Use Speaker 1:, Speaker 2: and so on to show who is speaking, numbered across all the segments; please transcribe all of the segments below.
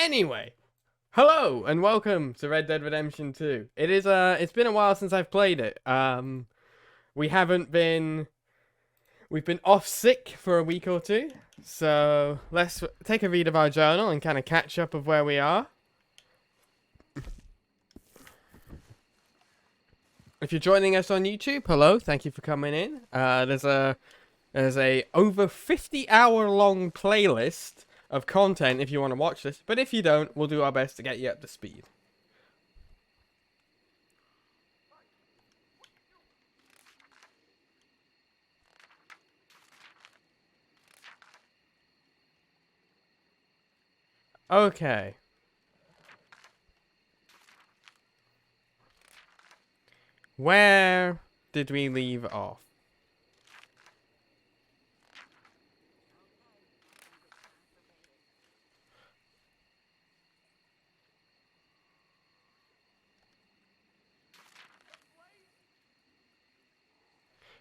Speaker 1: Anyway, hello and welcome to Red Dead Redemption 2. It's been a while since I've played it. We haven't been we've been off sick for a week or two. So, let's take a read of our journal and kind of catch up of where we are. If you're joining us on YouTube, hello, thank you for coming in. There's a over 50-hour long playlist of content if you want to watch this, but if you don't, we'll do our best to get you up to speed. Okay. Where did we leave off?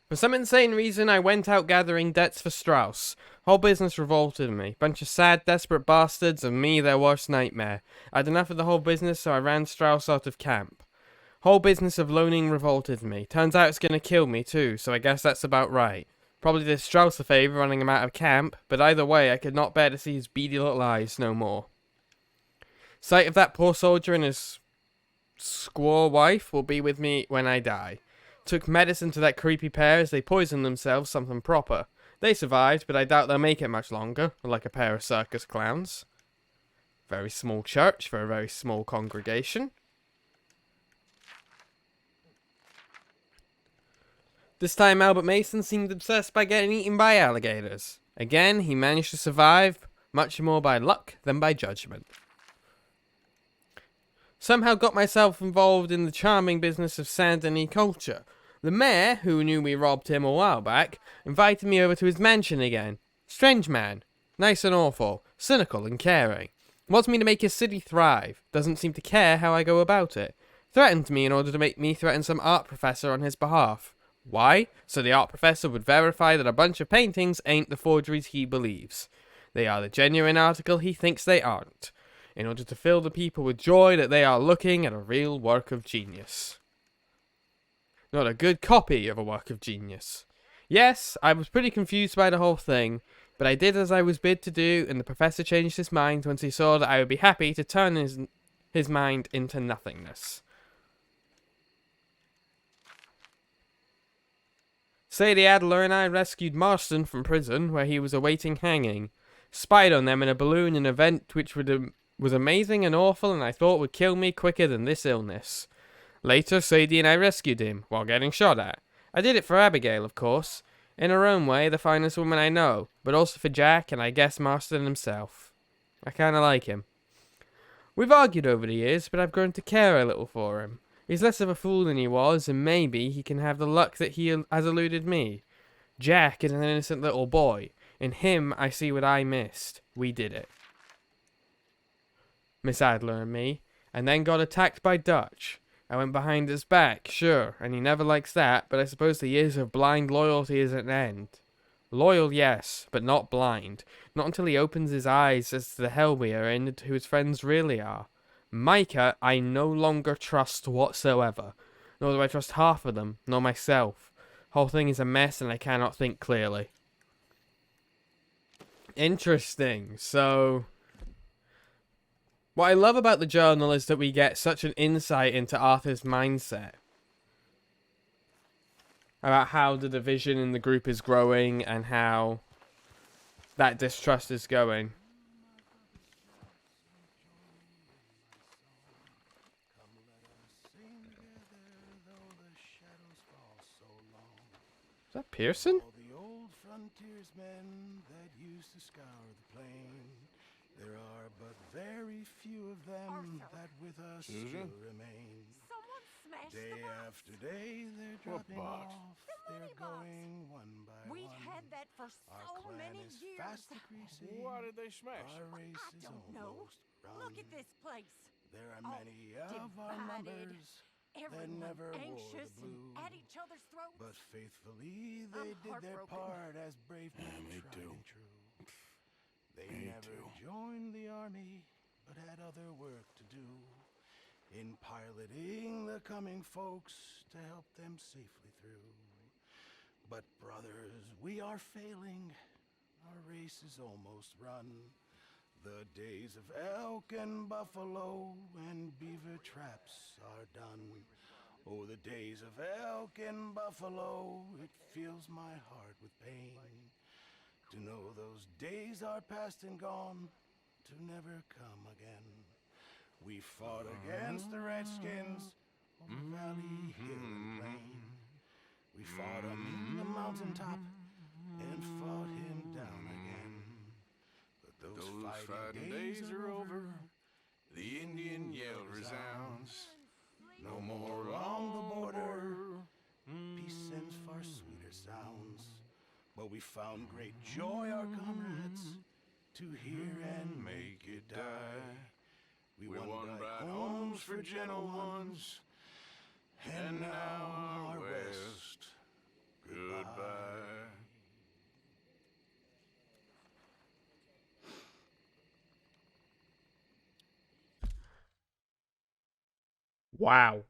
Speaker 1: For some insane reason, I went out gathering debts for Strauss. Whole business revolted me. Bunch of sad, desperate bastards, and me their worst nightmare. I'd enough of the whole business, so I ran Strauss out of camp. Whole business of loaning revolted me. Turns out it's gonna kill me too, so I guess that's about right. Probably did Strauss a favour running him out of camp, but either way, I could not bear to see his beady little eyes no more. Sight of that poor soldier and his squaw wife will be with me when I die. Took medicine to that creepy pair as they poisoned themselves something proper. They survived, but I doubt they'll make it much longer, like a pair of circus clowns. Very small church for a very small congregation. This time Albert Mason seemed obsessed by getting eaten by alligators. Again, he managed to survive, much more by luck than by judgment. Somehow got myself involved in the charming business of Saint Denis culture. The mayor, who knew we robbed him a while back, invited me over to his mansion again. Strange man. Nice and awful. Cynical and caring. Wants me to make his city thrive. Doesn't seem to care how I go about it. Threatened me in order to make me threaten some art professor on his behalf. Why? So the art professor would verify that a bunch of paintings ain't the forgeries he believes. They are the genuine article he thinks they aren't. In order to fill the people with joy that they are looking at a real work of genius. Not a good copy of a work of genius. Yes, I was pretty confused by the whole thing, but I did as I was bid to do, and the professor changed his mind once he saw that I would be happy to turn his mind into nothingness. Sadie Adler and I rescued Marston from prison, where he was awaiting hanging. Spied on them in a balloon, an event which was amazing and awful, and I thought would kill me quicker than this illness. Later, Sadie and I rescued him, while getting shot at. I did it for Abigail, of course. In her own way, the finest woman I know, but also for Jack, and I guess Marston himself. I kinda like him. We've argued over the years, but I've grown to care a little for him. He's less of a fool than he was, and maybe he can have the luck that he has eluded me. Jack is an innocent little boy. In him, I see what I missed. We did it. Miss Adler and me, and then got attacked by Dutch. I went behind his back, sure, and he never likes that, but I suppose the years of blind loyalty is at an end. Loyal, yes, but not blind. Not until he opens his eyes as to the hell we are in and who his friends really are. Micah, I no longer trust whatsoever. Nor do I trust half of them, nor myself. Whole thing is a mess and I cannot think clearly. Interesting, so... What I love about the journal is that we get such an insight into Arthur's mindset. About how the division in the group is growing and how that distrust is going. Is that Pearson?
Speaker 2: All the old frontiersmen that used to scour the plain. There are but very few of them that with us still remain.
Speaker 3: Someone smashed
Speaker 2: Day
Speaker 3: the box.
Speaker 2: after day, they're dropping
Speaker 4: box?
Speaker 2: off.
Speaker 3: The
Speaker 2: They're
Speaker 3: money box.
Speaker 2: going one by
Speaker 3: We've
Speaker 2: one.
Speaker 3: had that for
Speaker 2: Our
Speaker 3: so
Speaker 2: clan
Speaker 3: many
Speaker 2: is
Speaker 3: years.
Speaker 2: fast decreasing.
Speaker 4: Why did they smash?
Speaker 2: Our race
Speaker 3: I
Speaker 2: is
Speaker 3: don't know.
Speaker 2: almost run.
Speaker 3: Look at this place.
Speaker 2: There are
Speaker 3: all
Speaker 2: many of our
Speaker 3: divided.
Speaker 2: numbers
Speaker 3: Everyone
Speaker 2: never wore the
Speaker 3: anxious and
Speaker 2: blue.
Speaker 3: at each other's throats.
Speaker 2: But faithfully they
Speaker 3: I'm
Speaker 2: did their
Speaker 3: heartbroken.
Speaker 2: part as brave men
Speaker 4: me
Speaker 2: tried
Speaker 4: too.
Speaker 2: and true. They
Speaker 4: Me
Speaker 2: never
Speaker 4: too.
Speaker 2: joined the army, but had other work to do in piloting the coming folks to help them safely through. But brothers, we are failing. Our race is almost run. The days of elk and buffalo and beaver traps are done. Oh, the days of elk and buffalo, it fills my heart with pain to know those days are past and gone, to never come again. We fought against the redskins over valley, hill, and plain. We fought him in the mountaintop and fought him down again. But those fighting days are over. The Indian yell resounds. No more along the border. Peace sends far sweeter sounds. But we found great joy, our comrades, to hear and make it die. We won bright homes for gentle ones, and now our West, goodbye.
Speaker 1: Wow.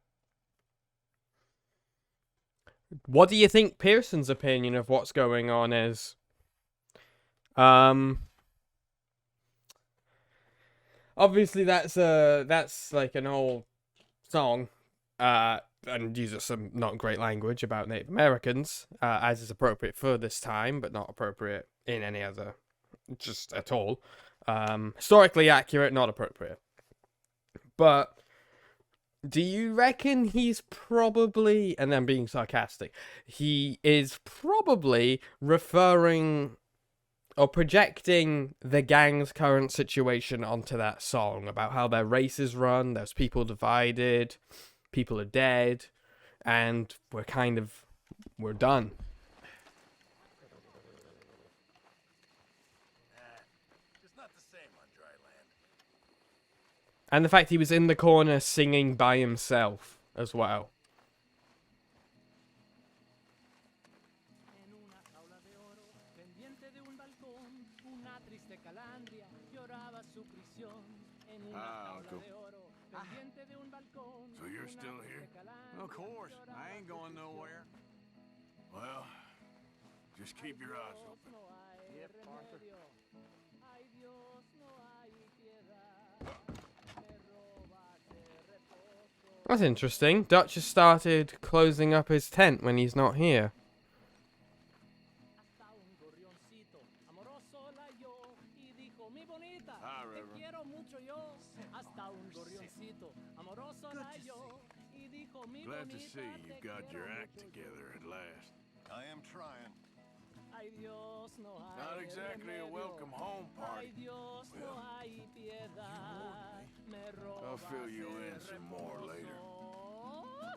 Speaker 1: What do you think Pearson's opinion of what's going on is? Obviously that's like an old song, and uses some not great language about Native Americans, as is appropriate for this time, but not appropriate in any other, just at all. Historically accurate, not appropriate. But do you reckon he's probably, and I'm being sarcastic, he is probably referring or projecting the gang's current situation onto that song about how their race is run, there's people divided, people are dead, and we're done.
Speaker 2: It's not the same on dry land.
Speaker 1: And the fact he was in the corner singing by himself as well.
Speaker 2: Uncle. So you're still here?
Speaker 4: Of course. I ain't going nowhere.
Speaker 2: Well, just keep your eyes open.
Speaker 4: Yep, Arthur.
Speaker 1: That's interesting. Dutch has started closing up his tent when he's not here.
Speaker 2: Hi, Reverend. Glad to see you've got your act together at last.
Speaker 4: I am trying.
Speaker 2: Not exactly a welcome home party. I'll fill you in some more later.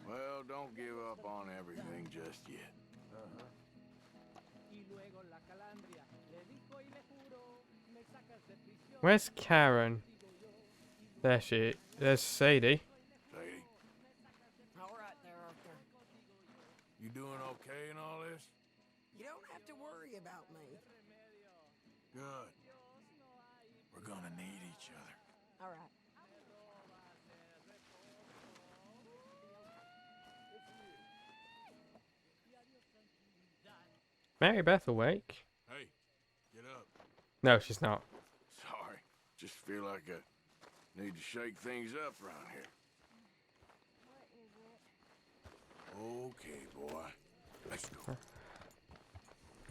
Speaker 2: Well, don't give up on everything just yet.
Speaker 1: Where's Karen? There's Sadie.
Speaker 2: Lady,
Speaker 5: All right there, Arthur.
Speaker 2: you doing okay in all this?
Speaker 5: You don't have to worry about me.
Speaker 2: Good. We're gonna need each other.
Speaker 5: All right.
Speaker 1: Mary Beth awake?
Speaker 2: Hey, get up.
Speaker 1: No, she's not.
Speaker 2: Sorry. Just feel like I need to shake things up around here. Okay, boy. Let's go.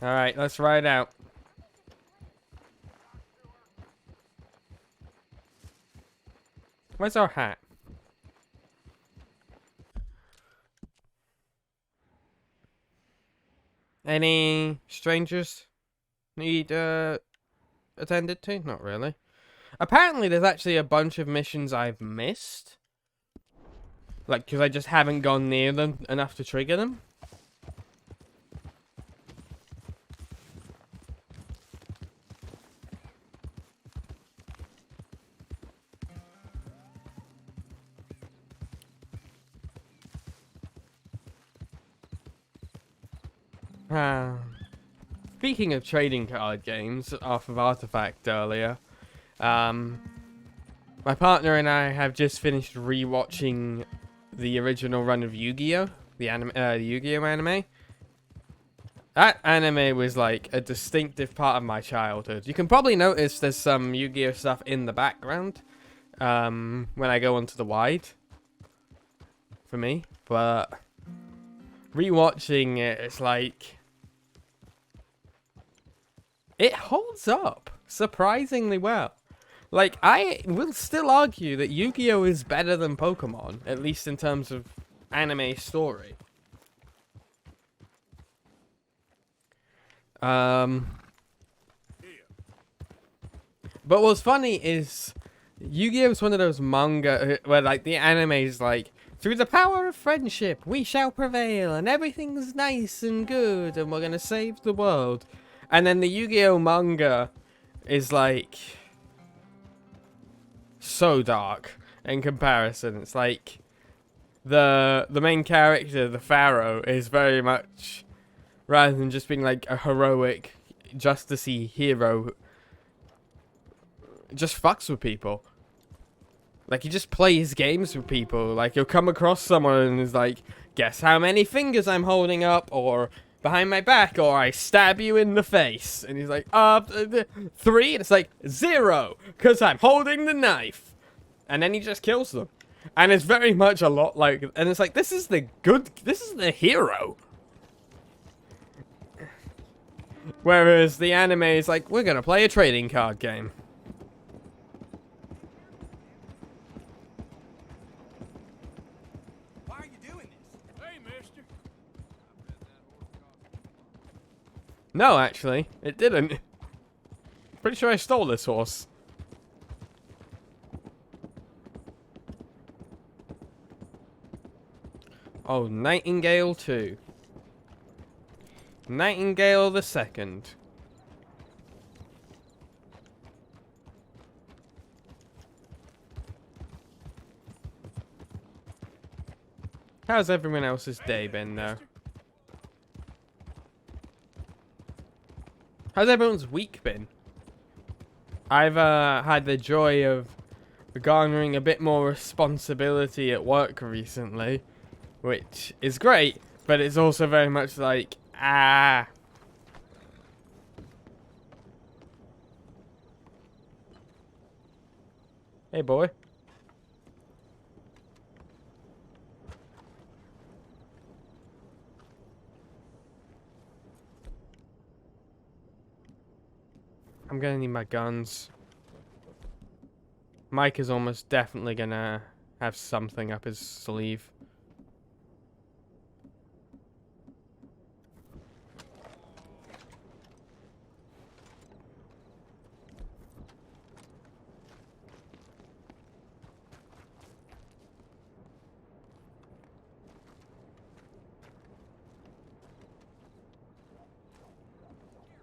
Speaker 1: Alright, let's ride out. Where's our hat? Any strangers need attended to? Not really. Apparently there's actually a bunch of missions I've missed. Like, because I just haven't gone near them enough to trigger them. Speaking of trading card games off of Artifact earlier, My partner and I have just finished rewatching the original run of Yu-Gi-Oh, the Yu-Gi-Oh anime. That anime was like a distinctive part of my childhood. You can probably notice there's some Yu-Gi-Oh stuff in the background when I go onto the wide for me, but rewatching it, it's like it holds up surprisingly well. Like, I will still argue that Yu-Gi-Oh is better than Pokemon, at least in terms of anime story. But what's funny is Yu-Gi-Oh is one of those manga where like the anime is like, through the power of friendship, we shall prevail, and everything's nice and good, and we're gonna save the world. And then the Yu-Gi-Oh manga is like so dark in comparison. It's like the main character, the Pharaoh, is very much, rather than just being like a heroic, justicey hero, just fucks with people. Like, he just plays games with people. Like, you'll come across someone and is like, guess how many fingers I'm holding up, or behind my back, or I stab you in the face. And he's like, 3? And it's like, 0, because I'm holding the knife. And then he just kills them. And it's very much a lot like, and it's like, this is the hero. Whereas the anime is like, we're gonna play a trading card game.
Speaker 4: Why are you doing this? Hey, mister.
Speaker 1: No, actually, it didn't. Pretty sure I stole this horse. Oh, Nightingale 2. Nightingale the Second. How's everyone else's day been, though? How's everyone's week been? I've had the joy of garnering a bit more responsibility at work recently, which is great, but it's also very much like, Hey, boy. I'm gonna need my guns. Mike is almost definitely gonna have something up his sleeve.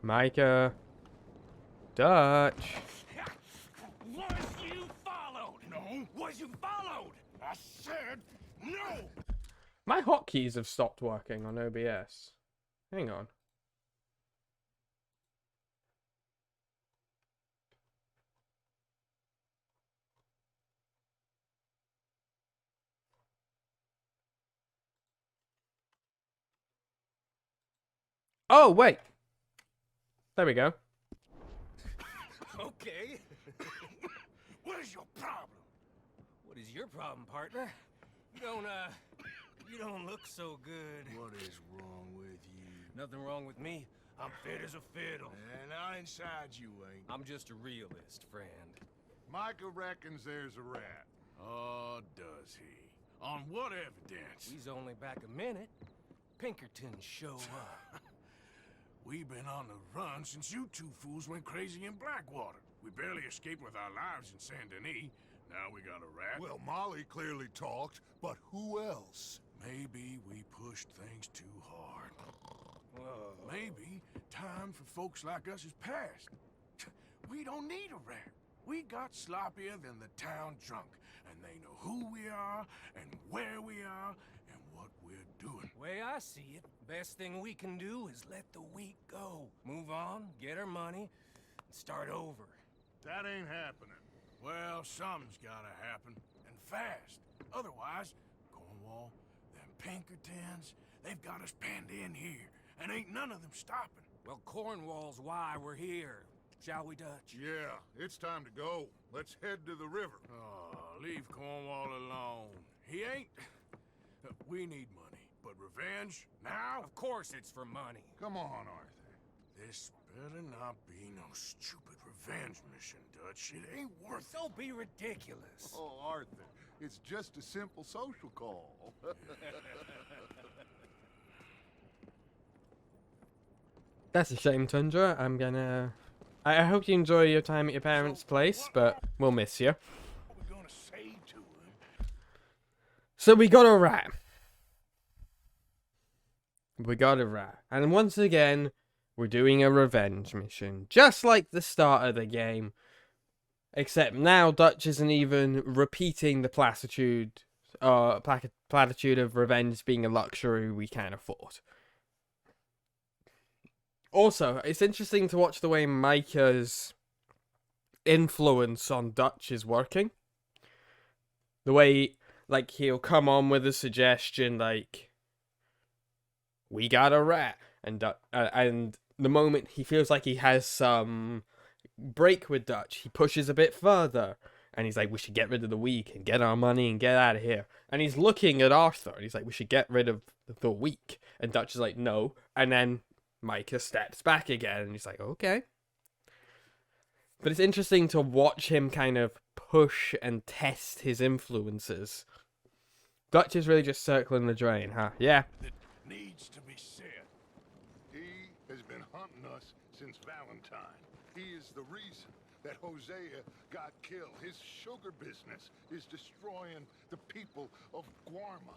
Speaker 1: Micah. Dutch.
Speaker 2: Was you followed? No. Was you followed? I said no.
Speaker 1: My hotkeys have stopped working on OBS. Hang on. Oh, wait. There we go.
Speaker 4: Okay.
Speaker 2: What is your problem?
Speaker 6: What is your problem, partner? You don't look so good.
Speaker 2: What is wrong with you?
Speaker 6: Nothing wrong with me. I'm fit as a fiddle.
Speaker 2: And I inside you ain't.
Speaker 6: I'm just a realist, friend.
Speaker 4: Micah reckons there's a rat.
Speaker 2: Oh, does he? On what evidence?
Speaker 6: He's only back a minute. Pinkerton show up.
Speaker 2: We've been on the run since you two fools went crazy in Blackwater. We barely escaped with our lives in Saint Denis. Now we got a rat.
Speaker 4: Well, Molly clearly talked, but who else?
Speaker 2: Maybe we pushed things too hard.
Speaker 6: Whoa.
Speaker 2: Maybe time for folks like us is past. We don't need a rat. We got sloppier than the town drunk, and they know who we are, and where we are, and what we're doing.
Speaker 6: Way I see it, best thing we can do is let the week go. Move on, get our money, and start over.
Speaker 4: That ain't happening.
Speaker 2: Well, something's gotta happen, and fast. Otherwise, Cornwall, them Pinkertons, they've got us penned in here, and ain't none of them stopping.
Speaker 6: Well, Cornwall's why we're here. Shall we, Dutch?
Speaker 4: Yeah, it's time to go. Let's head to the river.
Speaker 2: Oh, leave Cornwall alone. He ain't... We need money, but revenge, now?
Speaker 6: Of course it's for money.
Speaker 4: Come on, Arthur.
Speaker 2: This better not be no stupid revenge mission, Dutch. It ain't worth it.
Speaker 6: Don't be ridiculous.
Speaker 4: Oh, Arthur, it's just a simple social call.
Speaker 1: That's a shame, Tundra. I hope you enjoy your time at your parents' place, but we'll miss you.
Speaker 2: What we gonna say to him?
Speaker 1: So we got a rat. And once again, we're doing a revenge mission. Just like the start of the game. Except now Dutch isn't even repeating the platitude of revenge being a luxury we can't afford. Also, it's interesting to watch the way Micah's influence on Dutch is working. The way, like, he'll come on with a suggestion like, we got a rat, and the moment he feels like he has some break with Dutch, he pushes a bit further, and he's like, we should get rid of the weak and get our money and get out of here. And he's looking at Arthur, and he's like, we should get rid of the weak. And Dutch is like, no. And then Micah steps back again, and he's like, okay. But it's interesting to watch him kind of push and test his influences. Dutch is really just circling the drain, huh? Yeah.
Speaker 2: That needs to be said.
Speaker 4: He has been hunting us since Valentine. He is the reason that Hosea got killed. His sugar business is destroying the people of Guarma.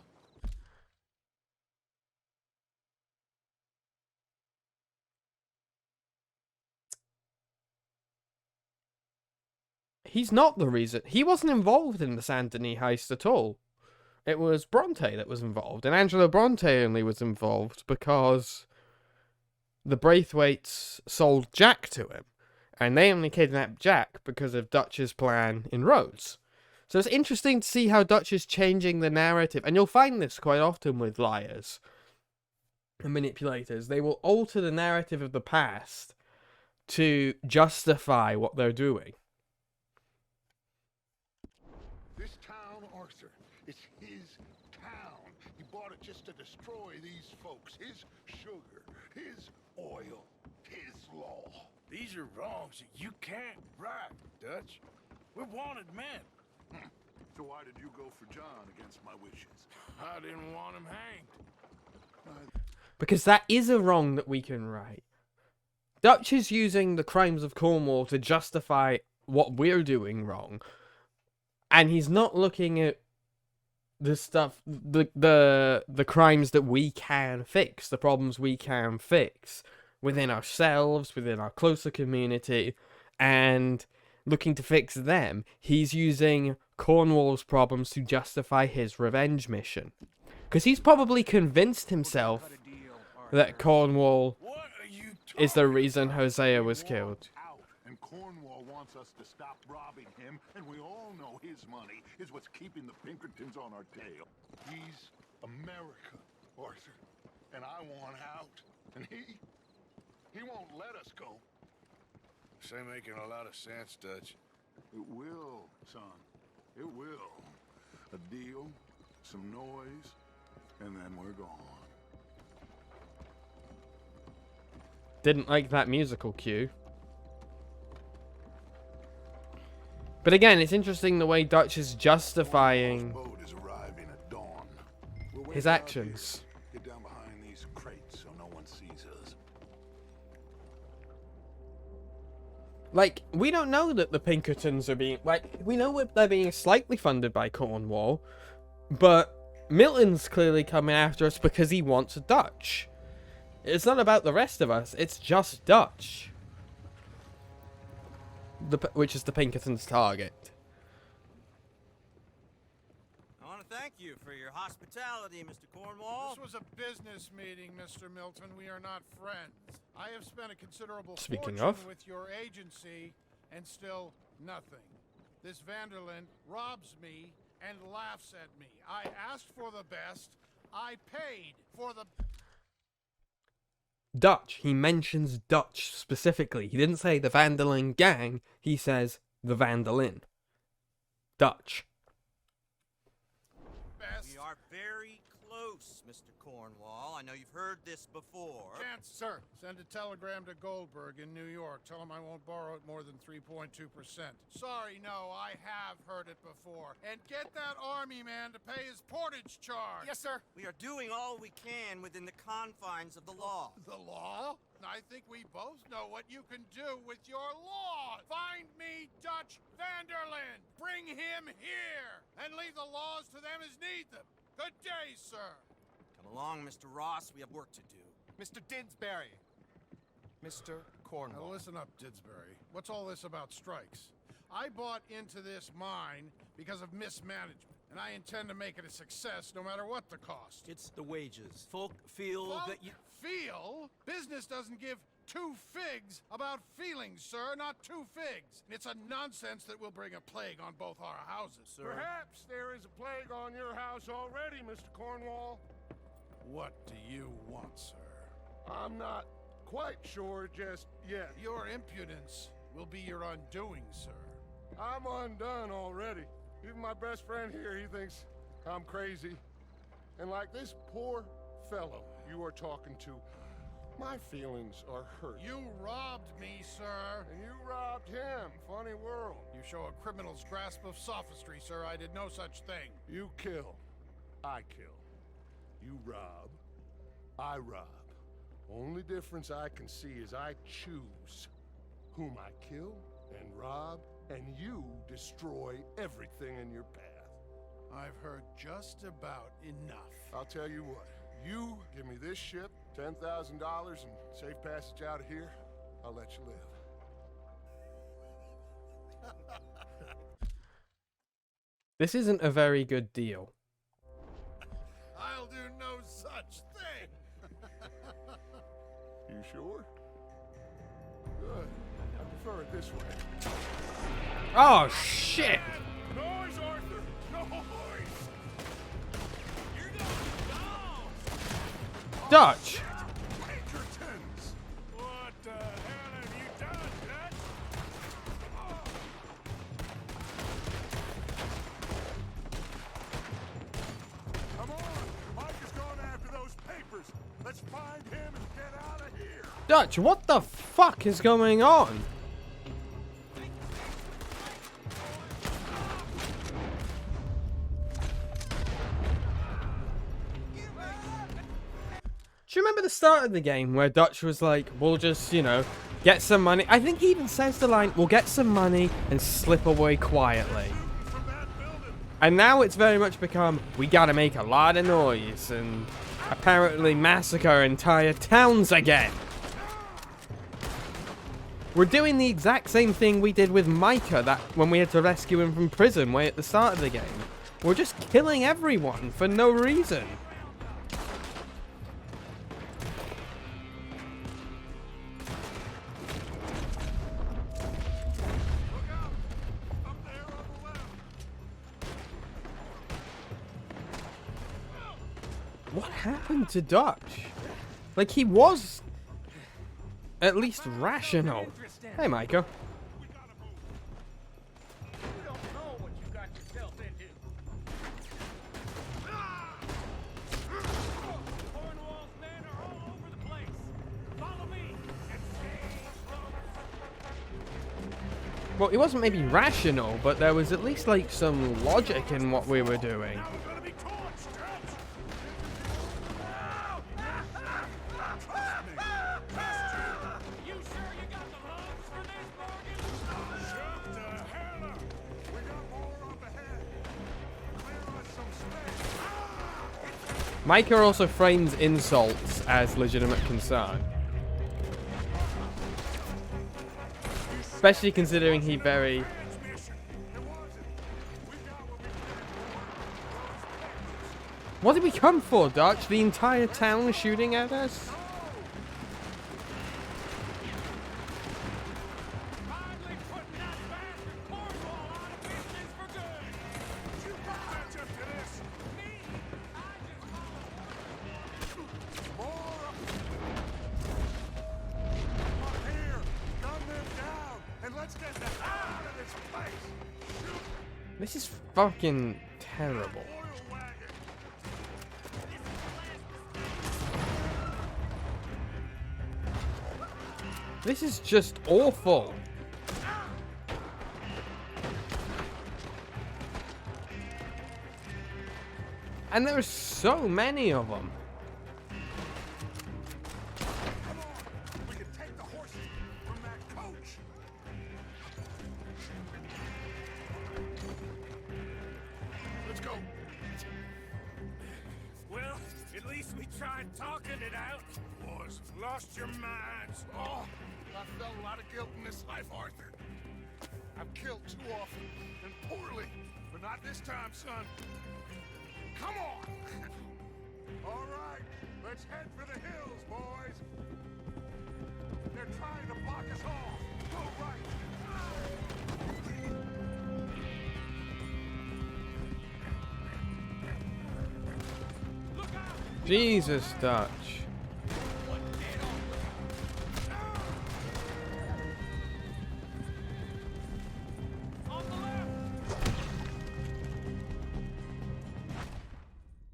Speaker 1: He's not the reason. He wasn't involved in the Saint Denis heist at all. It was Bronte that was involved, and Angelo Bronte only was involved because the Braithwaites sold Jack to him, and they only kidnapped Jack because of Dutch's plan in Rhodes. So it's interesting to see how Dutch is changing the narrative, and you'll find this quite often with liars and manipulators. They will alter the narrative of the past to justify what they're doing.
Speaker 4: This town, Arthur, it's his town. He bought it just to destroy these folks. His sugar, his oil, his law.
Speaker 2: These are wrongs that you can't right, Dutch. We're wanted men.
Speaker 4: So why did you go for John against my wishes?
Speaker 2: I didn't want him hanged.
Speaker 1: Because that is a wrong that we can right. Dutch is using the crimes of Cornwall to justify what we're doing wrong. And he's not looking at the stuff, the crimes that we can fix, the problems we can fix within ourselves, within our closer community, and looking to fix them. He's using Cornwall's problems to justify his revenge mission. Because he's probably convinced himself that Cornwall
Speaker 2: What are you
Speaker 1: is the reason Hosea was killed.
Speaker 4: Out, and Cornwall wants us to stop robbing him, and we all know his money is what's keeping the Pinkertons on our tail. He's America, Arthur, and I want out, and he won't let us go.
Speaker 2: This ain't making a lot of sense, Dutch.
Speaker 4: It will, son. It will. A deal, some noise, and then we're gone.
Speaker 1: Didn't like that musical cue. But again, it's interesting the way Dutch is justifying
Speaker 4: Boat is arriving at dawn. We'll wait
Speaker 1: his
Speaker 4: out
Speaker 1: actions.
Speaker 4: here. Get down behind these crates so no one sees us.
Speaker 1: Like, we don't know that the Pinkertons are being... Like, we know they're being slightly funded by Cornwall, but Milton's clearly coming after us because he wants Dutch. It's not about the rest of us, it's just Dutch. Which is the Pinkertons' target.
Speaker 7: I want to thank you for your hospitality, Mr. Cornwall.
Speaker 8: This was a business meeting, Mr. Milton. We are not friends. I have spent a considerable
Speaker 1: Speaking
Speaker 8: fortune
Speaker 1: of.
Speaker 8: with your agency, and still nothing. This Vanderlyn robs me and laughs at me. I asked for the best. I paid for the...
Speaker 1: Dutch. He mentions Dutch specifically. He didn't say the Vanderlyn gang. He says the Vanderlyn. Dutch.
Speaker 8: best.
Speaker 7: We are very close, Mr. Cornwall. I know you've heard this before.
Speaker 8: Chance, sir. Send a telegram to Goldberg in New York. Tell him I won't borrow it more than 3.2%. Sorry, no, I have heard it before. And get that army man to pay his portage charge.
Speaker 5: Yes, sir.
Speaker 7: We are doing all we can within the confines of the law.
Speaker 8: The law? I think we both know what you can do with your law. Find me Dutch Vanderlyn. Bring him here. And leave the laws to them as need them. Good day, sir.
Speaker 7: Come along, Mr. Ross. We have work to do.
Speaker 9: Mr. Didsbury. Mr. Cornwall.
Speaker 8: Now listen up, Didsbury. What's all this about strikes? I bought into this mine because of mismanagement, and I intend to make it a success no matter what the cost.
Speaker 6: It's the wages. Folk feel
Speaker 8: Folk
Speaker 6: that you...
Speaker 8: feel? Business doesn't give two figs about feelings, sir, not two figs. It's a nonsense that will bring a plague on both our houses.
Speaker 6: Sir.
Speaker 2: Perhaps there is a plague on your house already, Mr. Cornwall.
Speaker 8: What do you want, sir?
Speaker 2: I'm not quite sure just yet.
Speaker 8: Your impudence will be your undoing, sir.
Speaker 2: I'm undone already. Even my best friend here, he thinks I'm crazy. And like this poor fellow you are talking to, my feelings are hurt.
Speaker 8: You robbed me, sir.
Speaker 2: And you robbed him. Funny world.
Speaker 8: You show a criminal's grasp of sophistry, sir. I did no such thing.
Speaker 2: You kill. I kill. You rob. I rob. Only difference I can see is I choose whom I kill and rob, and you destroy everything in your path.
Speaker 8: I've heard just about enough.
Speaker 2: I'll tell you what. You give me this ship, $10,000, and safe passage out of here, I'll let you live.
Speaker 1: This isn't a very good deal.
Speaker 8: I'll do no such thing.
Speaker 2: You sure? Good. I prefer it this way.
Speaker 1: Oh, shit!
Speaker 2: Noise, Arthur! Noise!
Speaker 1: Dutch!
Speaker 2: Pinkertons! What the hell have you done, Dutch? Come on! Mike has gone after those papers. Let's find him and get out of here.
Speaker 1: Dutch, what the fuck is going on? Do you remember the start of the game where Dutch was like, we'll just, you know, get some money? I think he even says the line, we'll get some money and slip away quietly. And now it's very much become, we gotta make a lot of noise and apparently massacre entire towns again. We're doing the exact same thing we did with Micah that when we had to rescue him from prison way at the start of the game. We're just killing everyone for no reason. What happened to Dutch? Like, he was at least rational. Hey, Micah.
Speaker 6: You don't know what you got yourself into. Cornwall's men are all over the place. Follow me and stay close.
Speaker 1: Well, it wasn't maybe rational, but there was at least, like, some logic in what we were doing.
Speaker 2: Now we're gonna be torched, Dutch!
Speaker 6: You sure you got the lungs for this, Morgan?
Speaker 2: Shut the hell up! We got more up ahead. Clear us some space.
Speaker 1: Micah also frames insults as legitimate concern. Especially considering he very...
Speaker 2: Transmission. It wasn't. We got what we
Speaker 1: What did we come for, Dutch? The entire town shooting at us?
Speaker 6: Finally putting that bastard Cornwall out of
Speaker 1: This is fucking terrible. This is just awful. And there are so many of them.
Speaker 4: We can take the horses from that coach. Let's go.
Speaker 8: Well, at least we tried talking it out. Boys, lost your minds.
Speaker 4: Oh, I felt a lot of guilt in this life, Arthur. I've killed too often and poorly, but not this time, son. Come on! All right, let's head for the hills, boys. They're trying to block us off. Go right.
Speaker 1: Jesus, Dutch.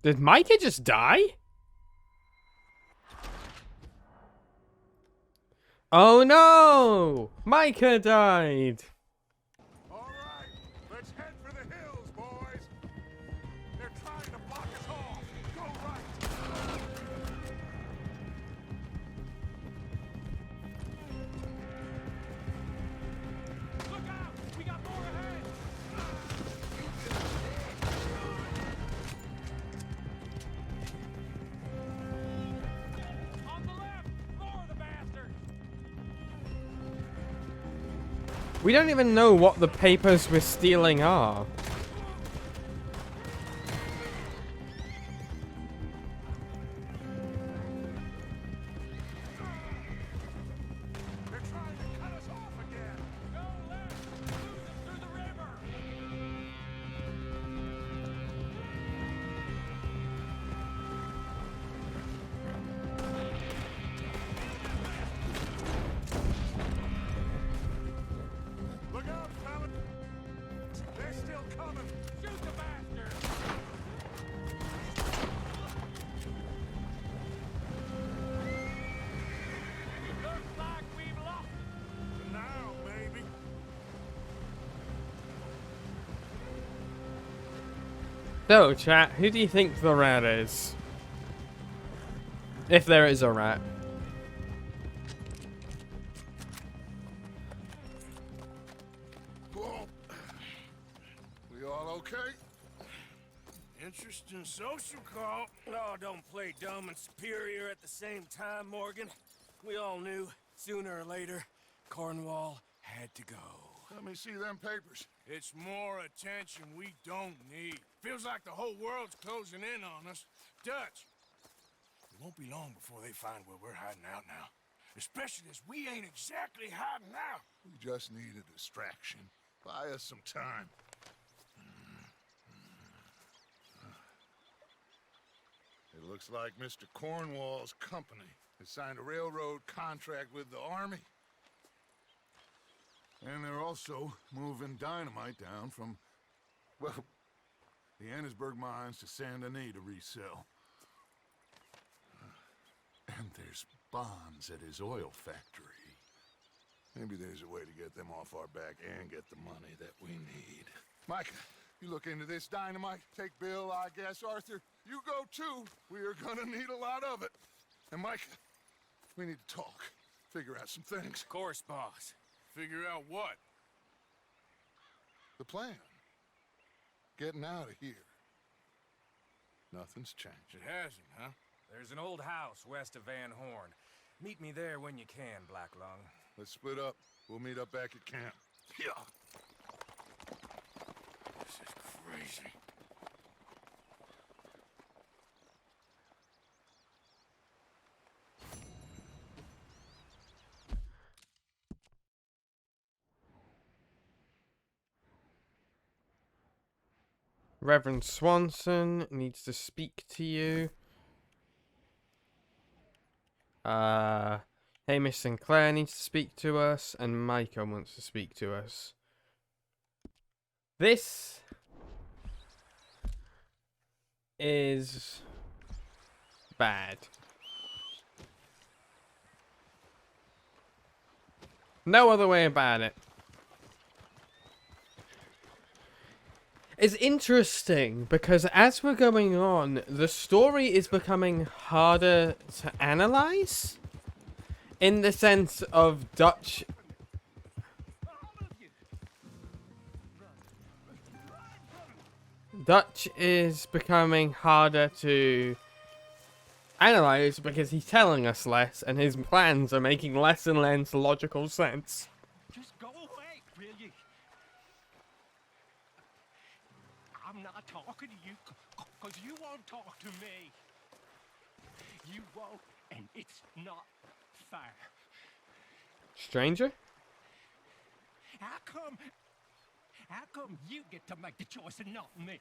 Speaker 1: Did Micah just die? Oh no! Micah died!
Speaker 4: All right, let's head for the hills, boys. They're trying to block us off. Go right.
Speaker 8: Look out! We got more ahead! On the left! More of the bastards!
Speaker 1: We don't even know what the papers we're stealing are.
Speaker 4: They're trying to cut us off again.
Speaker 8: Go left! Lose them through the river!
Speaker 4: Look out, fella. They're still coming.
Speaker 8: Shoot the bastards! Looks like we've lost it.
Speaker 4: Now, maybe.
Speaker 1: So, chat, who do you think the rat is? If there is a rat.
Speaker 4: Whoa. We all okay?
Speaker 8: Interesting social call. Oh, don't play dumb and superior at the same time, Morgan. We all knew, sooner or later, Cornwall had to go.
Speaker 4: Let me see them papers.
Speaker 8: It's more attention we don't need. Feels like the whole world's closing in on us. Dutch, it won't be long before they find where we're hiding out now. Especially as we ain't exactly hiding out.
Speaker 4: We just need a distraction. Buy us some time. It looks like Mr. Cornwall's company has signed a railroad contract with the army. And they're also moving dynamite down from, well, the Annesburg mines to Saint Denis to resell. And there's bombs at his oil factory. Maybe there's a way to get them off our back and get the money that we need. Mike, you look into this dynamite. Take Bill, I guess. Arthur, you go too. We are gonna need a lot of it. And Mike, we need to talk. Figure out some things.
Speaker 8: Of course, boss. Figure out what?
Speaker 4: The plan. Getting out of here. Nothing's changed.
Speaker 8: It hasn't, huh? There's an old house west of Van Horn. Meet me there when you can, Blacklung.
Speaker 4: Let's split up. We'll meet up back at camp. Yeah.
Speaker 8: This is crazy.
Speaker 1: Reverend Swanson needs to speak to you. Hamish Sinclair needs to speak to us, and Micah wants to speak to us. This is bad. No other way about it. It's interesting because as we're going on, the story is becoming harder to analyze. In the sense of Dutch is becoming harder to analyze because he's telling us less and his plans are making less and less logical sense.
Speaker 6: Just go away, will you? I'm not talking to you because you won't talk to me. You won't, and it's not fair.
Speaker 1: Stranger?
Speaker 6: How come you get to make the choice and not me?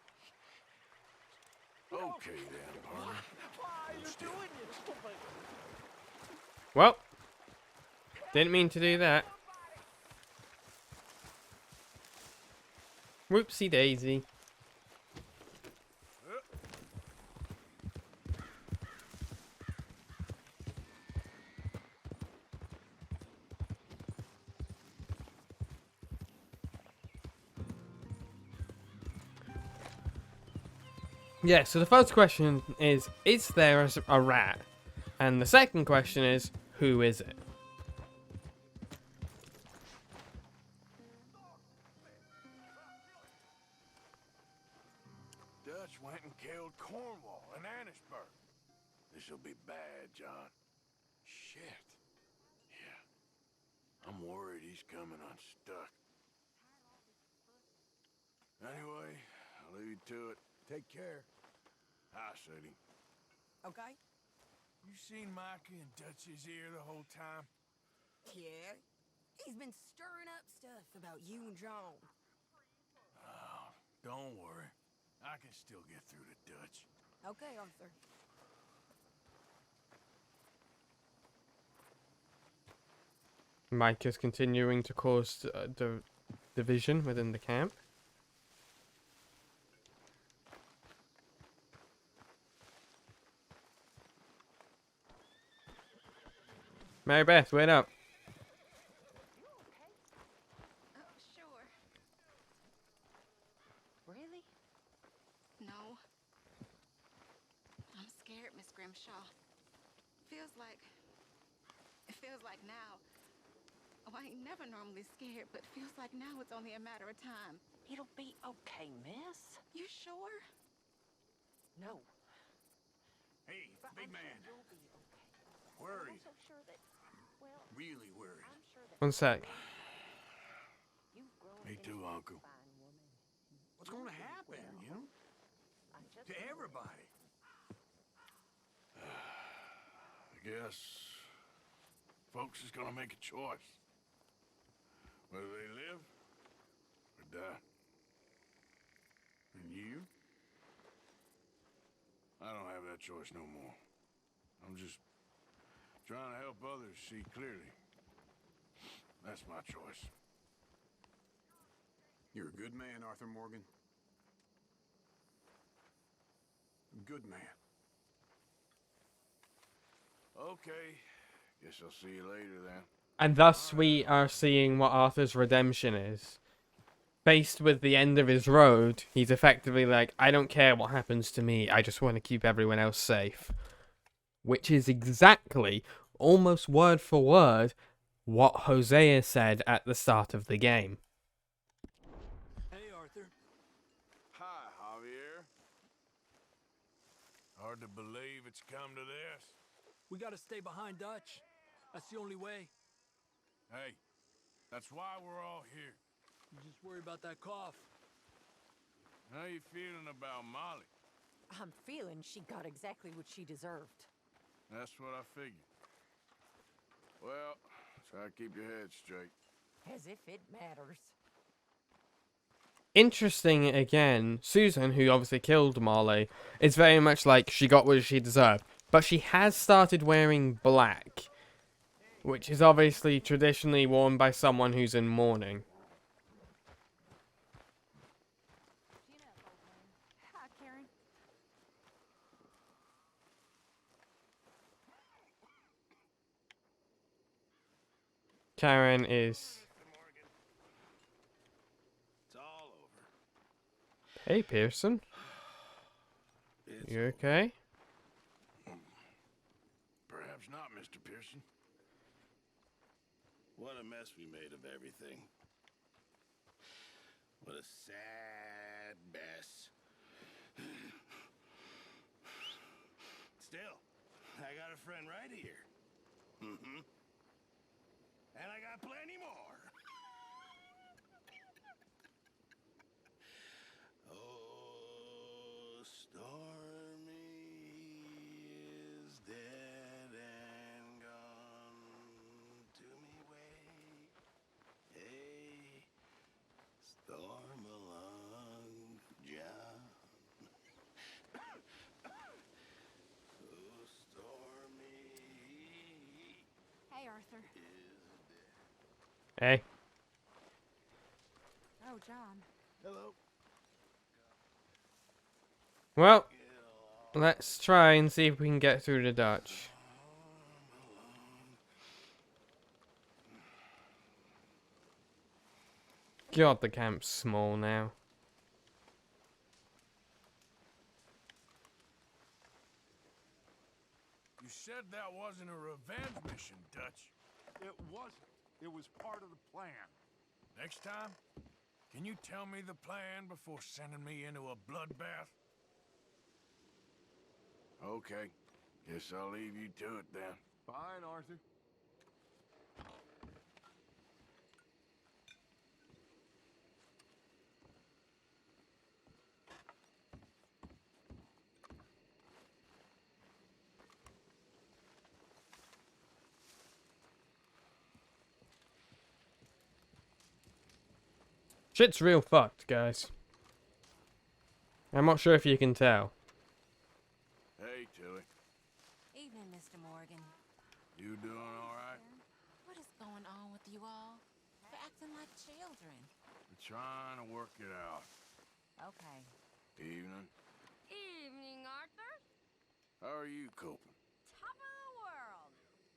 Speaker 2: Okay then, partner.
Speaker 6: Why are you doing this to me?
Speaker 1: Well, didn't mean to do that. Whoopsie daisy. Yeah, so the first question is there a rat? And the second question is, who is it?
Speaker 2: Dutch went and killed Cornwall and Annisburg. This'll be bad, John. Shit. Yeah. I'm worried he's coming unstuck. Anyway, I'll leave you to it. Take care. Hi, Sadie.
Speaker 5: Okay?
Speaker 8: You seen Micah in Dutch's ear the whole time?
Speaker 5: Yeah. He's been stirring up stuff about you and John.
Speaker 2: Oh, don't worry. I can still get through to Dutch.
Speaker 5: Okay, Arthur.
Speaker 1: Mike is continuing to cause division within the camp. Mary Beth, wait up.
Speaker 3: Oh, sure. Really? No. I'm scared, Miss Grimshaw. It feels like now. Oh, I ain't never normally scared, but feels like now it's only a matter of time.
Speaker 10: It'll be okay, miss.
Speaker 3: You sure?
Speaker 10: No.
Speaker 2: Hey, big man.
Speaker 3: You'll be okay.
Speaker 2: Worried.
Speaker 3: I'm so sure that, well,
Speaker 2: Really worried.
Speaker 3: I'm sure that
Speaker 1: One sec.
Speaker 3: you've grown
Speaker 2: Me
Speaker 3: into
Speaker 2: too,
Speaker 3: a
Speaker 2: Uncle.
Speaker 3: fine woman.
Speaker 2: What's gonna happen, you know?
Speaker 3: I just
Speaker 2: To everybody. I guess folks is gonna make a choice. Whether they live or die. And you? I don't have that choice no more. I'm just trying to help others see clearly. That's my choice.
Speaker 11: You're a good man, Arthur Morgan. Good man.
Speaker 2: Okay. Guess I'll see you later then.
Speaker 1: And thus we are seeing what Arthur's redemption is. Faced with the end of his road, he's effectively like, I don't care what happens to me, I just want to keep everyone else safe. Which is exactly, almost word for word, what Hosea said at the start of the game.
Speaker 6: Hey, Arthur.
Speaker 2: Hi, Javier. Hard to believe it's come to this.
Speaker 6: We gotta stay behind Dutch. That's the only way.
Speaker 2: Hey, that's why we're all here.
Speaker 6: You just worry about that cough.
Speaker 2: How you feeling about Molly?
Speaker 10: I'm feeling she got exactly what she deserved.
Speaker 2: That's what I figured. Well, try to keep your head straight.
Speaker 10: As if it matters.
Speaker 1: Interesting again, Susan, who obviously killed Marley, is very much like she got what she deserved. But she has started wearing black, which is obviously traditionally worn by someone who's in mourning.
Speaker 3: Hi, Karen.
Speaker 1: Karen is.
Speaker 2: It's all over.
Speaker 1: Hey, Pearson.
Speaker 2: It's
Speaker 1: You
Speaker 2: over.
Speaker 1: okay?
Speaker 2: Perhaps not, Mr. Pearson. What a mess we made of everything. What a sad mess. Still, I got a friend right here. Mm-hmm. And I got plenty more. Oh, Stormy is dead and gone to me way. Hey, storm along, John. Oh, Stormy
Speaker 3: Hey, Arthur.
Speaker 2: is dead.
Speaker 1: Hey.
Speaker 3: Oh, John.
Speaker 2: Hello.
Speaker 1: Well, let's try and see if we can get through the Dutch. God, the camp's small now.
Speaker 8: You said that wasn't a revenge mission, Dutch.
Speaker 4: It wasn't. It was part of the plan.
Speaker 8: Next time, can you tell me the plan before sending me into a bloodbath?
Speaker 2: Okay. Guess I'll leave you to it then.
Speaker 4: Fine, Arthur.
Speaker 1: Shit's real fucked, guys. I'm not sure if you can tell.
Speaker 2: Hey, Tilly.
Speaker 5: Evening, Mr. Morgan.
Speaker 2: You doing all right?
Speaker 5: What is going on with you all? You're acting like children.
Speaker 2: We're trying to work it out.
Speaker 5: Okay.
Speaker 2: Evening.
Speaker 5: Evening, Arthur.
Speaker 2: How are you coping?
Speaker 5: Top of the world.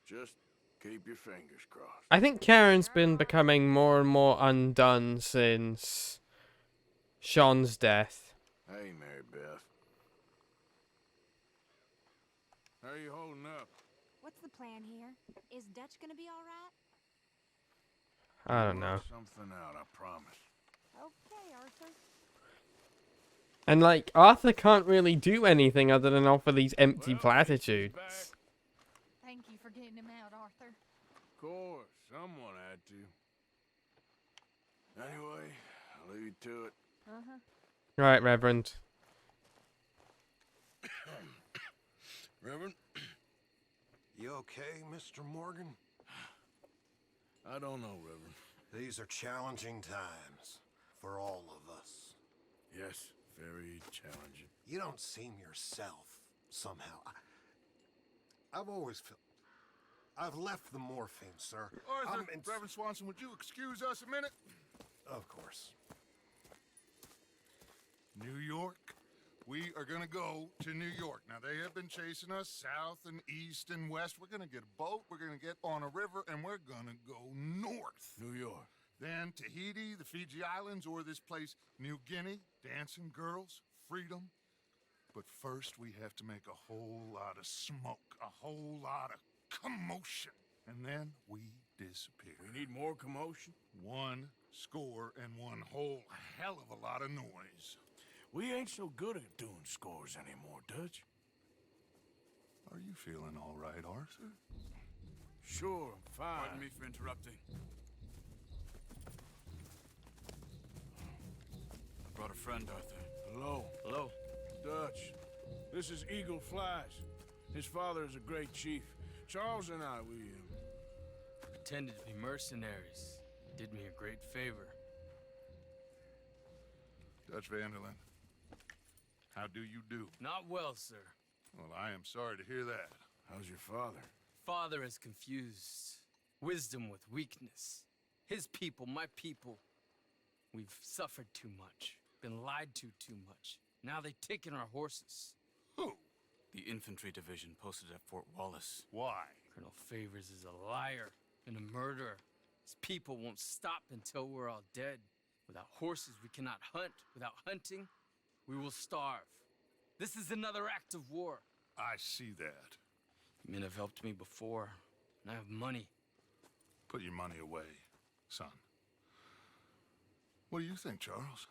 Speaker 2: Just keep your fingers crossed.
Speaker 1: I think Karen's been becoming more and more undone since Sean's death.
Speaker 2: Hey, Mary Beth. How you holding up?
Speaker 3: What's the plan here? Is Dutch gonna be all right?
Speaker 1: I don't know.
Speaker 2: Work something out, I promise.
Speaker 3: Okay, Arthur.
Speaker 1: And like, Arthur can't really do anything other than offer these empty platitudes.
Speaker 3: Thank you for getting him out, Arthur.
Speaker 2: Of course, someone had to. Anyway, I'll leave you to it.
Speaker 3: Uh-huh.
Speaker 1: Right, Reverend.
Speaker 2: Reverend?
Speaker 12: You okay, Mr. Morgan?
Speaker 2: I don't know, Reverend.
Speaker 12: These are challenging times for all of us.
Speaker 2: Yes, very challenging.
Speaker 12: You don't seem yourself, somehow. I've always felt... I've left the morphine, sir.
Speaker 4: Arthur, Reverend Swanson, would you excuse us a minute?
Speaker 12: Of course.
Speaker 4: New York? We are gonna go to New York. Now, they have been chasing us south and east and west. We're gonna get a boat, we're gonna get on a river, and we're gonna go north.
Speaker 2: New York.
Speaker 4: Then Tahiti, the Fiji Islands, or this place, New Guinea, dancing girls, freedom. But first, we have to make a whole lot of smoke, a whole lot of commotion. And then we disappear.
Speaker 2: We need more commotion?
Speaker 4: 1 score and one whole hell of a lot of noise.
Speaker 2: We ain't so good at doing scores anymore, Dutch.
Speaker 4: Are you feeling all right, Arthur?
Speaker 2: Sure, I'm fine. Pardon me for interrupting. I brought a friend, Arthur. Hello. Hello. Dutch. This is Eagle Flies. His father is a great chief. Charles and I, we
Speaker 13: pretended to be mercenaries. Did me a great favor.
Speaker 4: Dutch Vanderlyn, how do you do?
Speaker 13: Not well, sir.
Speaker 4: Well, I am sorry to hear that.
Speaker 2: How's your father?
Speaker 13: Father has confused wisdom with weakness. His people, my people. We've suffered too much. Been lied to too much. Now they've taken our horses.
Speaker 4: Who?
Speaker 13: The infantry division posted at Fort Wallace.
Speaker 4: Why?
Speaker 13: Colonel Favors is a liar and a murderer. His people won't stop until we're all dead. Without horses, we cannot hunt. Without hunting, we will starve. This is another act of war.
Speaker 4: I see that.
Speaker 13: Men have helped me before, and I have money.
Speaker 4: Put your money away, son. What do you think, Charles?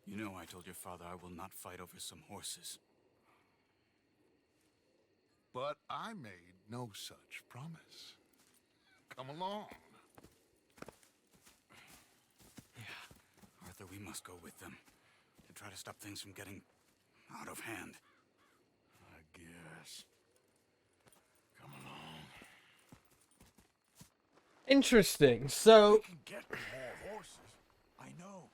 Speaker 11: You know I told your father I will not fight over some horses.
Speaker 4: But I made no such promise. Come along.
Speaker 11: Yeah, Arthur, we must go with them to try to stop things from getting out of hand.
Speaker 4: I guess. Come along.
Speaker 1: Interesting. So,
Speaker 8: We can get more horses. I know.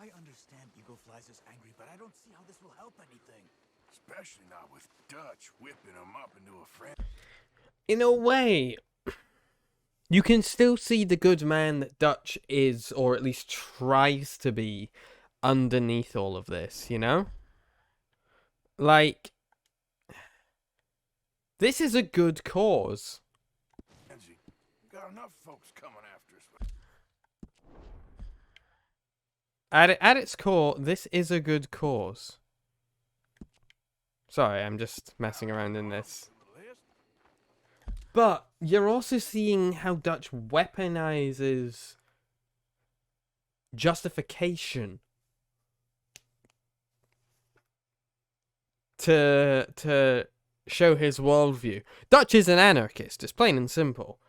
Speaker 8: I understand Eagle Flies is angry, but I don't see how this will help anything.
Speaker 2: Especially not with Dutch whipping him up into a friend.
Speaker 1: in a way, you can still see the good man that Dutch is, or at least tries to be, underneath all of this, you know? Like, this is a good cause.
Speaker 2: Got enough folks coming after us.
Speaker 1: At its core, this is a good cause. Sorry, I'm just messing around in this. But you're also seeing how Dutch weaponizes justification to show his worldview. Dutch is an anarchist, it's plain and simple.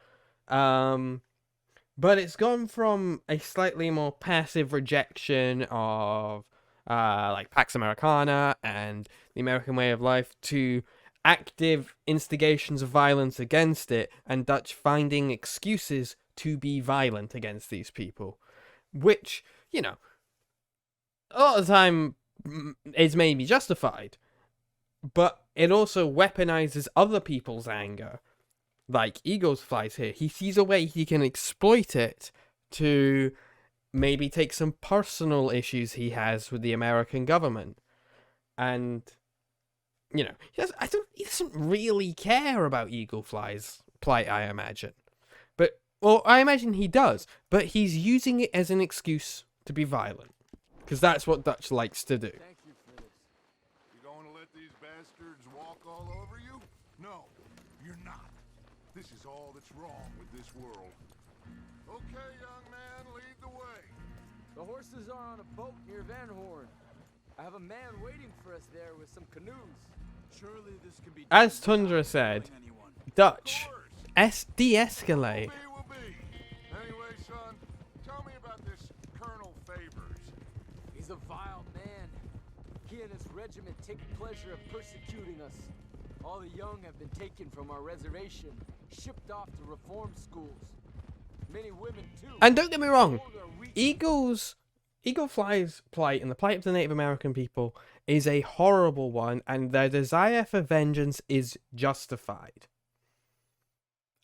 Speaker 1: But it's gone from a slightly more passive rejection of like Pax Americana and the American way of life to active instigations of violence against it, and Dutch finding excuses to be violent against these people, which, you know, a lot of the time is maybe justified, but it also weaponizes other people's anger. Like Eagles Flies here, he sees a way he can exploit it to maybe take some personal issues he has with the American government. And, you know, he doesn't really care about Eagle Fly's plight, I imagine. Well, I imagine he does, but he's using it as an excuse to be violent. Because that's what Dutch likes to do.
Speaker 4: Thank you for this. You going to let these bastards walk all over you? No, you're not. This is all that's wrong with this world. Okay, young man, lead the way.
Speaker 13: The horses are on a boat near Van Horn. I have a man waiting for us there with some canoes.
Speaker 8: Surely this can be
Speaker 1: As Tundra said, Dutch, de-escalate.
Speaker 4: Will be. Anyway, son, tell me about this Colonel Favors.
Speaker 13: He's a vile man. He and his regiment take pleasure of persecuting us. All the young have been taken from our reservation, shipped off to reform schools. Many women, too.
Speaker 1: And don't get me wrong, Eagle Fly's plight and the plight of the Native American people is a horrible one, and their desire for vengeance is justified.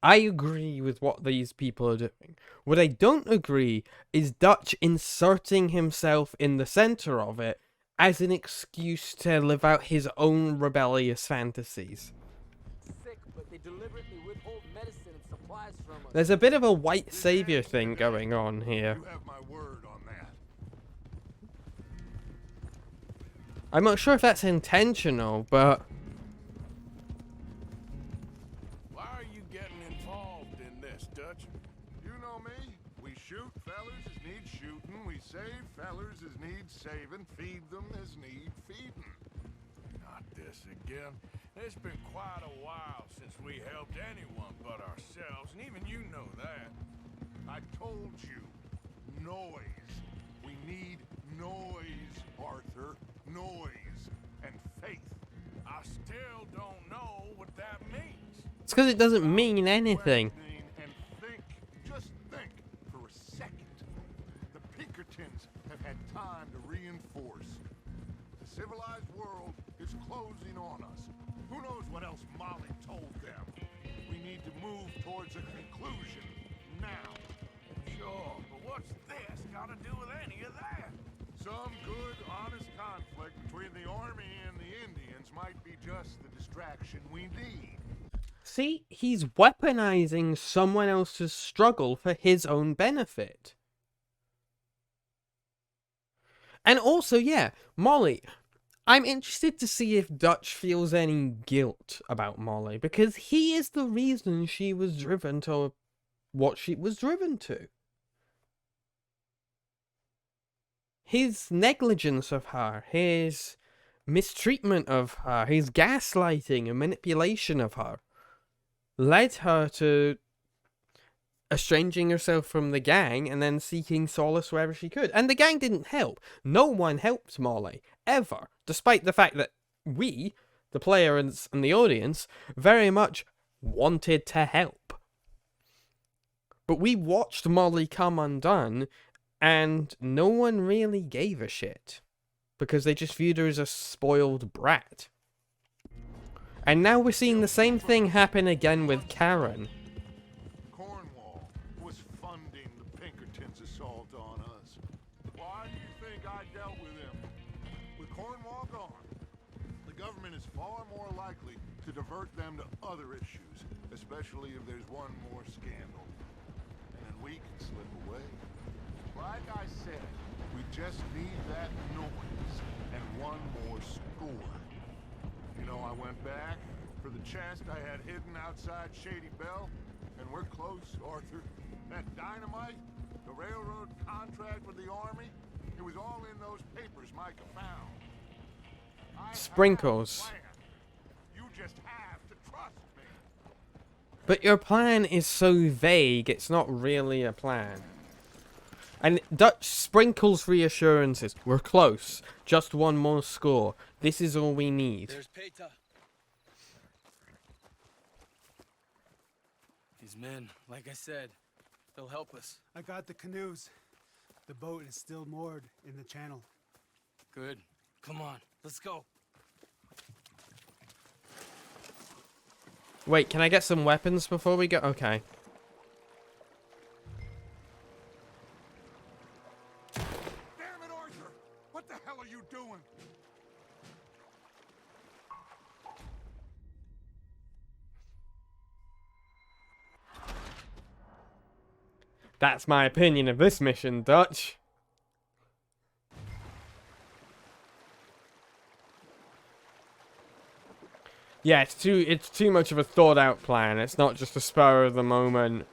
Speaker 1: I agree with what these people are doing. What I don't agree is Dutch inserting himself in the center of it as an excuse to live out his own rebellious fantasies.
Speaker 13: Sick, but they deliberately withhold medicine and supplies from us.
Speaker 1: There's a bit of a white savior thing going on here.
Speaker 4: You have my word on that.
Speaker 1: I'm not sure if that's intentional, but
Speaker 8: Why are you getting involved in this, Dutch?
Speaker 4: You know me. We shoot fellers as need shooting. We save fellers as need saving. Feed them as need feeding.
Speaker 8: Not this again. It's been quite a while since we helped anyone but ourselves, and even you know that.
Speaker 4: I told you. Noise. We need noise, Arthur. Noise. And faith.
Speaker 8: I still don't know what that means.
Speaker 1: it's because it doesn't mean anything.
Speaker 4: And think, just think for a second. The Pinkertons have had time to reinforce. The civilized world is closing on us. Who knows what else Molly told them? We need to move towards a conclusion now.
Speaker 8: Sure, but what's this got to do with any of that?
Speaker 4: Some good, honest conflict between the army and the Indians might be just the distraction we need.
Speaker 1: see, he's weaponizing someone else's struggle for his own benefit. And also, yeah, Molly, I'm interested to see if Dutch feels any guilt about Molly, because he is the reason she was driven to what she was driven to. His negligence of her, his mistreatment of her, his gaslighting and manipulation of her, led her to estranging herself from the gang and then seeking solace wherever she could. And the gang didn't help. No one helped Molly, ever, despite the fact that we, the player and the audience, very much wanted to help. But we watched Molly come undone, and no one really gave a shit, because they just viewed her as a spoiled brat. And now we're seeing the same thing happen again with Karen.
Speaker 4: Cornwall was funding the Pinkertons' assault on us. Why do you think I dealt with him? With Cornwall gone, the government is far more likely to divert them to other issues, especially if there's one more scandal. And then we can slip away. Like I said, we just need that noise and one more score. You know, I went back for the chest I had hidden outside Shady Belle, and we're close, Arthur. That dynamite, the railroad contract with the army, it was all in those papers Micah found.
Speaker 1: Sprinkles.
Speaker 4: You just have to trust me.
Speaker 1: But your plan is so vague, it's not really a plan. And Dutch sprinkles reassurances. We're close. Just one more score. This is all we need.
Speaker 13: There's Peta. These men, like I said, they'll help us.
Speaker 14: I got the canoes. The boat is still moored in the channel.
Speaker 13: Good. Come on, let's go.
Speaker 1: Wait, can I get some weapons before we go? Okay.
Speaker 4: Damn it, Arthur! What the hell are you doing?
Speaker 1: That's my opinion of this mission, Dutch. Yeah, it's too much of a thought out plan. It's not just a spur of the moment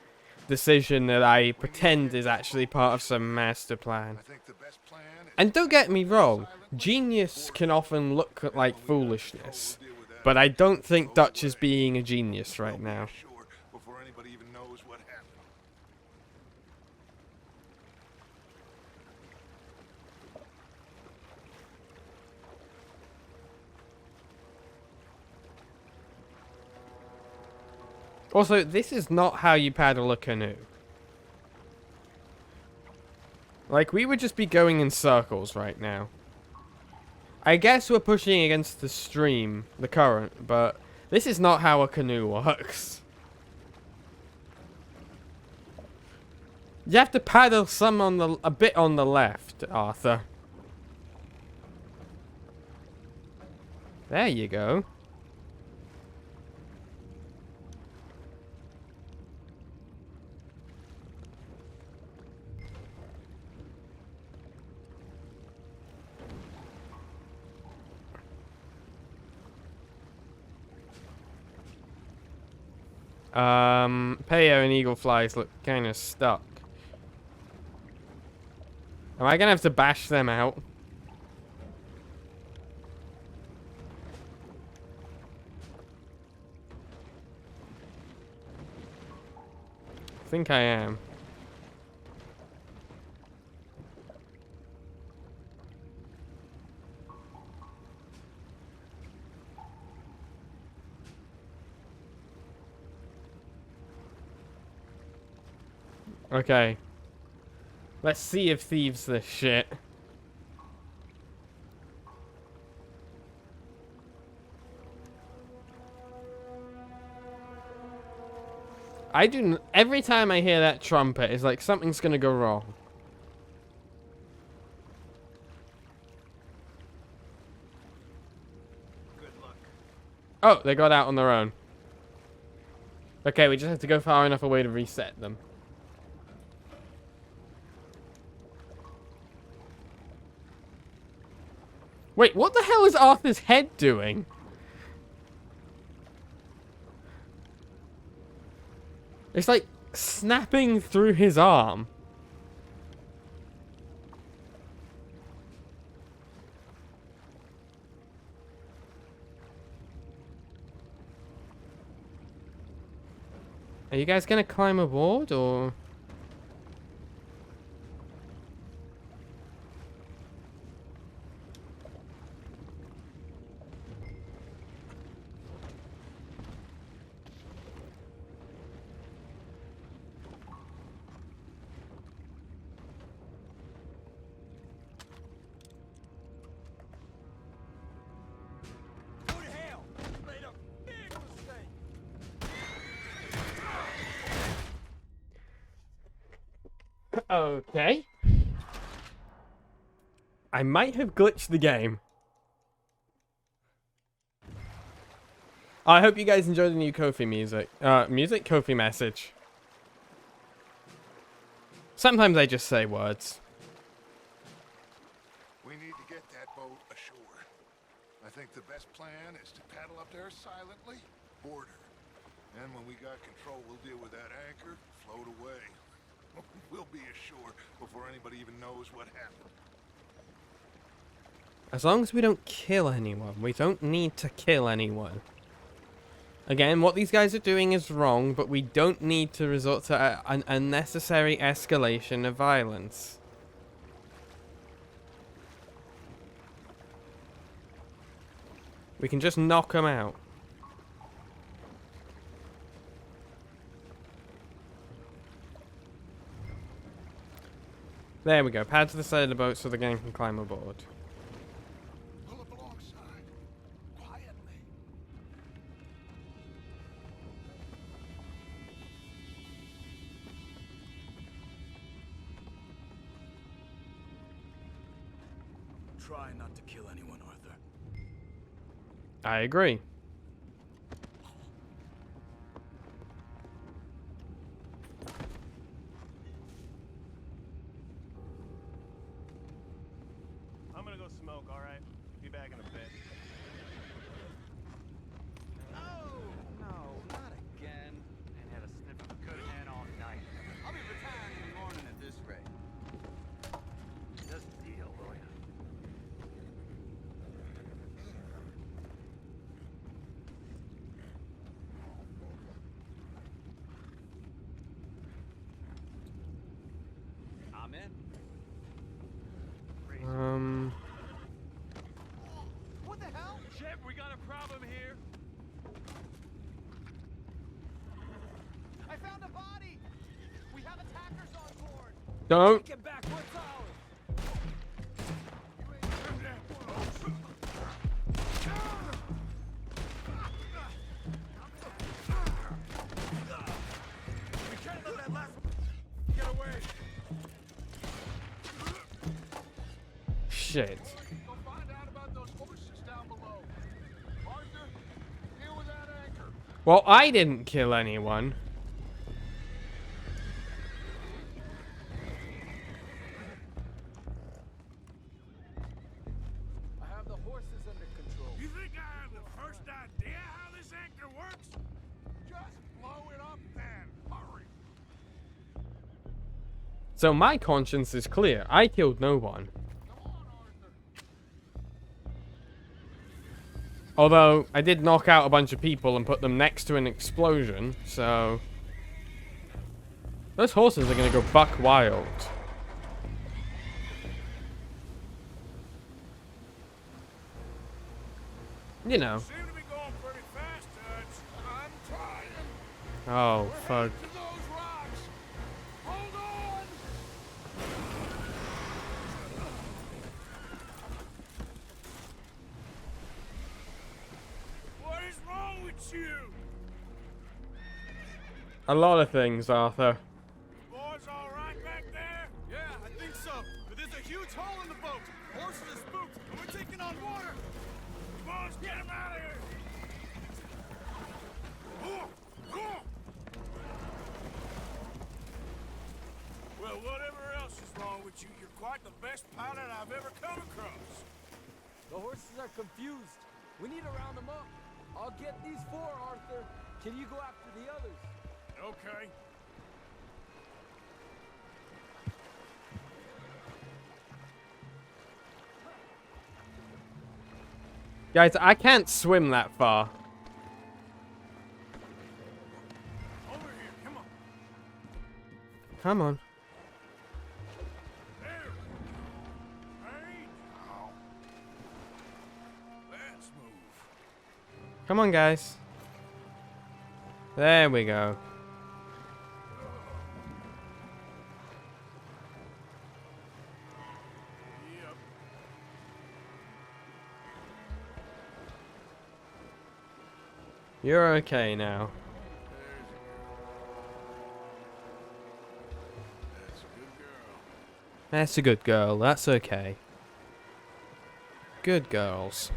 Speaker 1: decision that I pretend is actually part of some master plan. And don't get me wrong, genius can often look like foolishness, but I don't think Dutch is being a genius right now.
Speaker 4: Before anybody even knows what happened.
Speaker 1: Also, this is not how you paddle a canoe. Like, we would just be going in circles right now. I guess we're pushing against the stream, the current, but this is not how a canoe works. You have to paddle a bit on the left, Arthur. There you go. Peyo and Eagle Flies look kind of stuck. Am I gonna have to bash them out? I think I am. Okay. Let's see if thieves this shit. Every time I hear that trumpet, it's like something's gonna go wrong.
Speaker 9: Good luck.
Speaker 1: Oh, they got out on their own. Okay, we just have to go far enough away to reset them. Wait, what the hell is Arthur's head doing? It's like snapping through his arm. Are you guys gonna climb aboard, or...? Okay. I might have glitched the game. I hope you guys enjoyed the new Kofi music. Kofi message. Sometimes I just say words.
Speaker 4: We need to get that boat ashore. I think the best plan is to paddle up there silently, board her. And when we got control, we'll deal with that anchor, float away. We'll be ashore before anybody even knows what happened.
Speaker 1: As long as we don't kill anyone. We don't need to kill anyone. Again, what these guys are doing is wrong, but we don't need to resort to an unnecessary escalation of violence. We can just knock them out. There we go. Pad to the side of the boat so the gang can climb aboard.
Speaker 4: Pull up alongside. Quietly.
Speaker 11: Try not to kill anyone, Arthur.
Speaker 1: I agree.
Speaker 8: I'm gonna go smoke, alright? Be back in a bit.
Speaker 11: No, not again. And had a sniff of a good hand all night. I'll be retiring in the morning at this rate. Just a deal, will ya? I'm in.
Speaker 8: What the hell? Shit, we got a problem here. I found a body. We have attackers on board.
Speaker 1: Don't.
Speaker 8: Get back, what's ours? We can't let that last one get away.
Speaker 1: Shit.
Speaker 4: Go find out about those horses down below. Arthur, deal with that anchor.
Speaker 1: Well, I didn't kill anyone.
Speaker 8: I have the horses under control.
Speaker 4: You think I have the first idea how this anchor works? Just blow it up then. Hurry.
Speaker 1: So my conscience is clear. I killed no one. Although, I did knock out a bunch of people and put them next to an explosion, so... Those horses are gonna go buck wild. You know.
Speaker 4: Seem to be going pretty fast, Dutch. I'm trying.
Speaker 1: Oh, fuck.
Speaker 4: To those rocks. Hold on. What is wrong with you?
Speaker 1: A lot of things, Arthur.
Speaker 4: Boys all right back there?
Speaker 8: Yeah, I think so. But there's a huge hole in the boat. Horses are spooked, and we're taking on water.
Speaker 4: Boys, get him out of here.
Speaker 8: quite the best pilot I've ever come across.
Speaker 13: The horses are confused. We need to round them up. I'll get these 4, Arthur. Can you go after the others?
Speaker 8: Okay.
Speaker 1: Guys, I can't swim that far.
Speaker 8: Over here, come on.
Speaker 1: Come on.
Speaker 8: There. Hey, now. Let's move.
Speaker 1: Come on, guys. There we go.
Speaker 8: Yep.
Speaker 1: You're okay now.
Speaker 8: That's a good girl.
Speaker 1: That's a good girl. That's okay. Good girls.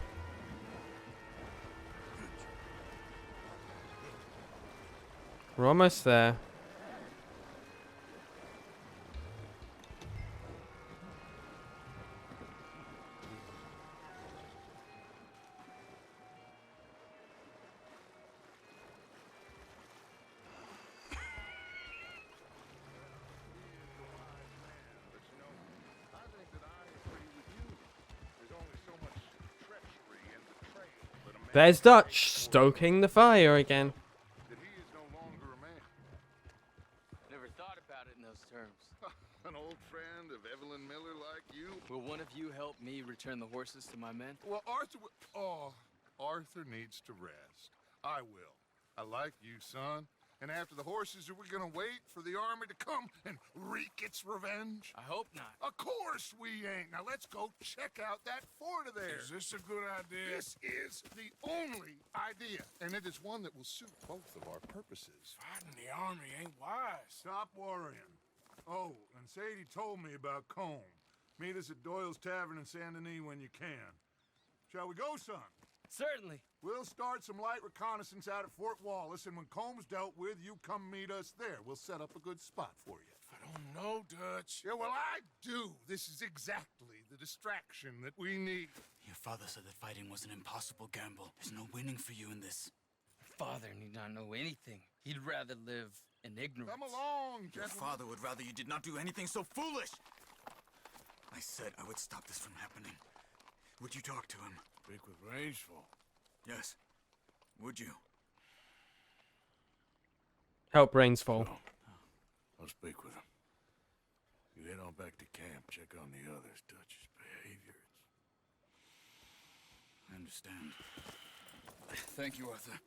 Speaker 1: We're almost there. There's Dutch stoking the fire again.
Speaker 13: Never thought about it in those terms.
Speaker 4: An old friend of Evelyn Miller like you?
Speaker 13: Will one of you help me return the horses to my men?
Speaker 4: Well, Arthur needs to rest. I will. I like you, son. And after the horses, are we gonna wait for the army to come and wreak its revenge?
Speaker 13: I hope not.
Speaker 4: Of course we ain't. Now let's go check out that fort of theirs.
Speaker 8: Is this a good idea?
Speaker 4: This is the only idea, and it is one that will suit both of our purposes.
Speaker 8: Fighting the army ain't wise.
Speaker 2: Stop worrying. Oh, and Sadie told me about Combe. Meet us at Doyle's Tavern in Saint Denis when you can. Shall we go, son?
Speaker 13: Certainly.
Speaker 2: We'll start some light reconnaissance out at Fort Wallace, and when Combs dealt with, you come meet us there. We'll set up a good spot for you.
Speaker 8: I don't know, Dutch.
Speaker 2: Yeah, well, I do. This is exactly the distraction that we need.
Speaker 11: Your father said that fighting was an impossible gamble. There's no winning for you in this.
Speaker 13: Father need not know anything. He'd rather live in ignorance.
Speaker 2: Come along,
Speaker 11: Your
Speaker 2: gentlemen.
Speaker 11: father would rather you did not do anything so foolish. I said I would stop this from happening. Would you talk to him?
Speaker 8: Speak with Rangeful.
Speaker 11: Yes. Would you?
Speaker 1: Help Rains fall.
Speaker 8: I'll speak with him. You head on back to camp, check on the others. Dutch's behavior.
Speaker 11: I understand. Thank you, Arthur.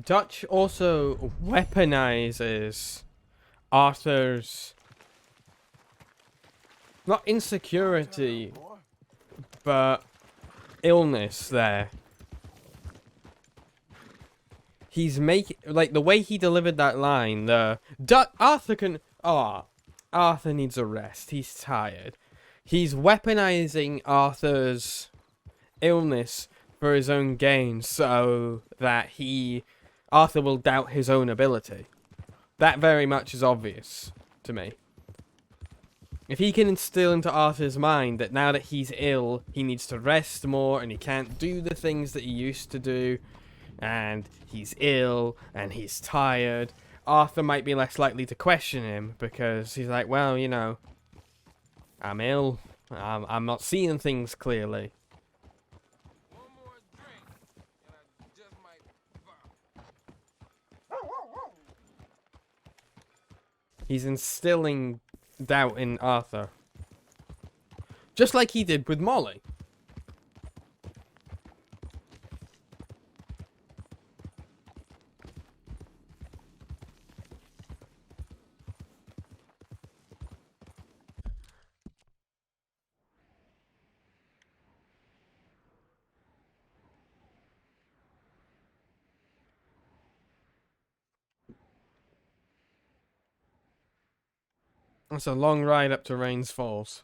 Speaker 1: Dutch also weaponizes Arthur's not insecurity, but illness there. He's making, like, the way he delivered that line, Arthur needs a rest. He's tired. He's weaponizing Arthur's illness for his own gain so that Arthur will doubt his own ability. That very much is obvious to me. If he can instill into Arthur's mind that now that he's ill, he needs to rest more and he can't do the things that he used to do, and he's ill and he's tired, Arthur might be less likely to question him because he's like, well, you know, I'm ill, I'm not seeing things clearly.
Speaker 8: One more drink, and I just might vomit.
Speaker 1: He's instilling doubt in Arthur. Just like he did with Molly. It's a long ride up to Rains Falls.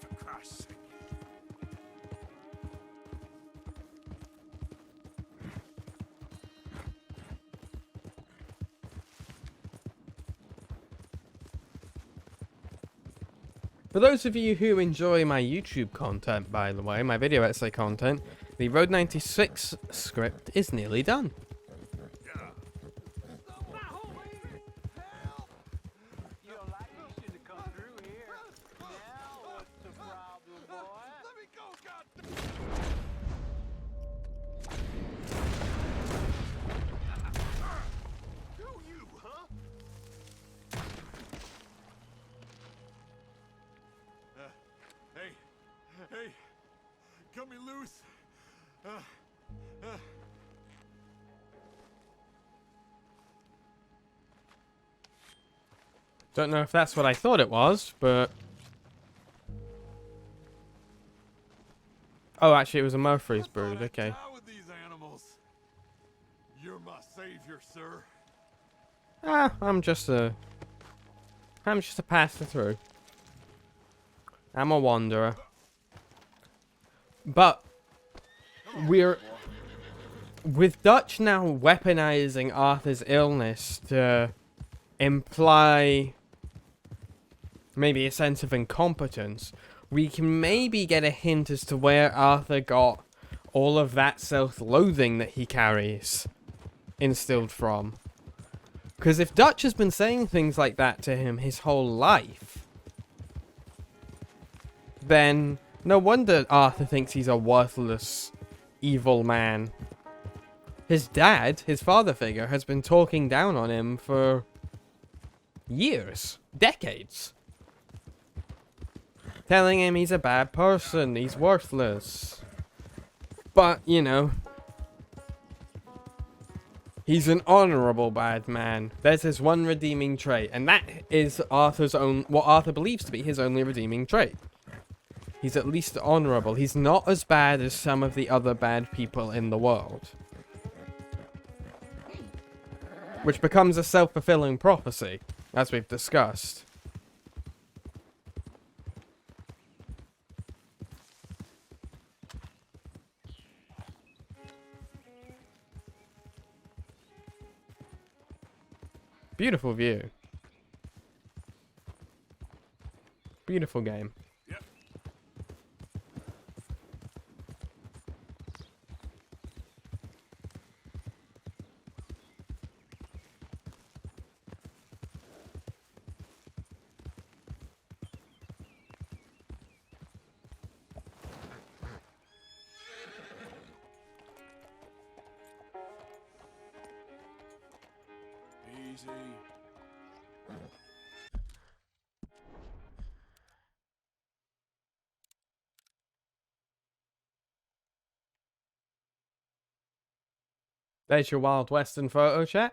Speaker 8: For Christ's sake.
Speaker 1: For those of you who enjoy my YouTube content, by the way, my video essay content, the Road 96 script is nearly done.
Speaker 4: Hey, cut me loose.
Speaker 1: Don't know if that's what I thought it was, but... Oh, actually, it was a Murphy's brood, okay.
Speaker 4: With these animals. You're my savior, sir.
Speaker 1: Ah, I'm just a passer through. I'm a wanderer. But we're with Dutch now weaponizing Arthur's illness to imply maybe a sense of incompetence. We can maybe get a hint as to where Arthur got all of that self-loathing that he carries instilled from. Because if Dutch has been saying things like that to him his whole life, then no wonder Arthur thinks he's a worthless, evil man. His dad, his father figure, has been talking down on him for years, decades. Telling him he's a bad person, he's worthless. But, you know, he's an honorable bad man. There's his one redeeming trait, and that is Arthur's own, what Arthur believes to be his only redeeming trait. He's at least honorable. He's not as bad as some of the other bad people in the world. Which becomes a self-fulfilling prophecy, as we've discussed. Beautiful view. Beautiful game.
Speaker 8: Easy.
Speaker 1: There's your Wild Western photo, chat.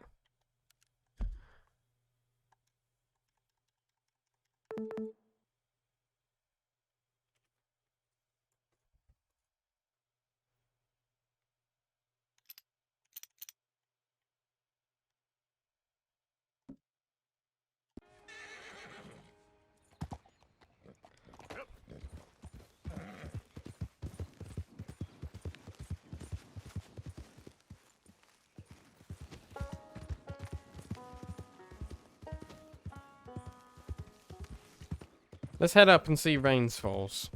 Speaker 1: Let's head up and see Rains Falls.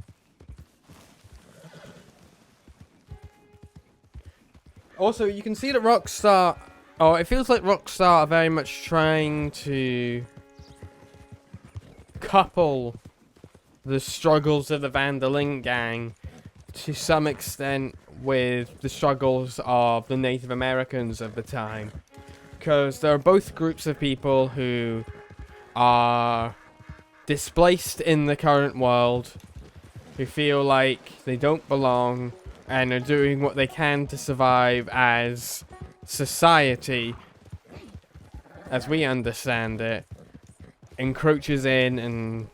Speaker 1: Also, you can see that Rockstar... Oh, it feels like Rockstar are very much trying to couple the struggles of the Vanderlyn gang to some extent with the struggles of the Native Americans of the time. Because there are both groups of people who are displaced in the current world, who feel like they don't belong, and are doing what they can to survive as society, as we understand it, encroaches in and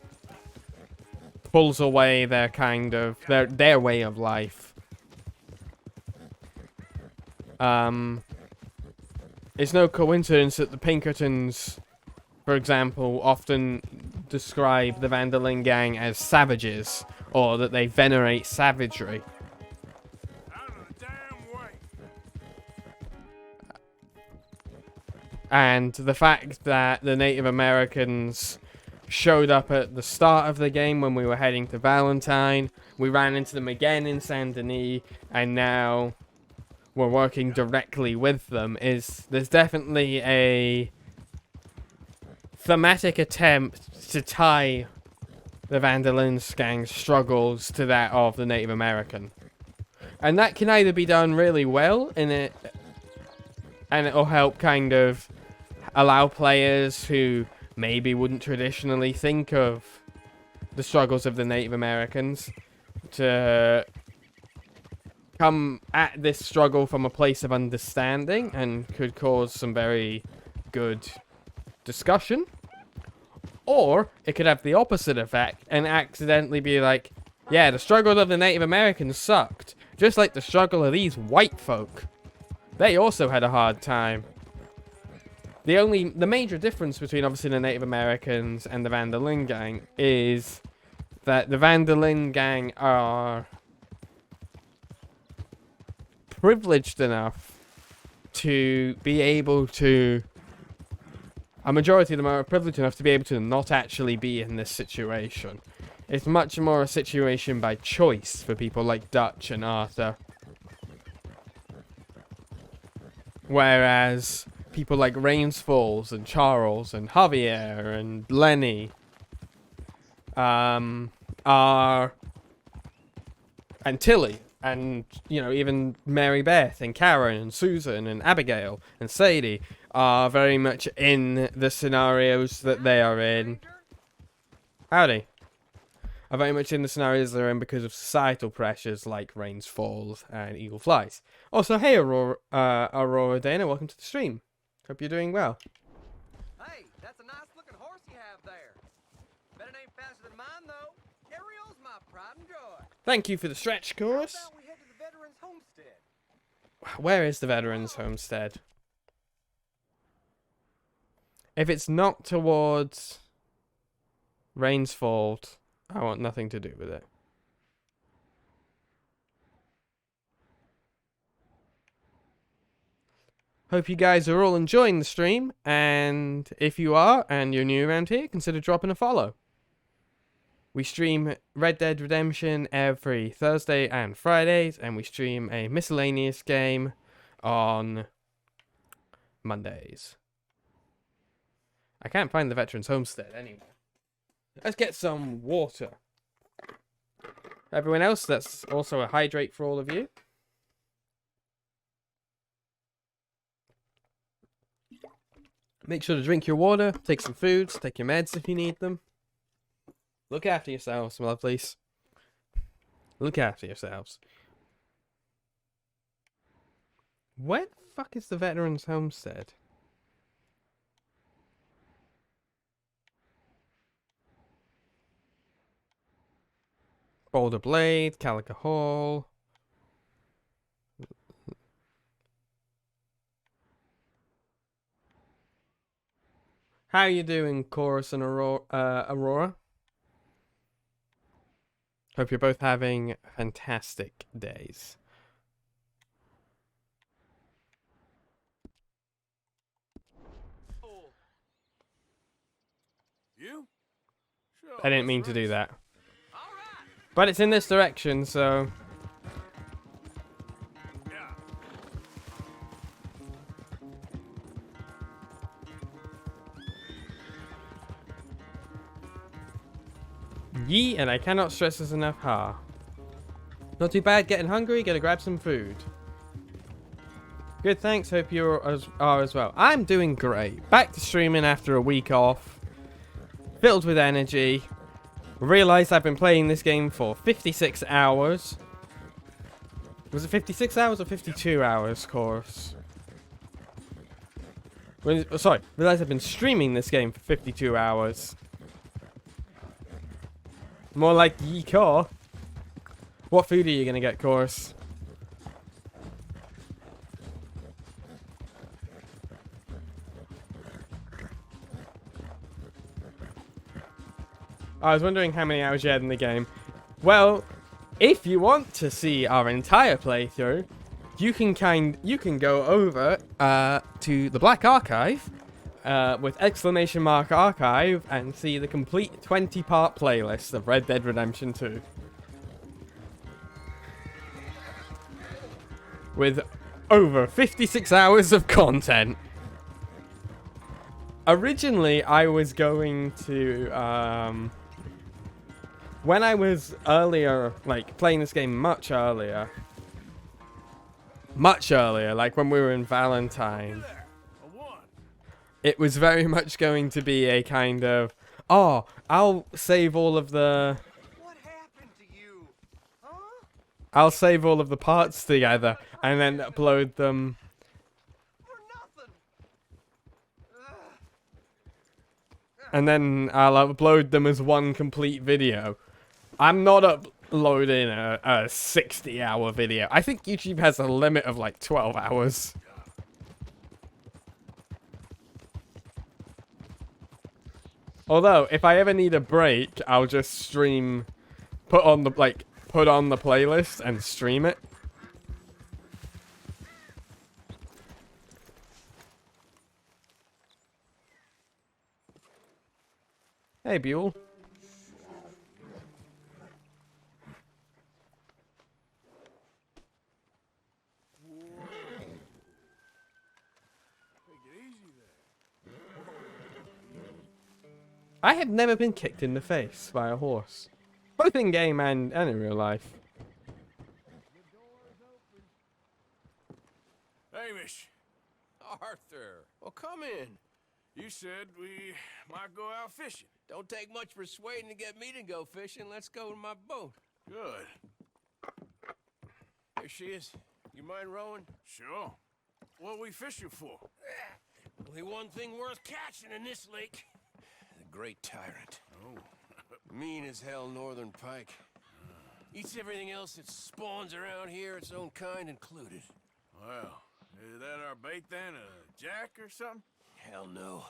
Speaker 1: pulls away their kind of, their way of life. It's no coincidence that the Pinkertons, for example, often describe the Vanderlyn gang as savages, or that they venerate savagery. And the fact that the Native Americans showed up at the start of the game when we were heading to Valentine. We ran into them again in Saint Denis, and now we're working directly with them. There's definitely a thematic attempt to tie the Van der Linde's gang's struggles to that of the Native American. And that can either be done really well in it, and it'll help kind of allow players who maybe wouldn't traditionally think of the struggles of the Native Americans to come at this struggle from a place of understanding, and could cause some very good discussion. Or it could have the opposite effect and accidentally be like, yeah, the struggle of the Native Americans sucked, just like the struggle of these white folk. They also had a hard time. The major difference between obviously the Native Americans and the Van der Linde gang is that the Van der Linde gang are privileged enough to be able to... A majority of them are privileged enough to be able to not actually be in this situation. It's much more a situation by choice for people like Dutch and Arthur. Whereas people like Rains Falls and Charles and Javier and Lenny are... and Tilly and, you know, even Mary Beth and Karen and Susan and Abigail and Sadie are very much in the scenarios that they are in. Howdy. Are very much in the scenarios they're in because of societal pressures like Rains Falls and Eagle Flies. Also, hey Aurora Dana, welcome to the stream. Hope you're doing well.
Speaker 15: Hey, that's a nice looking horse you have there. Bet it ain't faster than mine though. Ariel's my pride and joy.
Speaker 1: Thank you for the stretch course.
Speaker 15: How about we head to the Veterans Homestead?
Speaker 1: Where is the Veterans Homestead? If it's not towards Rains Falls, I want nothing to do with it. Hope you guys are all enjoying the stream, and if you are, and you're new around here, consider dropping a follow. We stream Red Dead Redemption every Thursday and Fridays, and we stream a miscellaneous game on Mondays. I can't find the Veterans Homestead anymore. Let's get some water. Everyone else, that's also a hydrate for all of you. Make sure to drink your water, take some foods, take your meds if you need them. Look after yourselves, my lovelies. Look after yourselves. Where the fuck is the Veterans Homestead? Boulder Blade, Calico Hall. How are you doing, Chorus and Aurora? Hope you're both having fantastic days.
Speaker 8: You? Sure,
Speaker 1: I didn't mean to do that. But it's in this direction, so... Yee, and I cannot stress this enough, ha. Not too bad, getting hungry, gotta grab some food. Good, thanks, hope you are as well. I'm doing great. Back to streaming after a week off. Filled with energy. Realised I've been playing this game for 56 hours. Was it 56 hours or 52 hours, course? Sorry, realised I've been streaming this game for 52 hours. More like ye-caw. What food are you gonna get, course? I was wondering how many hours you had in the game. Well, if you want to see our entire playthrough, you can go over to the Black Archive, with exclamation mark archive and see the complete 20-part playlist of Red Dead Redemption 2. With over 56 hours of content. Originally, I was going to, when I was earlier, like, playing this game much earlier, like when we were in Valentine, it was very much going to be a kind of, oh, I'll save all of the... I'll save all of the parts together and then upload them. And then I'll upload them as one complete video. I'm not uploading a 60-hour video. I think YouTube has a limit of like 12 hours. Although, if I ever need a break, I'll just stream, put on the playlist and stream it. Hey, Buell. I have never been kicked in the face by a horse. Both in game and in real life.
Speaker 8: Hamish.
Speaker 16: Arthur. Well, come in.
Speaker 8: You said we might go out fishing.
Speaker 16: Don't take much persuading to get me to go fishing. Let's go to my boat.
Speaker 8: Good.
Speaker 16: There she is. You mind rowing?
Speaker 8: Sure. What we fishing for?
Speaker 16: Only one thing worth catching in this lake. The great tyrant.
Speaker 8: Oh.
Speaker 16: Mean as hell northern pike. Eats everything else that spawns around here, its own kind included.
Speaker 8: Well, is that our bait then? A jack or something?
Speaker 16: Hell no.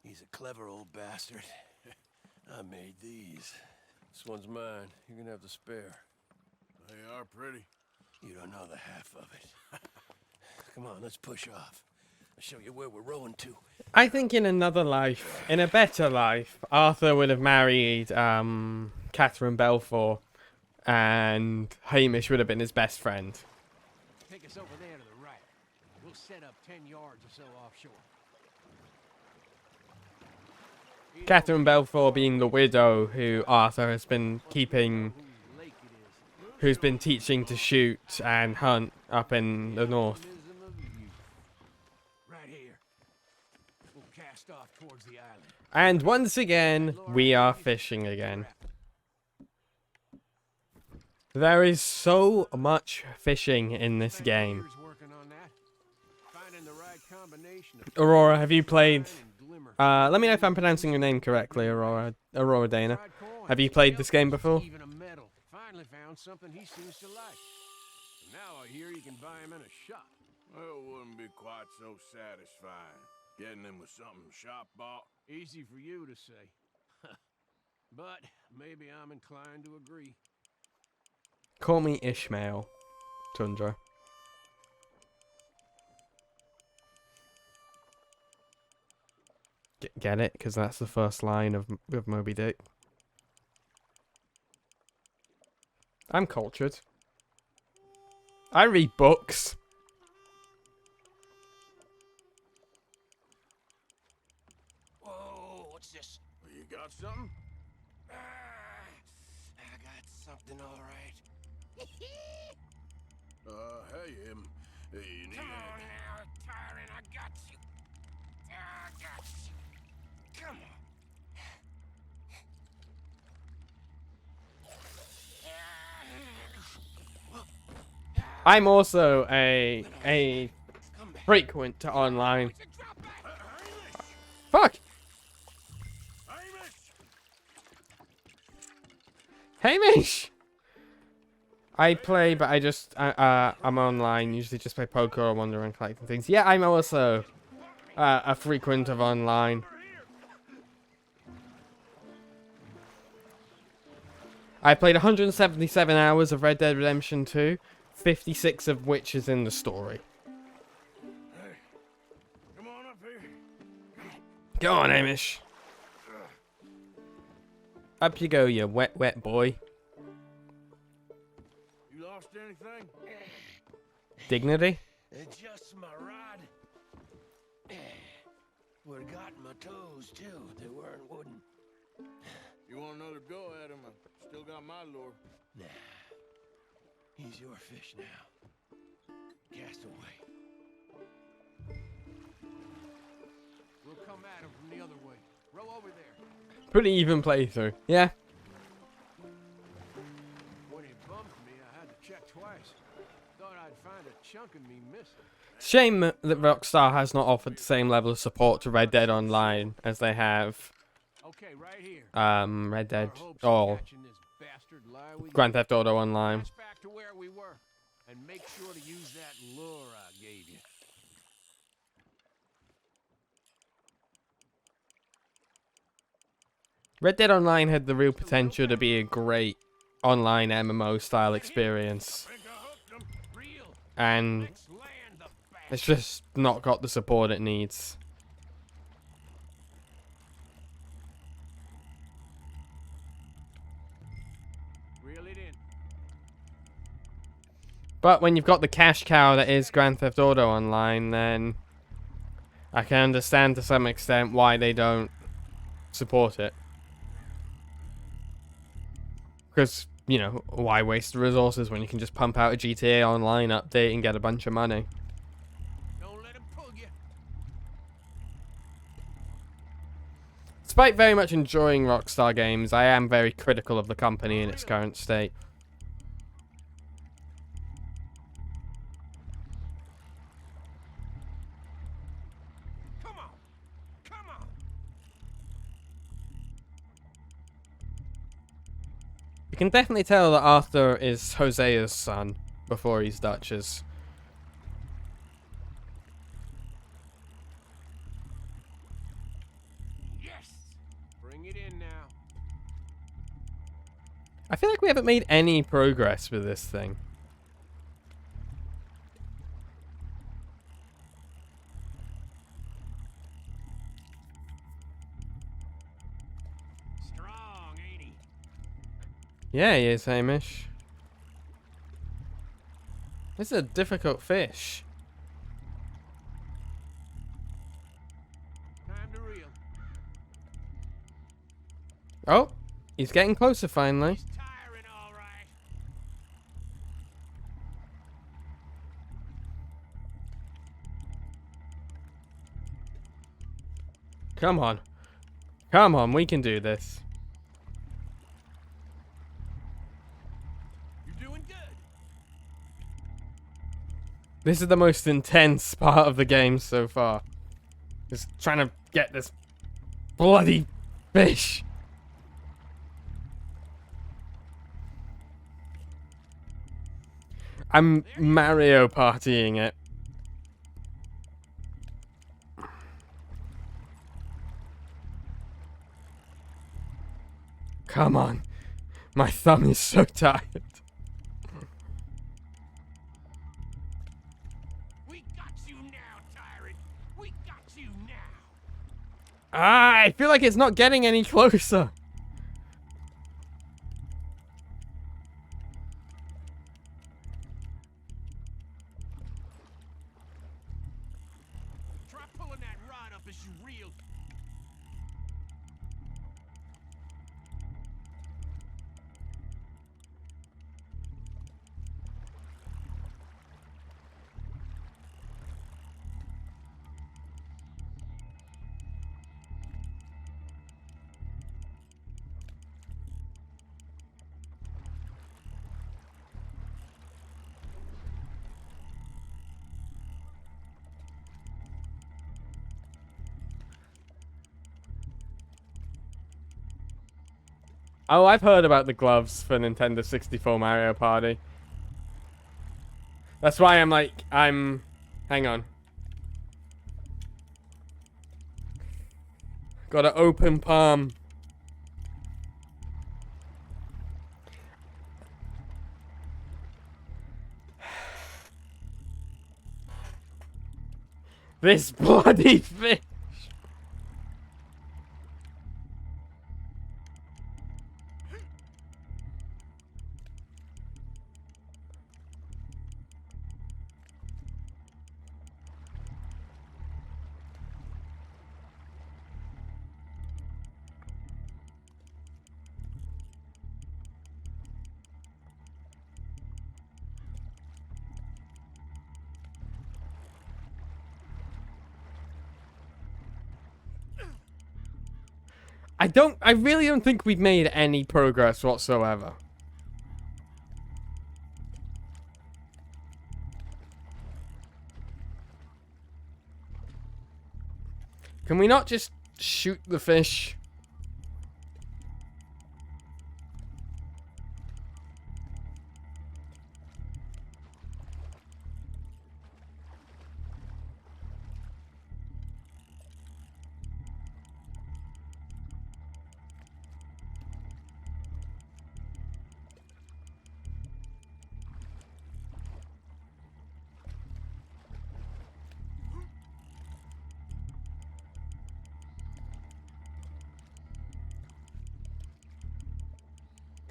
Speaker 16: He's a clever old bastard. I made these. This one's mine. You can have the spare.
Speaker 8: They are pretty.
Speaker 16: You don't know the half of it. Come on, let's push off. I'll show you where we're rowing to.
Speaker 1: I think in another life, in a better life, Arthur would have married Catherine Belfour, and Hamish would have been his best friend.
Speaker 6: Take us over there to the right. We'll set up 10 yards or so offshore.
Speaker 1: Catherine Belfour being the widow who Arthur has been keeping, who's been teaching to shoot and hunt up in the north.
Speaker 6: Right here. We'll cast off towards the island.
Speaker 1: And once again, we are fishing again. There is so much fishing in this game. Aurora, have you played... let me know if I'm pronouncing your name correctly, Aurora Dana. Have you played this game before?
Speaker 6: Even a medal. Finally found something he seems to like. Now I hear you can buy him in a shop.
Speaker 8: Well, it wouldn't be quite so satisfying. Getting him with something shop bought.
Speaker 6: Easy for you to say. But maybe I'm inclined to agree.
Speaker 1: Call me Ishmael, Tundra. Get it? Because that's the first line of Moby Dick. I'm cultured. I read books.
Speaker 16: Whoa, what's this?
Speaker 8: You got something?
Speaker 16: I got something, all right.
Speaker 8: Hey, you need
Speaker 16: Come on now, tyrant, I got you. I got you. Come on.
Speaker 1: I'm also a frequent to online. Fuck! Hamish! I play, but I just, I'm online, usually just play poker or wander around collecting things. Yeah, I'm also a frequent of online. I played 177 hours of Red Dead Redemption 2, 56 of which is in the story.
Speaker 8: Hey, come on up here.
Speaker 1: Go on, Amish. Up you go, you wet, wet boy.
Speaker 16: You lost anything?
Speaker 1: Dignity?
Speaker 16: Just my rod. Would have gotten my toes, too, if they weren't wooden.
Speaker 11: You want another go at him? I still got my lure.
Speaker 16: Nah. He's your fish now. Cast away.
Speaker 11: We'll come at him from the other way. Row over there.
Speaker 1: Pretty even playthrough. Yeah.
Speaker 11: When he bumped me, I had to check twice. Thought I'd find a chunk of me missing.
Speaker 1: Shame that Rockstar has not offered the same level of support to Red Dead Online as they have
Speaker 11: Okay, right here.
Speaker 1: Red Dead or Grand Theft Auto Online.
Speaker 11: Back to where we were, and make sure to use that lure I gave you.
Speaker 1: Red Dead Online had the real potential to be a great online MMO style experience, and it's just not got the support it needs.
Speaker 11: Reel it in.
Speaker 1: But when you've got the cash cow that is Grand Theft Auto Online, then I can understand to some extent why they don't support it. Because, you know, why waste the resources when you can just pump out a GTA Online update and get a bunch of money?
Speaker 11: Don't let him pull you.
Speaker 1: Despite very much enjoying Rockstar games, I am very critical of the company in its current state.
Speaker 11: Come on. Come on.
Speaker 1: You can definitely tell that Arthur is Hosea's son before he's Dutch's.
Speaker 11: Yes. Bring it in now.
Speaker 1: I feel like we haven't made any progress with this thing.
Speaker 11: Strong, ain't he?
Speaker 1: Yeah, he is, Hamish. This is a difficult fish.
Speaker 11: Time to reel.
Speaker 1: Oh, he's getting closer finally.
Speaker 11: Tiring, all right.
Speaker 1: Come on. Come on, we can do this.
Speaker 11: You're doing good.
Speaker 1: This is the most intense part of the game so far. Just trying to get this bloody fish. I'm Mario Partying it. Come on. My thumb is so tired.
Speaker 11: We got you now, tyrant. We got you now.
Speaker 1: Ah, I feel like it's not getting any closer.
Speaker 11: Try pulling that rod up as you reel.
Speaker 1: Oh, I've heard about the gloves for Nintendo 64 Mario Party. That's why I'm hang on. Got an open palm. This bloody fish. I really don't think we've made any progress whatsoever. Can we not just shoot the fish?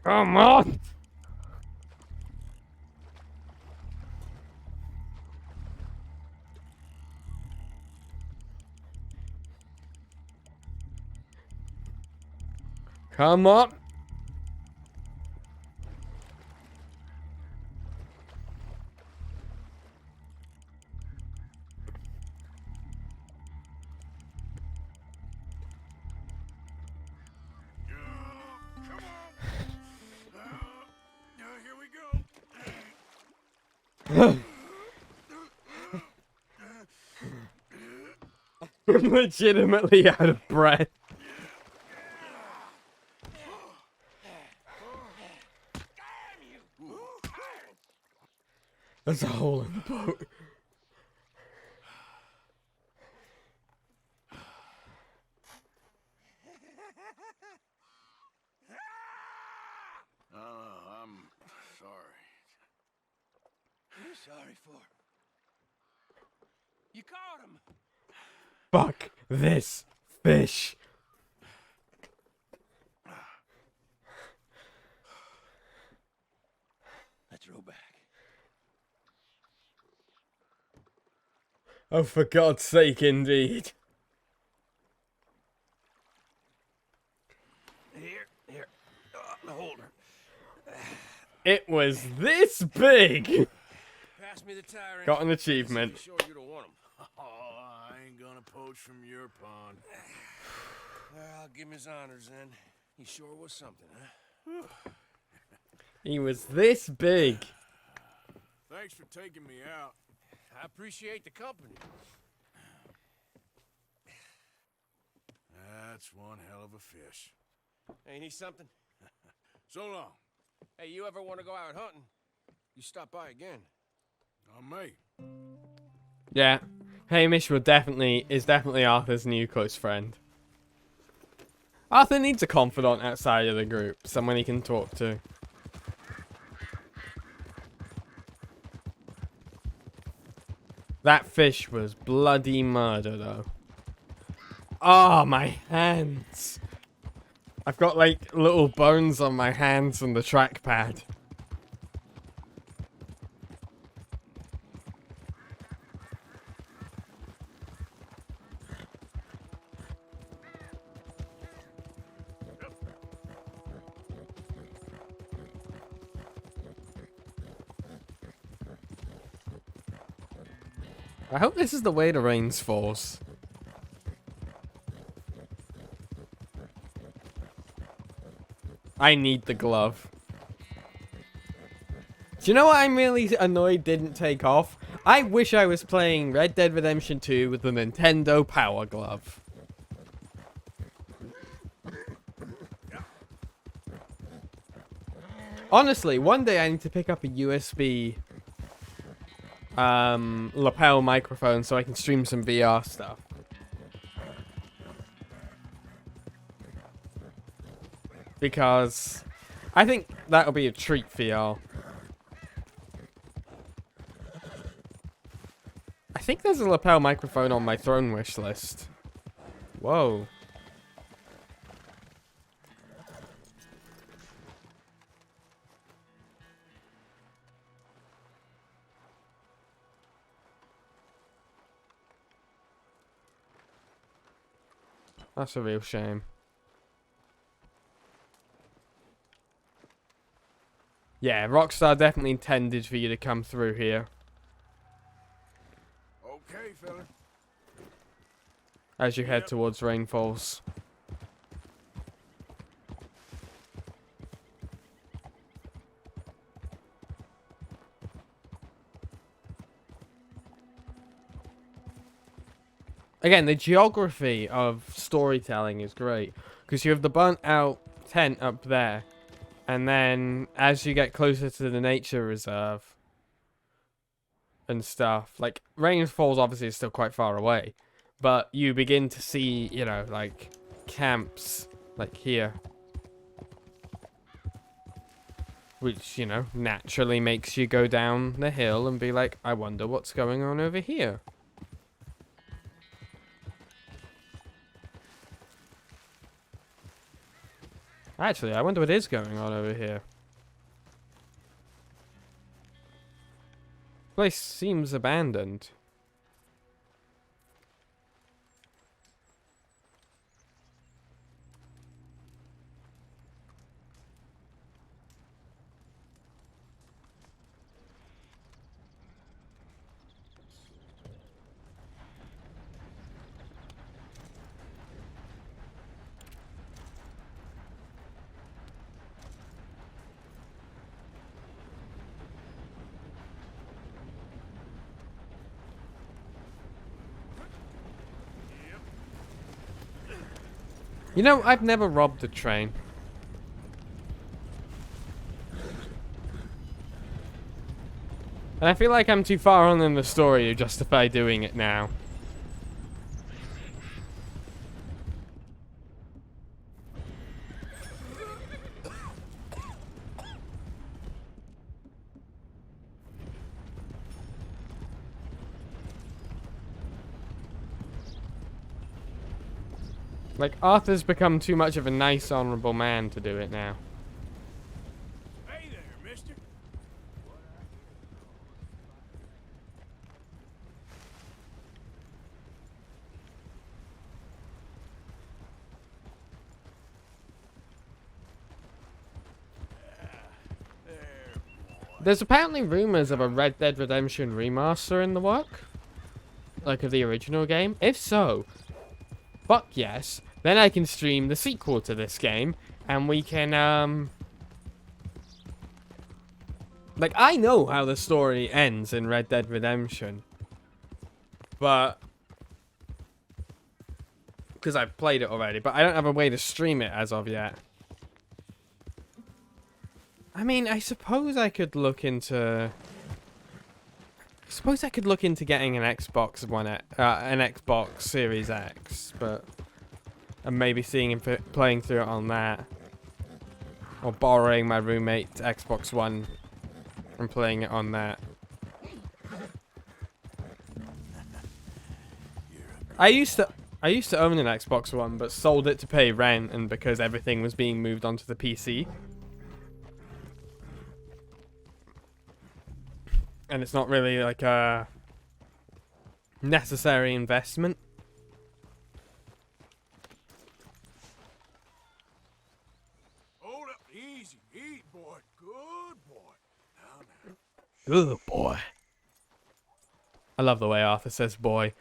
Speaker 1: Come on! Come on!
Speaker 8: Here we go.
Speaker 1: I'm legitimately out of breath. There's a hole in the boat.
Speaker 4: I'm sorry.
Speaker 16: What are you sorry for? You caught him.
Speaker 1: Fuck this fish.
Speaker 16: Let's row back.
Speaker 1: Oh, for God's sake, indeed.
Speaker 16: Here. Hold her.
Speaker 1: It was this big.
Speaker 16: Pass me the tire.
Speaker 1: Got an achievement.
Speaker 16: Sure you don't want him.
Speaker 4: Oh, I ain't gonna poach from your pond.
Speaker 16: Well, give him his honors then. He sure was something, huh?
Speaker 1: He was this big.
Speaker 4: Thanks for taking me out.
Speaker 16: I appreciate the company.
Speaker 4: That's one hell of a fish.
Speaker 16: Ain't he something?
Speaker 4: So long.
Speaker 16: Hey, you ever want to go out hunting? You stop by again.
Speaker 4: On me.
Speaker 1: Yeah. Hamish is definitely Arthur's new close friend. Arthur needs a confidant outside of the group, someone he can talk to. That fish was bloody murder, though. Oh, my hands. I've got, like, little bones on my hands and the trackpad. I hope this is the way the rain falls. I need the glove. Do you know what I'm really annoyed didn't take off? I wish I was playing Red Dead Redemption 2 with the Nintendo Power Glove. Honestly, one day I need to pick up a USB lapel microphone so I can stream some VR stuff. Because I think that'll be a treat for y'all. I think there's a lapel microphone on my throne wish list. Whoa. That's a real shame. Yeah, Rockstar definitely intended for you to come through here.
Speaker 4: Okay, fella.
Speaker 1: As you head towards Rainfalls. Again, the geography of storytelling is great. Because you have the burnt out tent up there. And then as you get closer to the nature reserve and stuff, like Rain Falls obviously is still quite far away. But you begin to see, you know, like camps like here. Which, you know, naturally makes you go down the hill and be like, I wonder what's going on over here. Actually, I wonder what is going on over here. Place seems abandoned. You know, I've never robbed a train. And I feel like I'm too far on in the story to justify doing it now. Like, Arthur's become too much of a nice, honorable man to do it now.
Speaker 8: Hey there, mister.
Speaker 1: There's apparently rumors of a Red Dead Redemption remaster in the work. Like of the original game. If so, fuck yes. Then I can stream the sequel to this game. And we can, like, I know how the story ends in Red Dead Redemption. But... because I've played it already. But I don't have a way to stream it as of yet. I mean, I suppose I could look into... getting an Xbox One, an Xbox Series X, but... and maybe seeing him playing through it on that. Or borrowing my roommate's Xbox One and playing it on that. I used to own an Xbox One, but sold it to pay rent, and because everything was being moved onto the PC. And it's not really like a necessary investment.
Speaker 8: Hold up, easy, eat, boy. Good boy. Now.
Speaker 1: Good boy. I love the way Arthur says boy.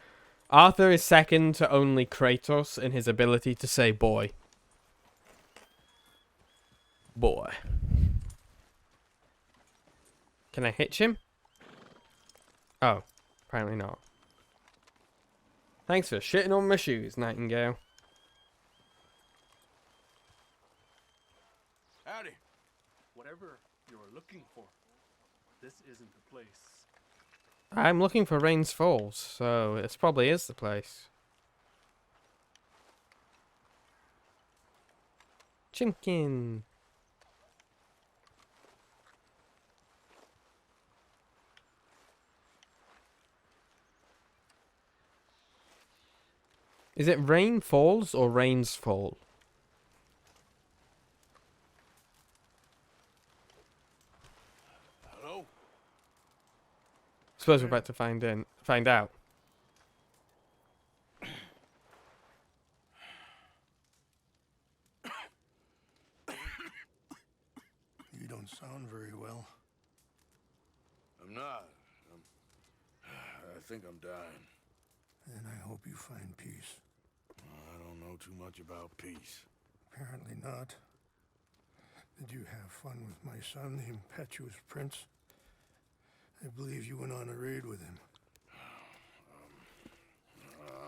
Speaker 1: Arthur is second to only Kratos in his ability to say boy. Boy. Can I hitch him? Oh, apparently not. Thanks for shitting on my shoes, Nightingale.
Speaker 8: Howdy.
Speaker 17: Whatever you're looking for, this isn't the place.
Speaker 1: I'm looking for Rains Falls, so this probably is the place. Chimkin. Is it Rain Falls or Rains Fall?
Speaker 8: Hello?
Speaker 1: Suppose we're about to find out.
Speaker 12: You don't sound very well.
Speaker 4: I'm not. I think I'm dying.
Speaker 12: Then I hope you find peace.
Speaker 4: I don't know too much about peace.
Speaker 12: Apparently not. Did you have fun with my son, the impetuous prince? I believe you went on a raid with him.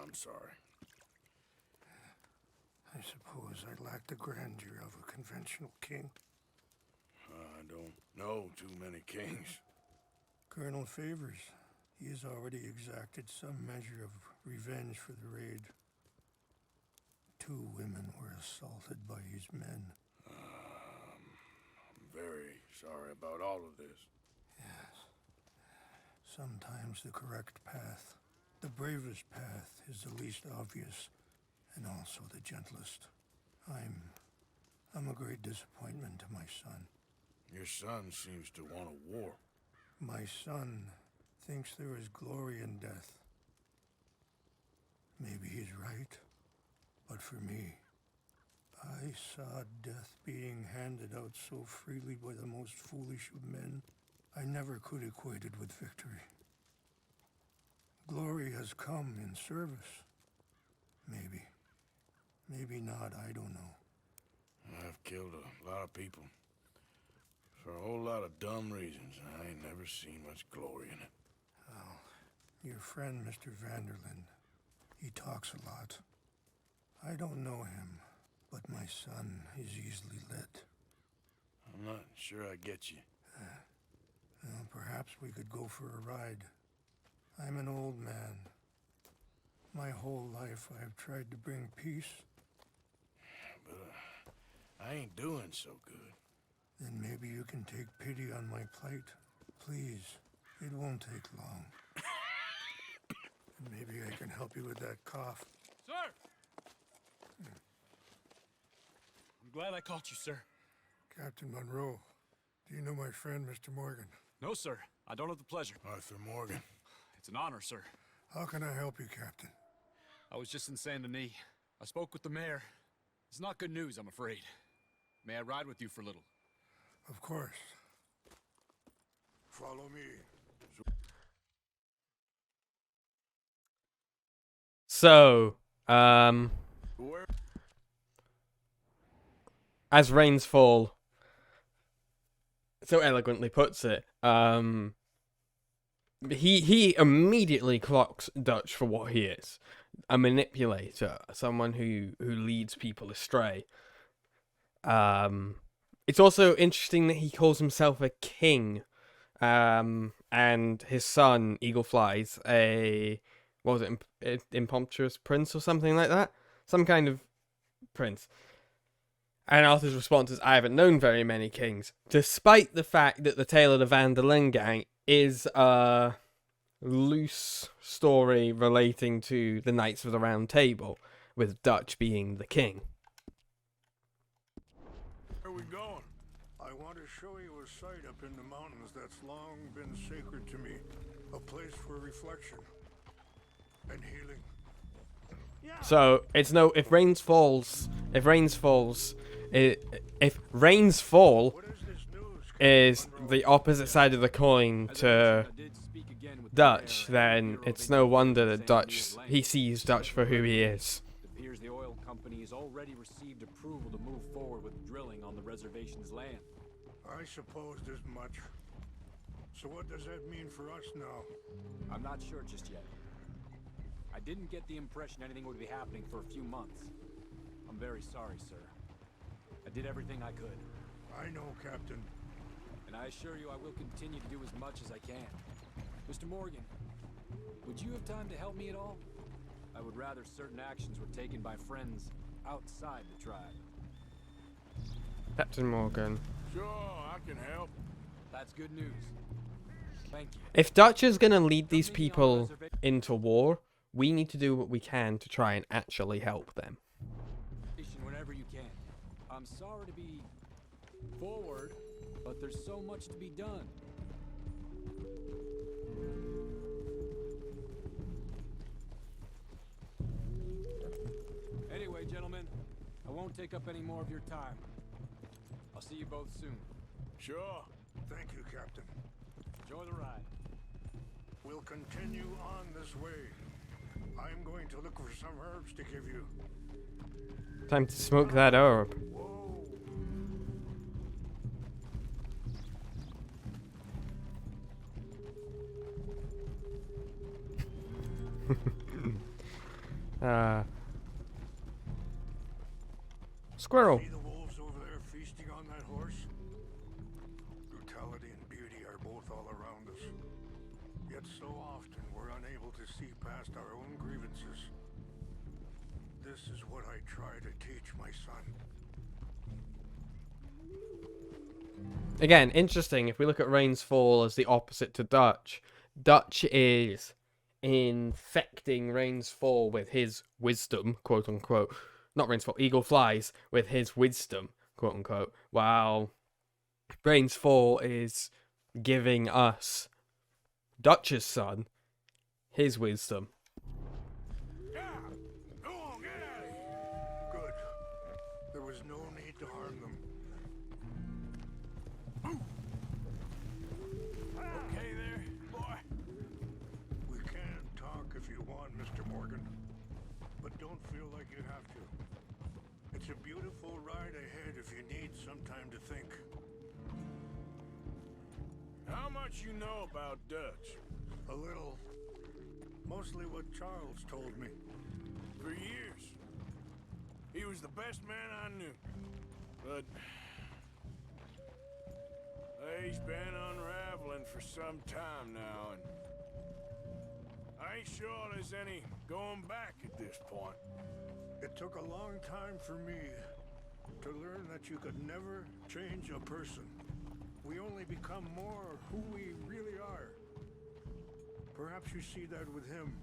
Speaker 4: I'm
Speaker 2: sorry.
Speaker 12: I suppose I lack the grandeur of a conventional king.
Speaker 2: I don't know too many kings.
Speaker 12: Colonel Favors, he has already exacted some measure of revenge for the raid. 2 women were assaulted by his men.
Speaker 2: I'm very sorry about all of this.
Speaker 12: Yes. Sometimes the correct path, the bravest path, is the least obvious, and also the gentlest. I'm a great disappointment to my son.
Speaker 2: Your son seems to want a war.
Speaker 12: My son thinks there is glory in death. Maybe he's right, but for me, I saw death being handed out so freely by the most foolish of men, I never could equate it with victory. Glory has come in service. Maybe. Maybe not, I don't know.
Speaker 2: I've killed a lot of people. For a whole lot of dumb reasons. I ain't never seen much glory in it.
Speaker 12: Well, your friend, Mr. Vanderlyn, he talks a lot. I don't know him, but my son is easily led.
Speaker 2: I'm not sure I get you.
Speaker 12: Well, perhaps we could go for a ride. I'm an old man. My whole life I've tried to bring peace.
Speaker 2: But I ain't doing so good.
Speaker 12: Then maybe you can take pity on my plight. Please, it won't take long. And maybe I can help you with that cough.
Speaker 18: Sir! I'm glad I caught you, sir.
Speaker 12: Captain Monroe, do you know my friend, Mr. Morgan?
Speaker 18: No, sir. I don't have the pleasure.
Speaker 2: Arthur Morgan.
Speaker 18: It's an honor, sir.
Speaker 12: How can I help you, Captain?
Speaker 18: I was just in Saint Denis. I spoke with the mayor. It's not good news, I'm afraid. May I ride with you for a little?
Speaker 12: Of course. Follow me.
Speaker 1: So, as Rains Fall so eloquently puts it, he immediately clocks Dutch for what he is. A manipulator, someone who leads people astray. It's also interesting that he calls himself a king, and his son, Eagle Flies, what was it, impromptuous prince or something like that? Some kind of prince. And Arthur's response is, I haven't known very many kings, despite the fact that the tale of the Van der Linde gang is a loose story relating to the Knights of the Round Table, with Dutch being the king.
Speaker 2: Where are we going?
Speaker 12: I want to show you a site up in the mountains that's long been sacred to me. A place for reflection and healing.
Speaker 1: So it's no, if rains fall is the opposite side of the coin to Dutch, then it's no wonder that he sees Dutch for who he is.
Speaker 18: It appears the oil company has already received approval to move forward with drilling on the reservation's land.
Speaker 12: I supposed as much. So what does that mean for us now?
Speaker 18: I'm not sure just yet. I didn't get the impression anything would be happening for a few months. I'm very sorry, sir. I did everything I could.
Speaker 12: I know, Captain.
Speaker 18: And I assure you I will continue to do as much as I can. Mr. Morgan, would you have time to help me at all? I would rather certain actions were taken by friends outside the tribe.
Speaker 1: Captain Morgan.
Speaker 2: Sure, I can help.
Speaker 18: That's good news. Thank you.
Speaker 1: If Dutch is going to lead these people into war, we need to do what we can to try and actually help them.
Speaker 18: Whenever you can. I'm sorry to be forward, but there's so much to be done. Anyway, gentlemen, I won't take up any more of your time. I'll see you both soon.
Speaker 2: Sure.
Speaker 12: Thank you, Captain.
Speaker 18: Enjoy the ride.
Speaker 12: We'll continue on this way. I'm going to look for some herbs to give you.
Speaker 1: Time to smoke that herb. Squirrel.
Speaker 12: See the wolves over there feasting on that horse? Brutality and beauty are both all around us. Yet so often we're unable to see past our own grievances. This is what I try to teach my son.
Speaker 1: Again, interesting. If we look at Rain's Fall as the opposite to Dutch, Dutch is infecting Rain's Fall with his wisdom, quote unquote. Not Rain's Fall, Eagle Flies with his wisdom, quote unquote. While Rain's Fall is giving us, Dutch's son, his wisdom.
Speaker 12: Good. There was no need to harm them.
Speaker 4: Okay there, boy?
Speaker 12: We can talk if you want, Mr. Morgan. But don't feel like you have to. It's a beautiful ride ahead if you need some time to think.
Speaker 8: How much you know about Dutch?
Speaker 12: A little. Mostly what Charles told me.
Speaker 8: For years. He was the best man I knew. But he's been unraveling for some time now, and I ain't sure there's any going back at this point.
Speaker 12: It took a long time for me to learn that you could never change a person. We only become more who we really are. Perhaps you see that with him.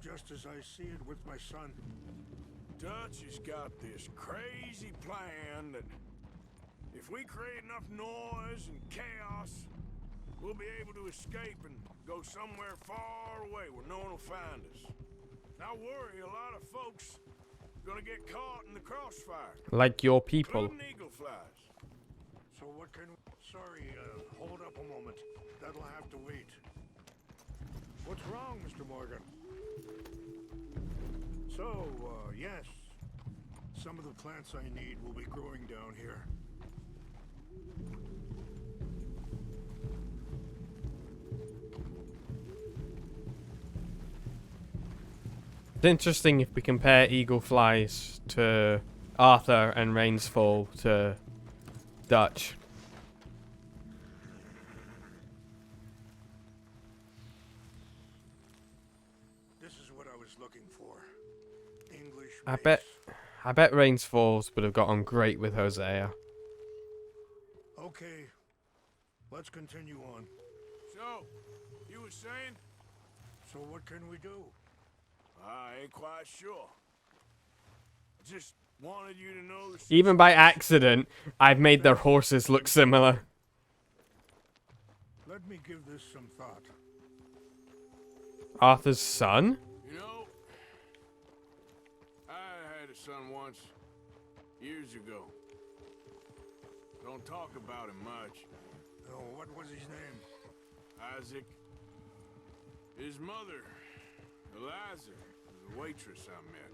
Speaker 12: Just as I see it with my son.
Speaker 8: Dutch has got this crazy plan that if we create enough noise and chaos, we'll be able to escape and go somewhere far away where no one will find us. I worry a lot of folks are gonna get caught in the crossfire.
Speaker 1: Like your people.
Speaker 8: Including eagle flies.
Speaker 12: So what can... Sorry, hold up a moment. That'll have to wait. What's wrong, Mr. Morgan? So, yes. Some of the plants I need will be growing down here.
Speaker 1: It's interesting if we compare Eagle Flies to Arthur and Rain's Fall to Dutch.
Speaker 12: This is what I was looking for. English
Speaker 1: I bet Rain's Falls would have got on great with Hosea.
Speaker 12: Okay. Let's continue on.
Speaker 8: So, you were saying?
Speaker 12: So what can we do?
Speaker 8: I ain't quite sure. I just wanted you to know...
Speaker 1: Even by accident, I've made their horses look similar.
Speaker 12: Let me give this some thought.
Speaker 1: Arthur's son?
Speaker 8: You know, I had a son once, years ago. Don't talk about him much.
Speaker 12: Oh, what was his name?
Speaker 8: Isaac. His mother, Eliza, was a waitress I met.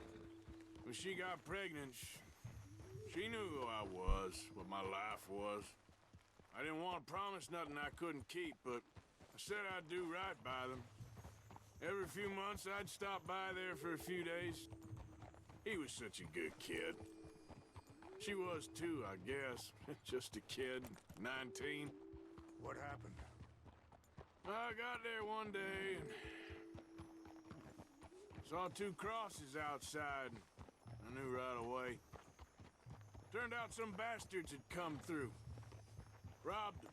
Speaker 8: When she got pregnant, she knew who I was, what my life was. I didn't want to promise nothing I couldn't keep, but I said I'd do right by them. Every few months, I'd stop by there for a few days. He was such a good kid. She was too, I guess. Just a kid, 19.
Speaker 12: What happened?
Speaker 8: I got there one day and saw two crosses outside. I knew right away. Turned out some bastards had come through. Robbed them.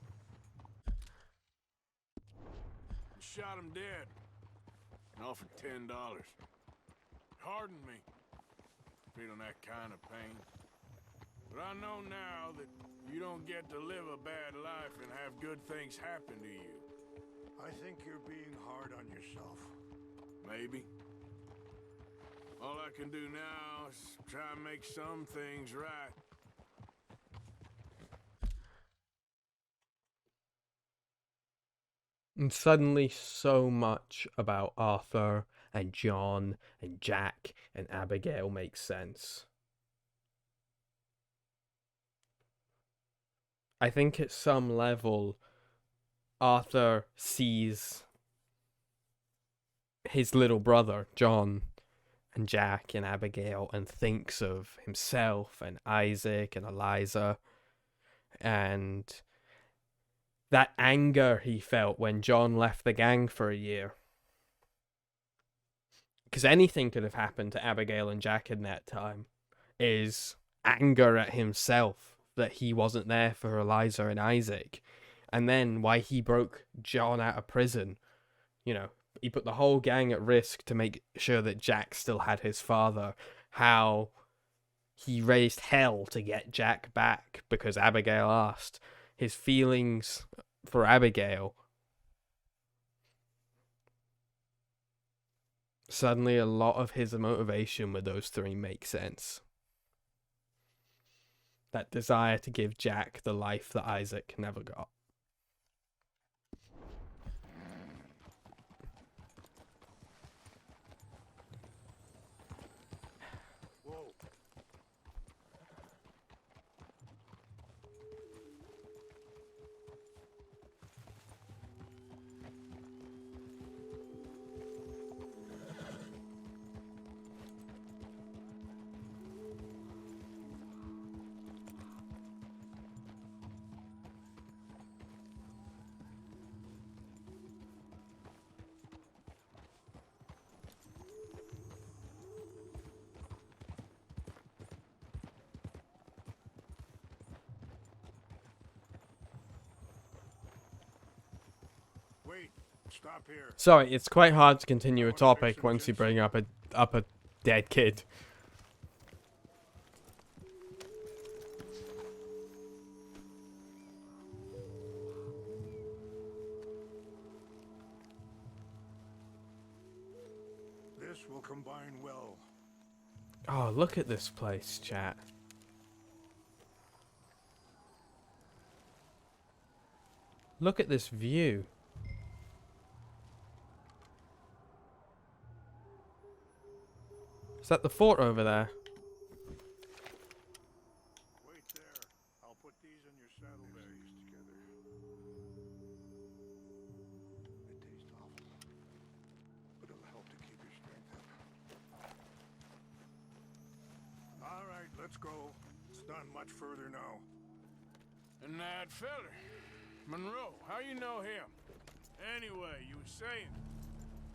Speaker 8: Shot him dead. And offered $10. Hardened me. Feeling that kind of pain. But I know now that you don't get to live a bad life and have good things happen to you.
Speaker 12: I think you're being hard on yourself.
Speaker 8: Maybe. All I can do now is try and make some things right.
Speaker 1: And suddenly so much about Arthur and John and Jack and Abigail makes sense. I think at some level, Arthur sees his little brother, John, and Jack and Abigail, and thinks of himself and Isaac and Eliza, and that anger he felt when John left the gang for a year. Because anything could have happened to Abigail and Jack in that time, is anger at himself that he wasn't there for Eliza and Isaac. And then why he broke John out of prison. You know, he put the whole gang at risk to make sure that Jack still had his father. How he raised hell to get Jack back because Abigail asked. His feelings for Abigail. Suddenly a lot of his motivation with those three makes sense. That desire to give Jack the life that Isaac never got.
Speaker 12: Wait, stop here.
Speaker 1: Sorry, it's quite hard to continue a topic once you bring up a dead kid.
Speaker 12: This will combine well.
Speaker 1: Oh, look at this place, chat. Look at this view. Is that the fort over there?
Speaker 12: Wait there. I'll put these in your saddlebags together. It tastes awful, but it'll help to keep your strength up. All right, let's go. It's not much further now.
Speaker 8: And that feller, Monroe, how you know him? Anyway, you were saying...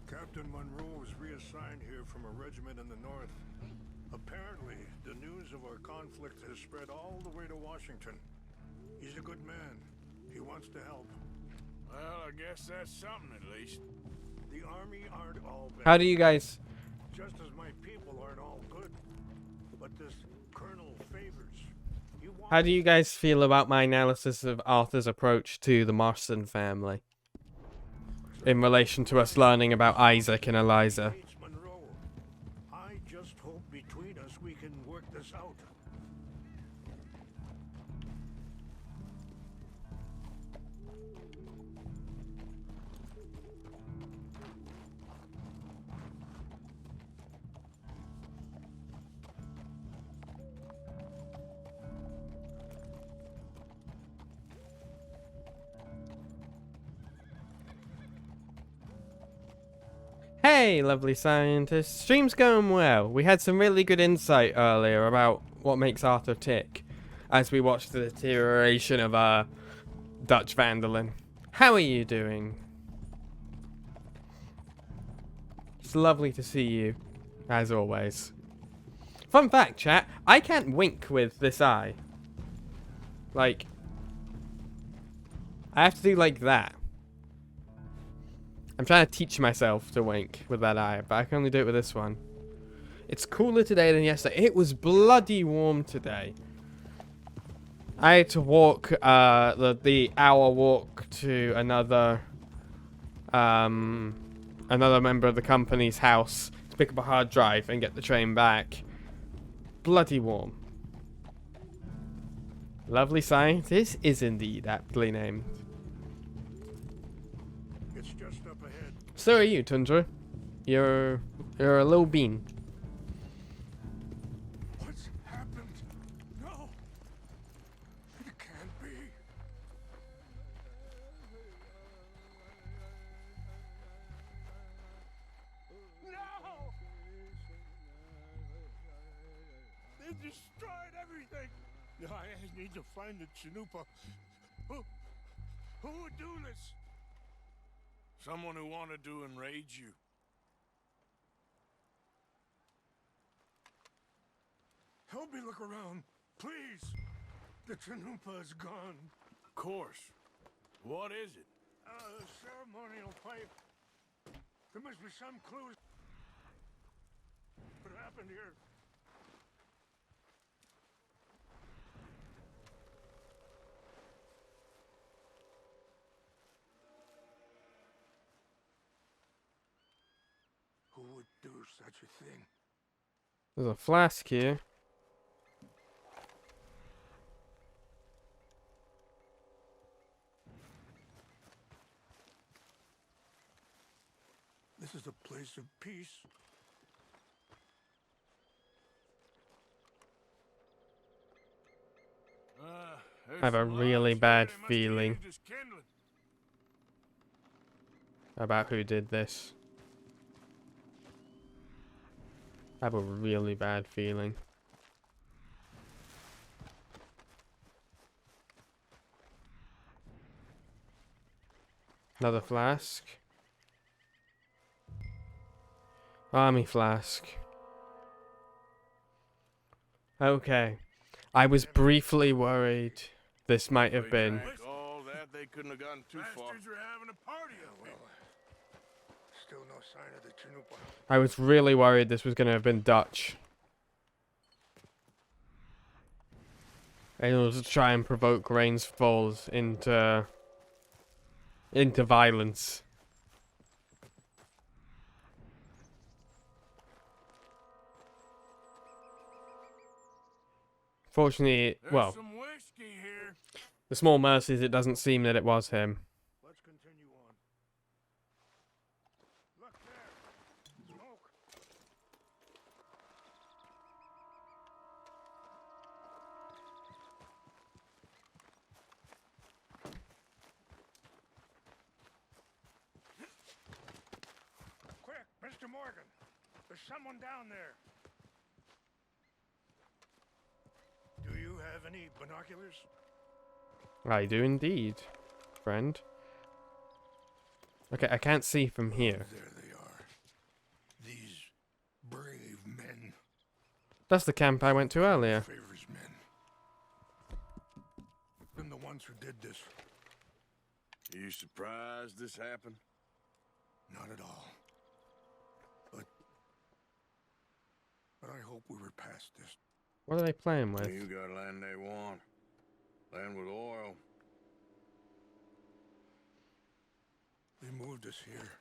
Speaker 12: Captain Monroe was reassigned here from a regiment in the north. Apparently, the news of our conflict has spread all the way to Washington. He's a good man. He wants to help.
Speaker 8: Well, I guess that's something at least.
Speaker 12: The army aren't all bad.
Speaker 1: How do you guys...
Speaker 12: Just as my people aren't all good. But this Colonel Favors...
Speaker 1: How do you guys feel about my analysis of Arthur's approach to the Marston family? In relation to us learning about Isaac and Eliza.
Speaker 12: I just hope between us we can work this out.
Speaker 1: Hey, lovely scientist. Stream's going well. We had some really good insight earlier about what makes Arthur tick as we watched the deterioration of Dutch Van der Linde. How are you doing? It's lovely to see you, as always. Fun fact, chat, I can't wink with this eye. Like, I have to do like that. I'm trying to teach myself to wink with that eye, but I can only do it with this one. It's cooler today than yesterday. It was bloody warm today. I had to walk the hour walk to another member of the company's house to pick up a hard drive and get the train back. Bloody warm. Lovely scientist is indeed aptly named.
Speaker 12: It's just up ahead.
Speaker 1: So are you, Tundra. You're a little bean.
Speaker 12: What's happened? No. It can't be.
Speaker 4: destroyed everything. I need to find the Chanupa. Who would do this? Someone who wanted to enrage you. Help me look around, please. The Chanupa is gone. Of course. What is it? A ceremonial pipe. There must be some clues. What happened here? Who would do such a thing?
Speaker 1: There's a flask here.
Speaker 12: This is a place of peace.
Speaker 1: I have a really bad feeling about who did this. I have a really bad feeling. Another flask. Army flask. Okay. I was briefly worried this might have been.
Speaker 4: All that, they couldn't have gotten too far.
Speaker 2: Bastards are having a party up here.
Speaker 12: Still no sign of the Chanupa.
Speaker 1: I was really worried this was going to have been Dutch. And it was to try and provoke Rains Falls into violence. Fortunately, well, the small mercies, it doesn't seem that it was him.
Speaker 12: Let's continue on. Look there. Smoke. Quick, Mr. Morgan. There's someone down there. Do you have any binoculars?
Speaker 1: I do indeed, friend. Okay, I can't see from here.
Speaker 12: There they are. These brave men.
Speaker 1: That's the camp I went to earlier.
Speaker 12: Favors men. Been the ones who did this.
Speaker 4: Are you surprised this happened?
Speaker 12: Not at all. But I hope we were past this.
Speaker 1: What are they playing with?
Speaker 4: You got land they want. Land with oil.
Speaker 12: They moved us here.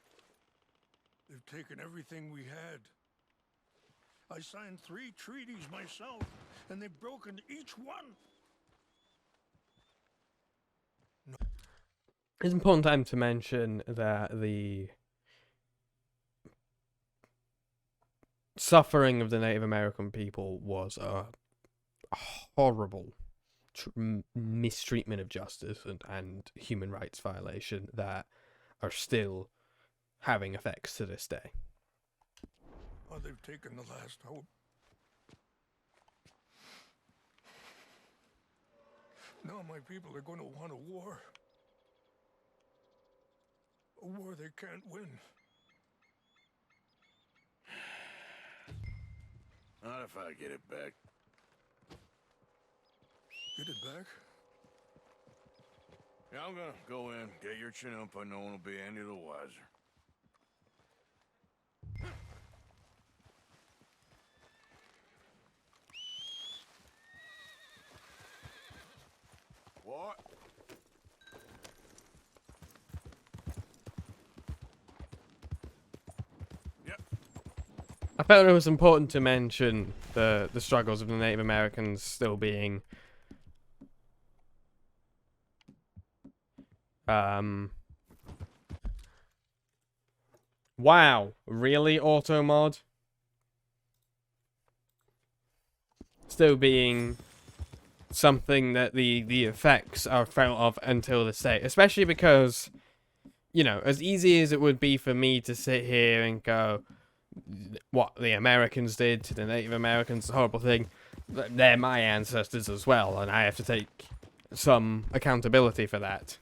Speaker 12: They've taken everything we had. I signed 3 treaties myself, and they've broken each one. No.
Speaker 1: It's an important time to mention that the suffering of the Native American people was a horrible mistreatment of justice and human rights violation that are still having effects to this day.
Speaker 12: Oh, they've taken the last hope. Now my people are going to want a war. A war they can't win.
Speaker 4: Not if I get it back.
Speaker 12: Get it back?
Speaker 4: Yeah, I'm gonna go in, get your Chanupa, no one will be any the wiser. What?
Speaker 1: I felt it was important to mention the struggles of the Native Americans still being wow, really, auto mod? Still being something that the effects are felt of until this day, especially because, you know, as easy as it would be for me to sit here and go, what the Americans did to the Native Americans, a horrible thing. they're my ancestors as well, and I have to take some accountability for that.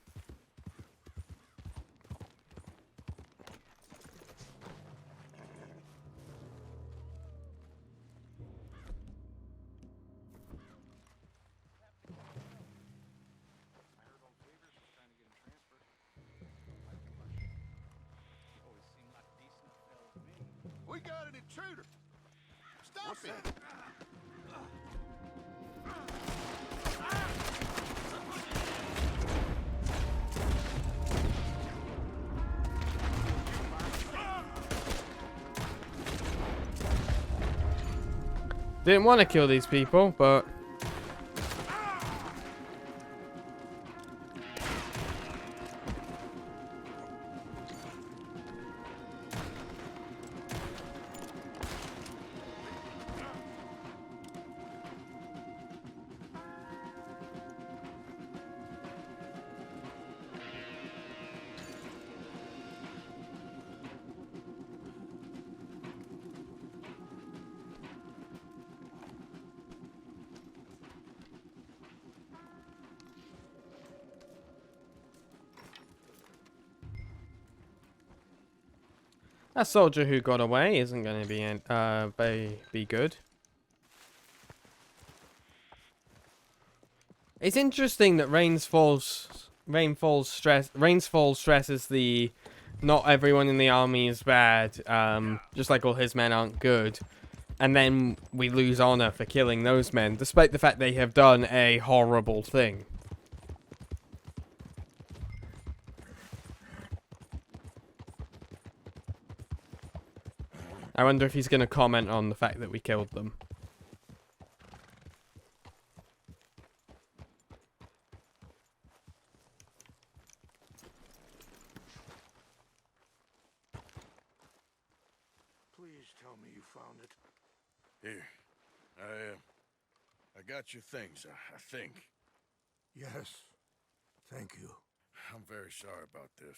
Speaker 4: We got an intruder. Stop it.
Speaker 1: Didn't want to kill these people, but... That soldier who got away isn't going to be good. It's interesting that Rainfall stresses the not everyone in the army is bad, just like all his men aren't good. And then we lose honor for killing those men, despite the fact they have done a horrible thing. I wonder if he's going to comment on the fact that we killed them.
Speaker 12: Please tell me you found it.
Speaker 4: Here, I got your things, I think.
Speaker 12: Yes, thank you.
Speaker 4: I'm very sorry about this.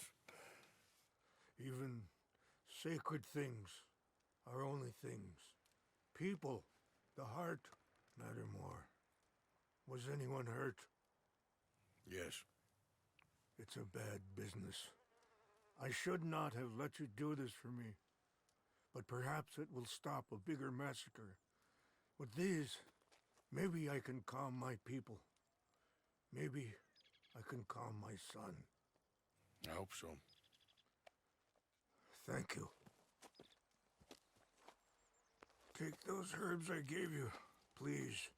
Speaker 12: Even sacred things are only things. People, the heart, matter more. Was anyone hurt?
Speaker 4: Yes.
Speaker 12: It's a bad business. I should not have let you do this for me. But perhaps it will stop a bigger massacre. With these, maybe I can calm my people. Maybe I can calm my son.
Speaker 4: I hope so.
Speaker 12: Thank you. Take those herbs I gave you, please.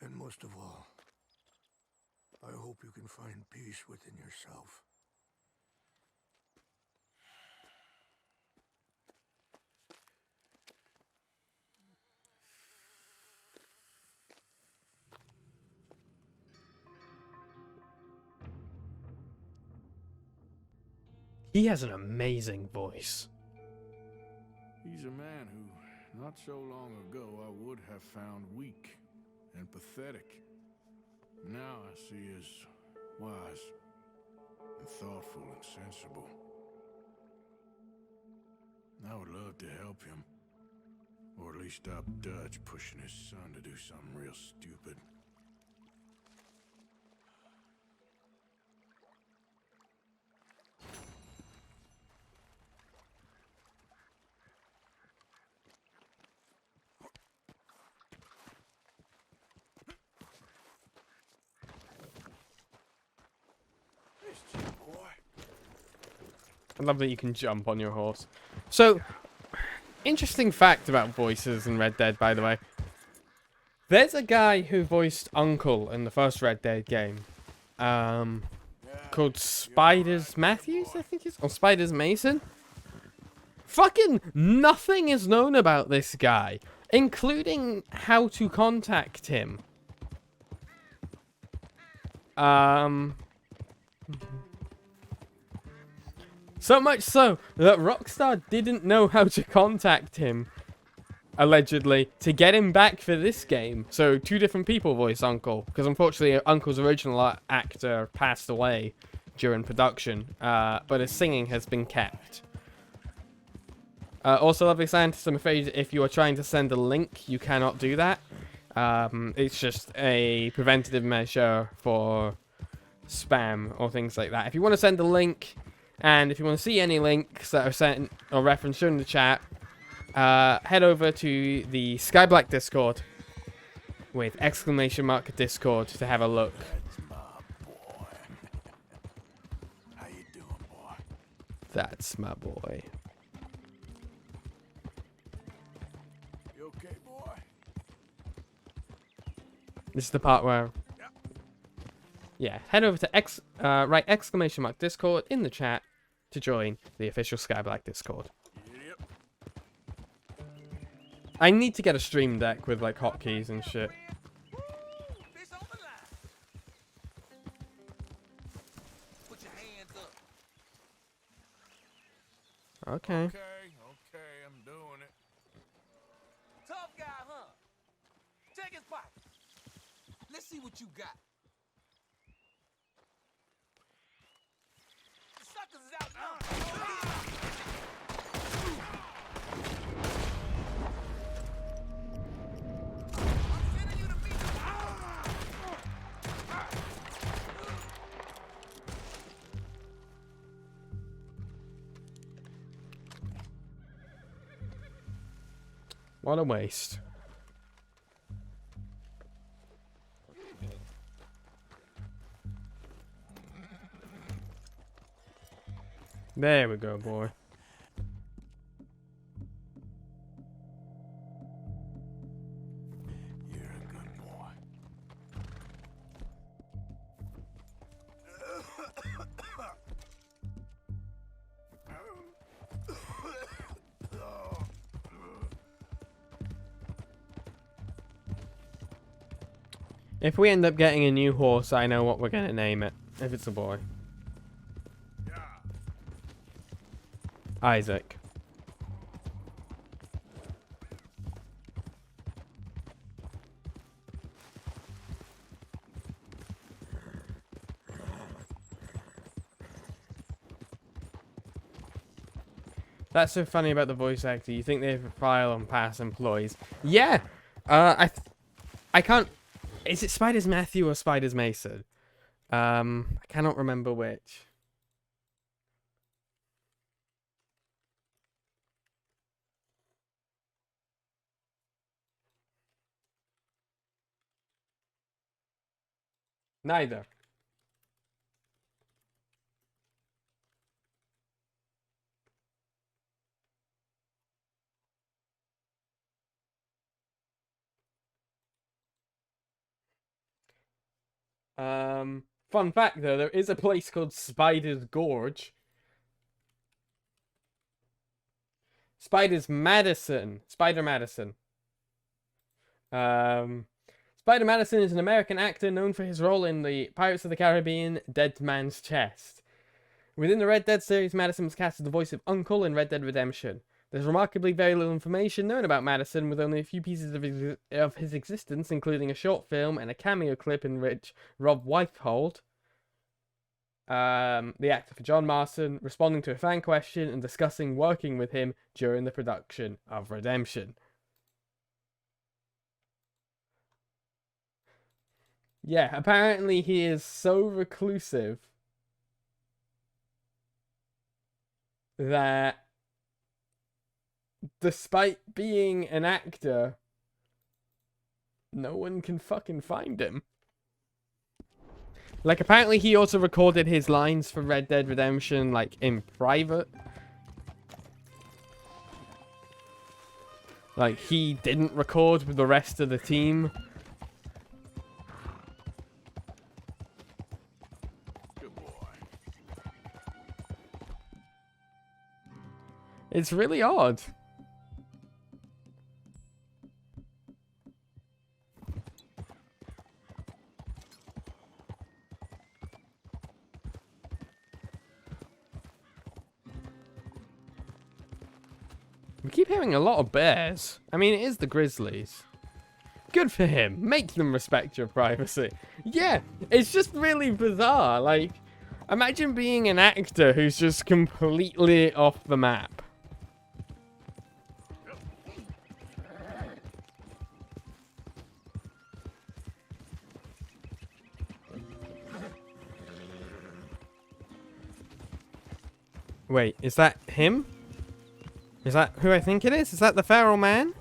Speaker 12: And most of all, I hope you can find peace within yourself.
Speaker 1: He has an amazing voice.
Speaker 4: He's a man who, not so long ago, I would have found weak and pathetic. Now I see as wise and thoughtful and sensible. I would love to help him, or at least stop Dutch pushing his son to do something real stupid.
Speaker 1: I love that you can jump on your horse. So, interesting fact about voices in Red Dead, by the way. There's a guy who voiced Uncle in the first Red Dead game. Called Spiders Matthews, I think it's... Or Spiders Mason? Fucking nothing is known about this guy, including how to contact him. So much so that Rockstar didn't know how to contact him, allegedly, to get him back for this game. So 2 different people voice Uncle, because unfortunately Uncle's original actor passed away during production, but his singing has been kept. Also, lovely scientist, I'm afraid if you are trying to send a link, you cannot do that. It's just a preventative measure for spam or things like that. If you want to send a link, and if you want to see any links that are sent or referenced during the chat, head over to the Skye Blacke Discord with !Discord to have a look. That's my boy.
Speaker 4: You okay, boy?
Speaker 1: This is the part where, yeah, head over to write !Discord in the chat to join the official Skye Blacke Discord.
Speaker 4: Yep.
Speaker 1: I need to get a stream deck with like hotkeys and shit.
Speaker 7: Put your hands up.
Speaker 1: Okay.
Speaker 4: Okay, I'm doing it.
Speaker 15: Tough guy, huh? Check his pocket. Let's see what you got. The suckers is out now.
Speaker 1: What a waste. There we go, boy.
Speaker 4: You're a good boy.
Speaker 1: If we end up getting a new horse, I know what we're gonna name it. If it's a boy. Isaac. That's so funny about the voice actor. You think they have a file on past employees? Yeah. I can't. Is it Spiders Matthew or Spiders Mason? I cannot remember which. Neither. Fun fact though, there is a place called Spider's Gorge. Spider Madison. Spider Madison is an American actor known for his role in the Pirates of the Caribbean Dead Man's Chest. Within the Red Dead series, Madison was cast as the voice of Uncle in Red Dead Redemption. There's remarkably very little information known about Madison, with only a few pieces of his existence, including a short film and a cameo clip in which Rob Whitehold, the actor for John Marston, responding to a fan question and discussing working with him during the production of Redemption. Yeah, apparently he is so reclusive that despite being an actor, no one can fucking find him. Like, apparently he also recorded his lines for Red Dead Redemption, like, in private. Like, he didn't record with the rest of the team.
Speaker 4: Good boy.
Speaker 1: It's really odd. We keep hearing a lot of bears. I mean, it is the Grizzlies. Good for him. Make them respect your privacy. Yeah, it's just really bizarre. Like, imagine being an actor who's just completely off the map. Wait, is that him? Is that who I think it is? Is that the feral man?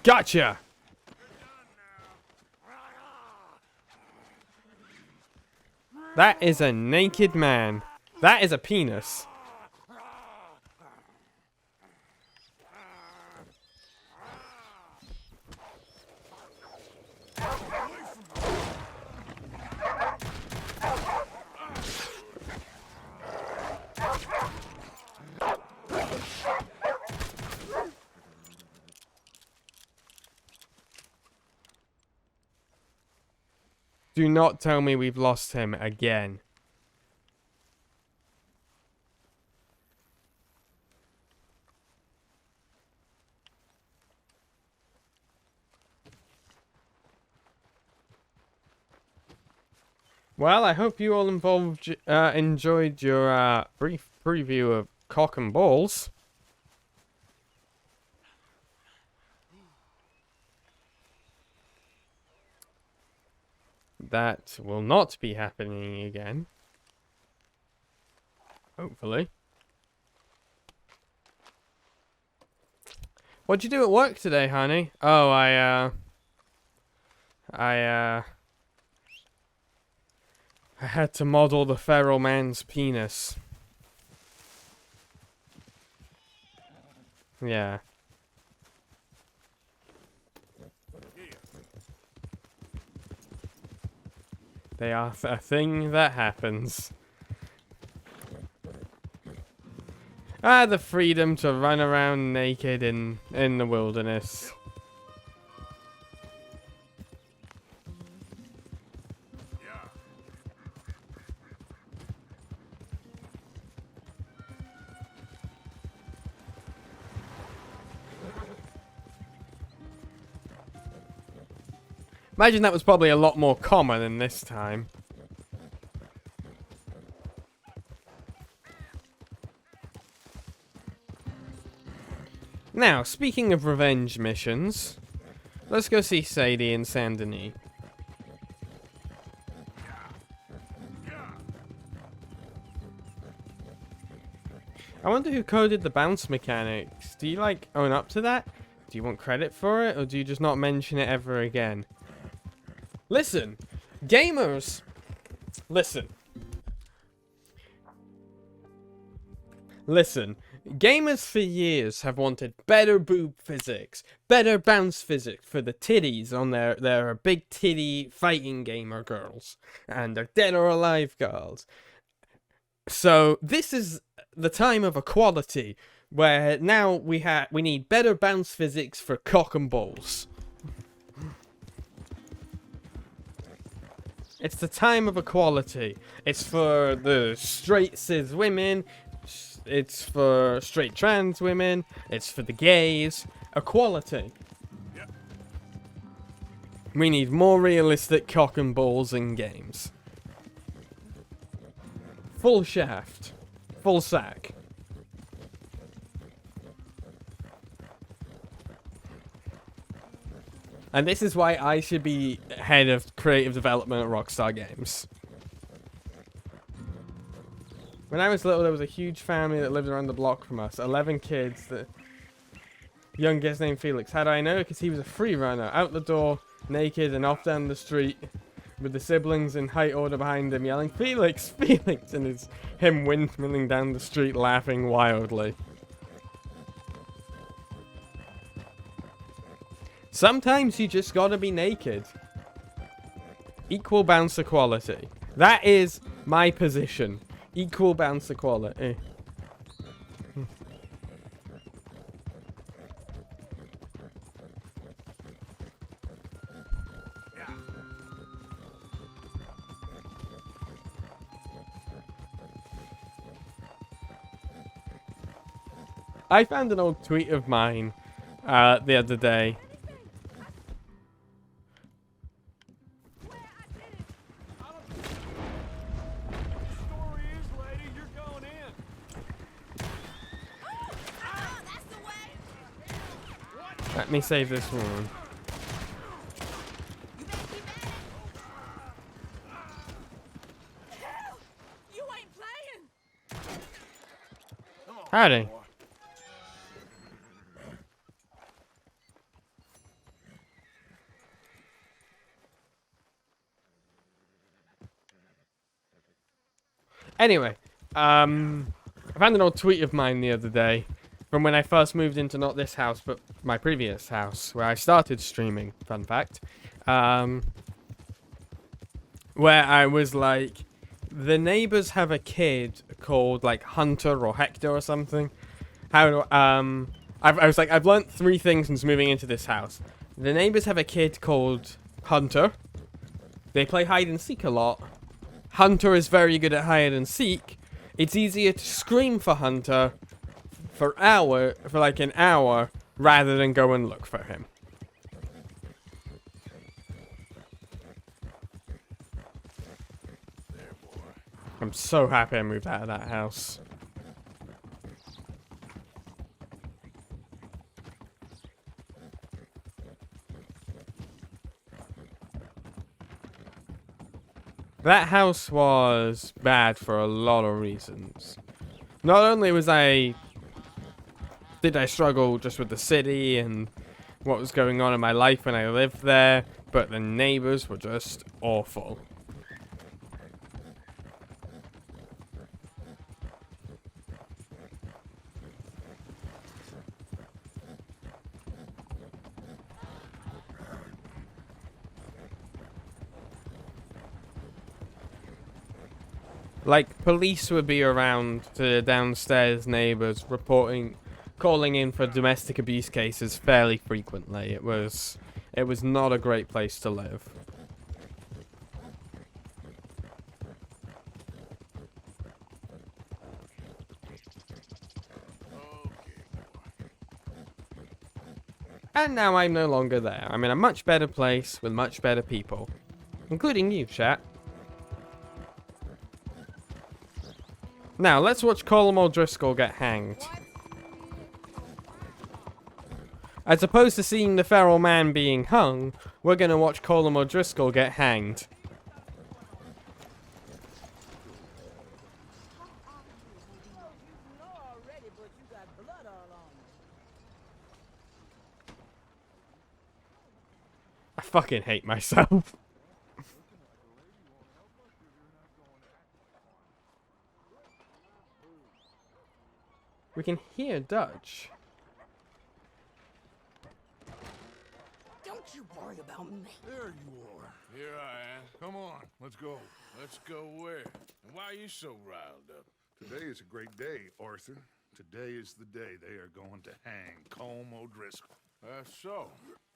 Speaker 1: Gotcha! That is a naked man. That is a penis. Do not tell me we've lost him again. Well, I hope you all enjoyed your brief preview of Cock and Balls. That will not be happening again. Hopefully. What'd you do at work today, honey? Oh, I had to model the feral man's penis. Yeah. They are a thing that happens. The freedom to run around naked in the wilderness. Imagine that was probably a lot more common than this time. Now, speaking of revenge missions, let's go see Sadie and Saint Denis. I wonder who coded the bounce mechanics. Do you, like, own up to that? Do you want credit for it, or do you just not mention it ever again? Listen, gamers, listen. Listen, gamers for years have wanted better boob physics, better bounce physics for the titties on their big titty fighting gamer girls, and their dead or alive girls. So this is the time of equality, where now we need better bounce physics for cock and balls. It's the time of equality. It's for the straight cis women. It's for straight trans women. It's for the gays. Equality. Yep. We need more realistic cock and balls in games. Full shaft. Full sack. And this is why I should be head of creative development at Rockstar Games. When I was little, there was a huge family that lived around the block from us. 11 kids. The youngest named Felix. How do I know? Because he was a free runner. Out the door, naked, and off down the street. With the siblings in height order behind him yelling, Felix! Felix! And it's him windmilling down the street laughing wildly. Sometimes you just gotta be naked. Equal bounce equality. That is my position. Equal bounce equality. I found an old tweet of mine the other day. Let me save this woman.
Speaker 5: Hell, you ain't playing.
Speaker 1: Howdy. Anyway, I found an old tweet of mine the other day from when I first moved into not this house, but my previous house, where I started streaming, fun fact. Where I was like, the neighbors have a kid called like Hunter or Hector or something. How do I was like, I've learnt 3 things since moving into this house. The neighbors have a kid called Hunter. They play hide and seek a lot. Hunter is very good at hide and seek. It's easier to scream for Hunter for like an hour rather than go and look for him. I'm so happy I moved out of that house. That house was bad for a lot of reasons. Not only did I struggle just with the city and what was going on in my life when I lived there, but the neighbors were just awful. Like, police would be around to the downstairs neighbors calling in for domestic abuse cases fairly frequently. It was not a great place to live. And now I'm no longer there. I'm in a much better place with much better people. Including you, chat. Now, let's watch Colm O'Driscoll get hanged. As opposed to seeing the feral man being hung, we're gonna watch Colm O'Driscoll get hanged. I fucking hate myself. We can hear Dutch.
Speaker 5: Don't you worry about me.
Speaker 4: There you are. Here I am. Come on, let's go. Let's go where? And why are you so riled up? Today is a great day, Arthur. Today is the day they are going to hang Colm O'Driscoll. That's so.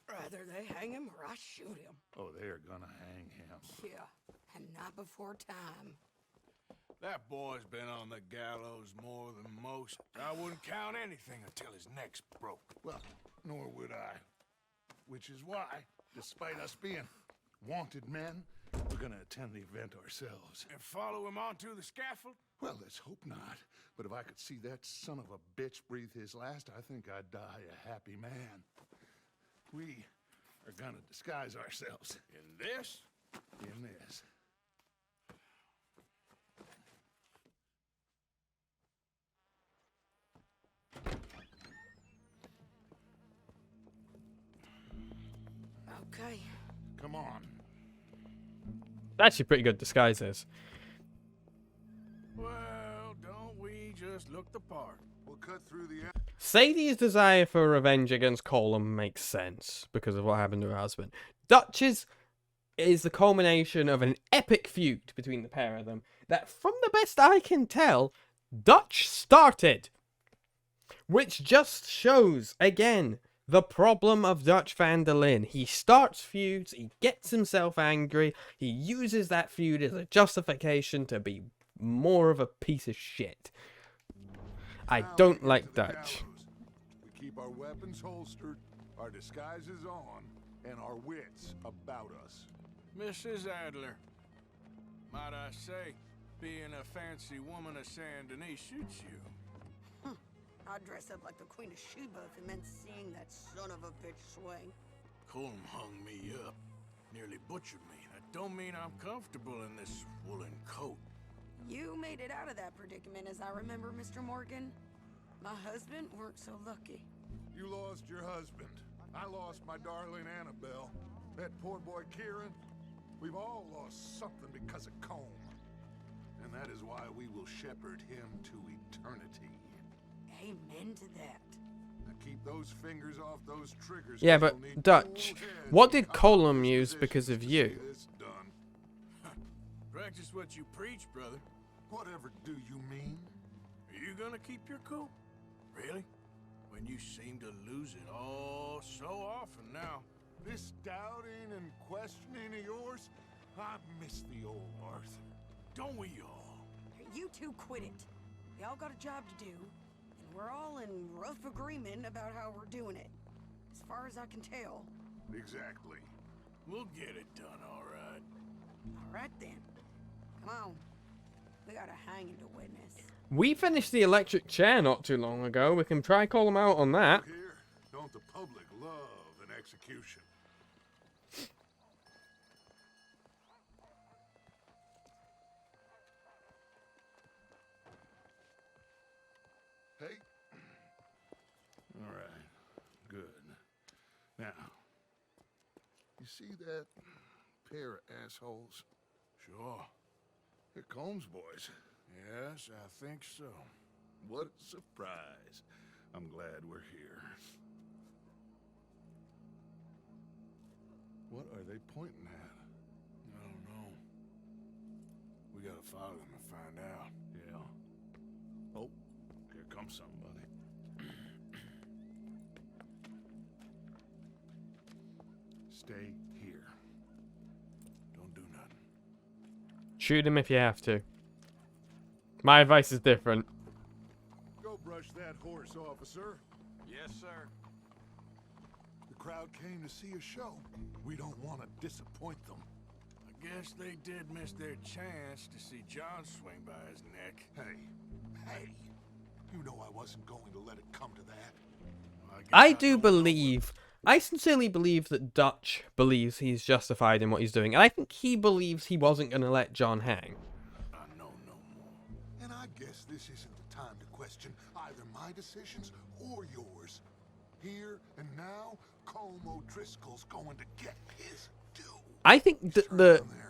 Speaker 5: Rather they hang him or I shoot him.
Speaker 4: Oh, they are gonna hang him.
Speaker 5: Yeah, and not before time.
Speaker 4: That boy's been on the gallows more than most. I wouldn't count anything until his neck's broke. Well, nor would I. Which is why, despite us being wanted men, we're gonna attend the event ourselves. And follow him onto the scaffold? Well, let's hope not. But if I could see that son of a bitch breathe his last, I think I'd die a happy man. We are gonna disguise ourselves. In this? In this.
Speaker 5: Okay.
Speaker 4: Come on.
Speaker 1: Actually pretty good disguises.
Speaker 4: Well, don't we just look the part? We'll cut through the...
Speaker 1: Sadie's desire for revenge against Colm makes sense because of what happened to her husband. Dutch's is the culmination of an epic feud between the pair of them that, from the best I can tell, Dutch started. Which just shows, again, the problem of Dutch van der Linde. He starts feuds, he gets himself angry, he uses that feud as a justification to be more of a piece of shit. I don't like Dutch.
Speaker 4: We keep our weapons holstered, our disguises on, and our wits about us. Mrs. Adler, might I say, being a fancy woman of Saint Denis suits you.
Speaker 5: I'd dress up like the Queen of Sheba if it meant seeing that son of a bitch swing.
Speaker 2: Colm hung me up. Nearly butchered me. That don't mean I'm comfortable in this woolen coat.
Speaker 5: You made it out of that predicament, as I remember, Mr. Morgan. My husband weren't so lucky.
Speaker 4: You lost your husband. I lost my darling Annabelle. That poor boy Kieran. We've all lost something because of Colm. And that is why we will shepherd him to eternity.
Speaker 5: Amen to that.
Speaker 4: Now keep those fingers off those triggers.
Speaker 1: Yeah, but Dutch, what did Colm use because of you?
Speaker 2: Practice what you preach, brother.
Speaker 4: Whatever do you mean?
Speaker 2: Are you gonna keep your cool? Really? When you seem to lose it all so often now.
Speaker 4: This doubting and questioning of yours, I miss the old Arthur.
Speaker 2: Don't we all?
Speaker 5: You two quit it. We all got a job to do, and we're all in rough agreement about how we're doing it. As far as I can tell.
Speaker 4: Exactly.
Speaker 2: We'll get it done, all right.
Speaker 5: All right then. Come on. We got a hanging to witness.
Speaker 1: We finished the electric chair not too long ago. We can try call him out on that.
Speaker 4: Here, don't the public love an execution? Hey. All right. Good. Now, you see that pair of assholes?
Speaker 2: Sure.
Speaker 4: They're Colm's boys.
Speaker 2: Yes, I think so.
Speaker 4: What a surprise. I'm glad we're here. What are they pointing at?
Speaker 2: I don't know. We gotta follow them and find out.
Speaker 4: Yeah. Oh, here comes somebody. Stay here. Don't do nothing.
Speaker 1: Shoot him if you have to. My advice is different.
Speaker 4: Go brush that horse, officer.
Speaker 2: Yes, sir.
Speaker 4: The crowd came to see a show. We don't want to disappoint them.
Speaker 2: I guess they did miss their chance to see John swing by his neck.
Speaker 4: Hey, you know I wasn't going to let it come to that.
Speaker 1: I sincerely believe that Dutch believes he's justified in what he's doing, and I think he believes he wasn't going to let John hang.
Speaker 4: I know no more. And I guess this isn't the time to question either my decisions or yours. Here and now, Colm O'Driscoll's going to get his due.
Speaker 1: I think that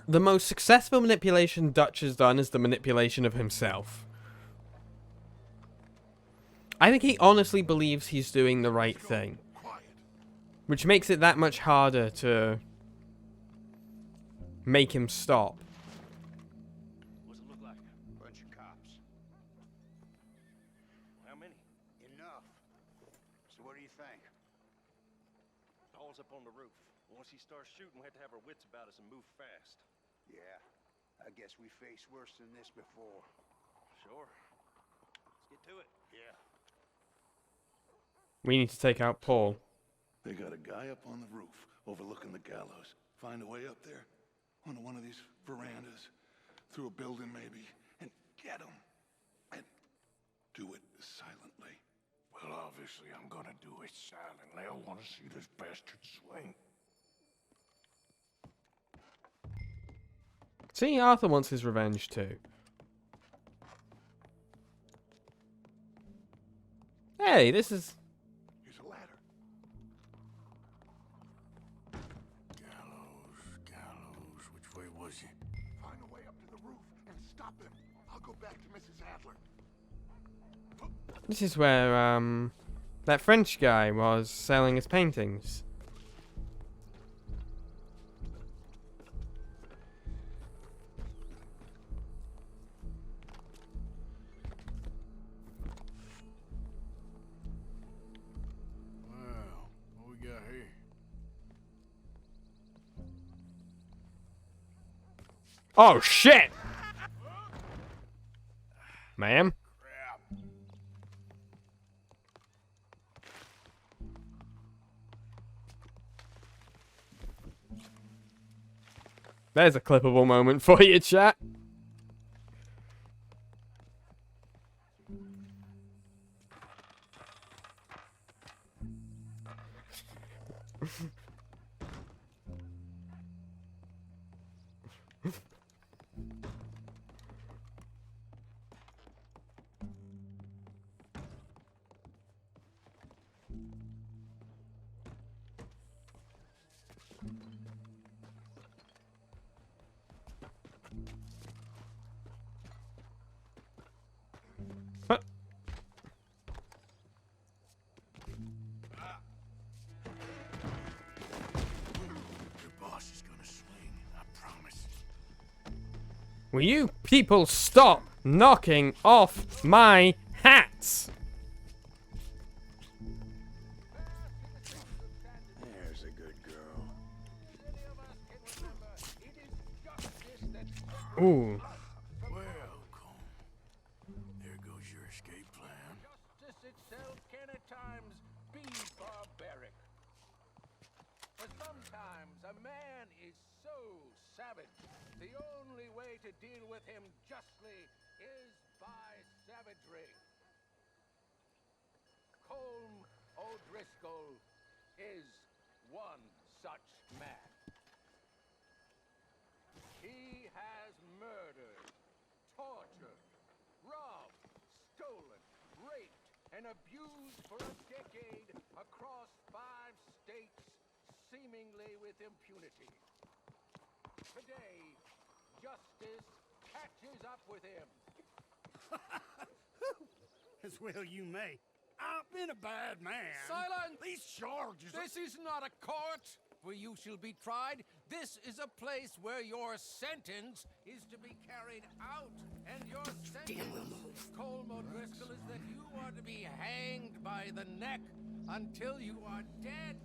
Speaker 1: the most successful manipulation Dutch has done is the manipulation of himself. I think he honestly believes he's doing the right thing. Which makes it that much harder to make him stop.
Speaker 11: What's it look like? Bunch of cops. How many? Enough. So what do you think?
Speaker 16: Paul's up on the roof. Once he starts shooting, we have to have our wits about us and move fast.
Speaker 11: Yeah, I guess we faced worse than this before.
Speaker 16: Sure. Let's get to it.
Speaker 11: Yeah.
Speaker 1: We need to take out Paul.
Speaker 4: They got a guy up on the roof overlooking the gallows. Find a way up there, onto one of these verandas, through a building maybe, and get him. And do it silently.
Speaker 2: Well, obviously I'm gonna do it silently. I want to see this bastard swing.
Speaker 1: See, Arthur wants his revenge too. Hey, this is...
Speaker 4: Here's a ladder.
Speaker 2: Gallows, which way was he?
Speaker 4: Find a way up to the roof and stop him. I'll go back to Mrs. Adler.
Speaker 1: This is where, that French guy was selling his paintings.
Speaker 2: Wow, what we got here?
Speaker 1: Oh, shit! Ma'am? There's a clippable moment for you, chat.
Speaker 2: Your boss is gonna swing, I promise.
Speaker 1: Will you people stop knocking off my hats?
Speaker 2: There's a good girl.
Speaker 1: Ooh.
Speaker 2: Well, Cole, there goes your escape plan.
Speaker 6: Justice itself can at times be barbaric. For sometimes a man is so savage, the only way to deal with him justly is by savagery. Colm O'Driscoll is one such man. He has murdered, tortured, robbed, stolen, raped, and abused for a decade across 5 states, seemingly with impunity. Today, justice catches up with him.
Speaker 8: As well you may. I've been a bad man.
Speaker 6: Silence!
Speaker 8: These charges.
Speaker 6: This is not a court where you shall be tried. This is a place where your sentence is to be carried out. And your sentence, Colm O'Driscoll, is that you are to be hanged by the neck until you are dead.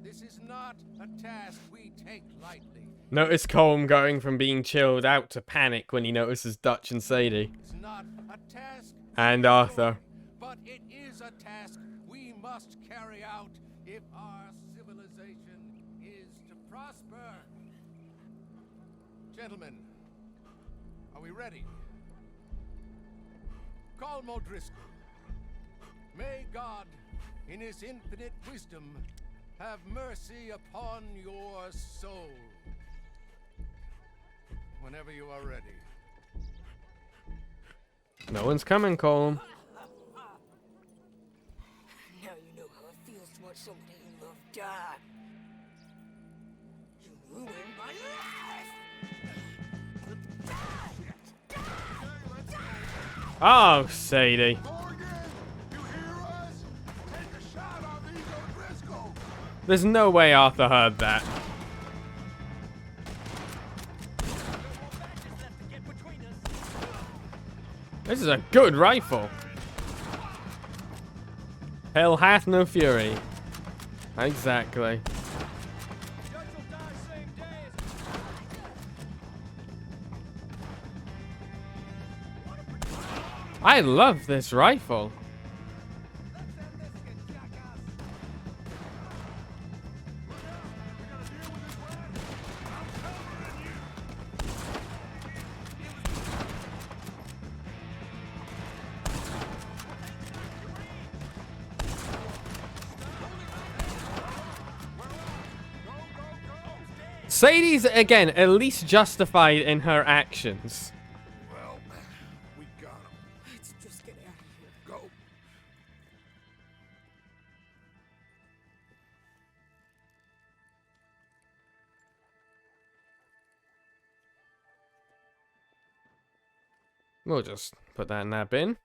Speaker 6: This is not a task we take lightly.
Speaker 1: Notice Colm going from being chilled out to panic when he notices Dutch and Sadie.
Speaker 6: It's not a task.
Speaker 1: And Arthur.
Speaker 6: But it is a task we must carry out if our civilization is to prosper. Gentlemen, are we ready? Colm O'Driscoll, may God, in his infinite wisdom, have mercy upon your soul. Whenever you are ready.
Speaker 1: No one's coming, Colm.
Speaker 5: Now you know how it feels to watch somebody you love die. You ruined my life!
Speaker 1: Oh, Sadie. There's no way Arthur heard that. This is a good rifle. Hell hath no fury. Exactly. I love this rifle. Sadie's, again, at least justified in her actions.
Speaker 2: Well, we got him.
Speaker 5: Let's just get out of here.
Speaker 2: Go.
Speaker 1: We'll just put that in that bin.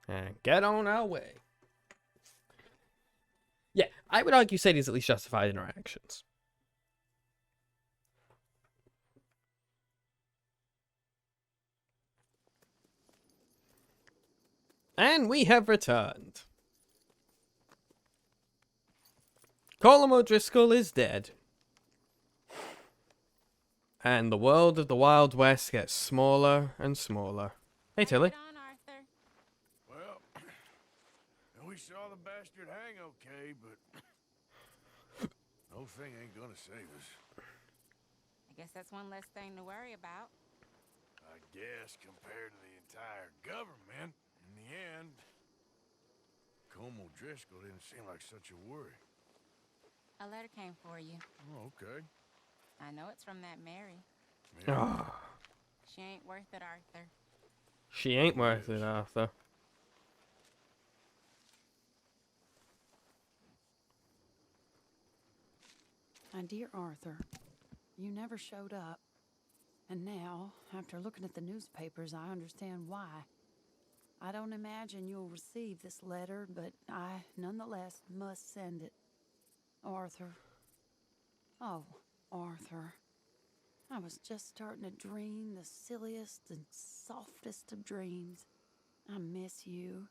Speaker 1: And get on our way. Yeah, I would argue Sadie's at least justified in her actions. And we have returned. Colm O'Driscoll is dead. And the world of the Wild West gets smaller and smaller. Hey, Tilly.
Speaker 2: Well, we saw the bastard hang okay, but no thing ain't gonna save us.
Speaker 3: I guess that's one less thing to worry about.
Speaker 2: I guess compared to the entire government, in the end, Colm O'Driscoll didn't seem like such a worry.
Speaker 3: A letter came for you.
Speaker 4: Oh, okay.
Speaker 3: I know it's from that Mary.
Speaker 1: Ah,
Speaker 3: She ain't worth it, Arthur.
Speaker 1: she ain't worth it, Arthur.
Speaker 5: My dear Arthur, you never showed up. And now, after looking at the newspapers, I understand why. I don't imagine you'll receive this letter, but I, nonetheless, must send it. Arthur. Oh, Arthur. I was just starting to dream the silliest and softest of dreams. I miss you,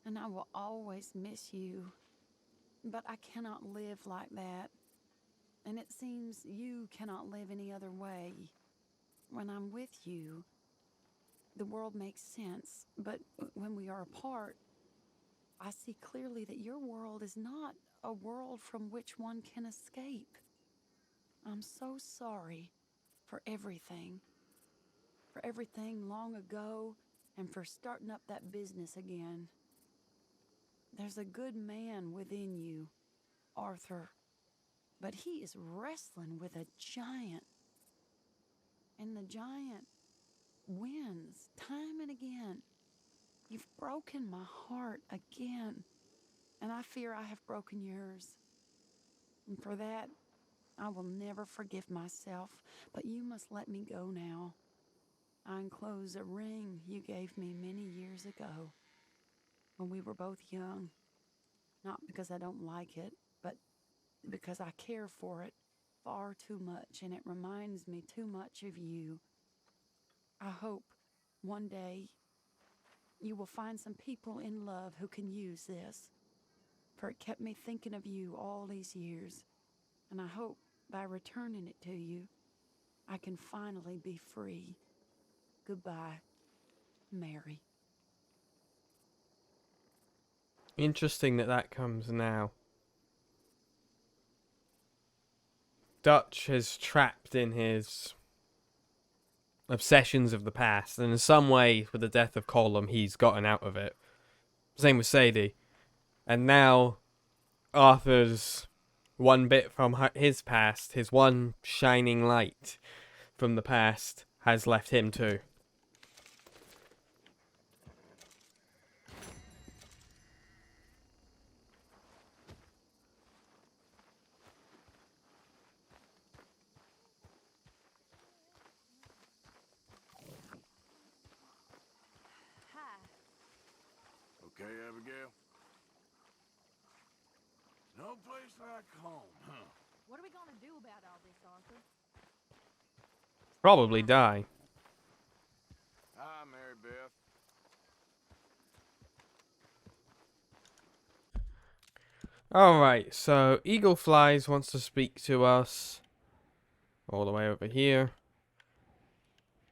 Speaker 5: and I will always miss you. But I cannot live like that. And it seems you cannot live any other way. When I'm with you, the world makes sense. But when we are apart, I see clearly that your world is not a world from which one can escape. I'm so sorry for everything. For everything long ago, and for starting up that business again. There's a good man within you, Arthur. But he is wrestling with a giant. And the giant wins time and again. You've broken my heart again. And I fear I have broken yours. And for that, I will never forgive myself. But you must let me go now. I enclose a ring you gave me many years ago, when we were both young. Not because I don't like it, but because I care for it far too much, and it reminds me too much of you. I hope one day you will find some people in love who can use this, for it kept me thinking of you all these years, and I hope by returning it to you, I can finally be free. Goodbye, Mary.
Speaker 1: Interesting that comes now. Dutch is trapped in his obsessions of the past, and in some way, with the death of Colum, he's gotten out of it. Same with Sadie. And now, Arthur's one bit from his past, his one shining light from the past, has left him too.
Speaker 4: Okay, Abigail? No place like home, huh?
Speaker 10: What are we gonna do about all this, Arthur?
Speaker 1: Probably die.
Speaker 4: Hi, Mary Beth.
Speaker 1: Alright, so Eagle Flies wants to speak to us. All the way over here.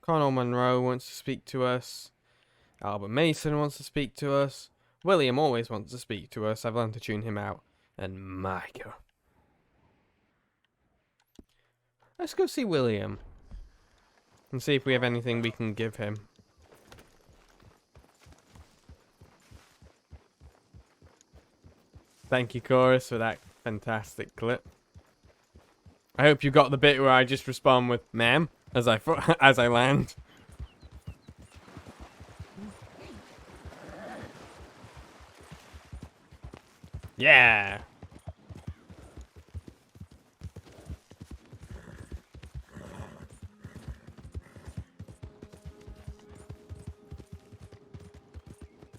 Speaker 1: Connell Monroe wants to speak to us. Albert Mason wants to speak to us. William always wants to speak to us. I've learned to tune him out. And Micah. Let's go see William. And see if we have anything we can give him. Thank you, Chorus, for that fantastic clip. I hope you got the bit where I just respond with "ma'am" as I land. Yeah.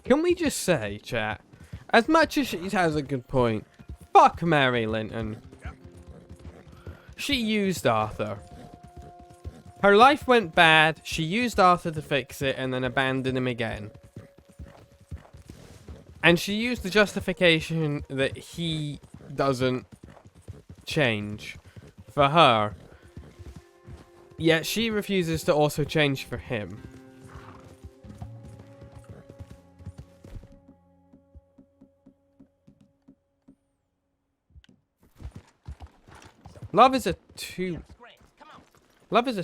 Speaker 1: Can we just say, chat, as much as she has a good point, fuck Mary Linton. She used Arthur. Her life went bad, she used Arthur to fix it, and then abandoned him again. And she used the justification that he doesn't change for her. Yet she refuses to also change for him. Love is a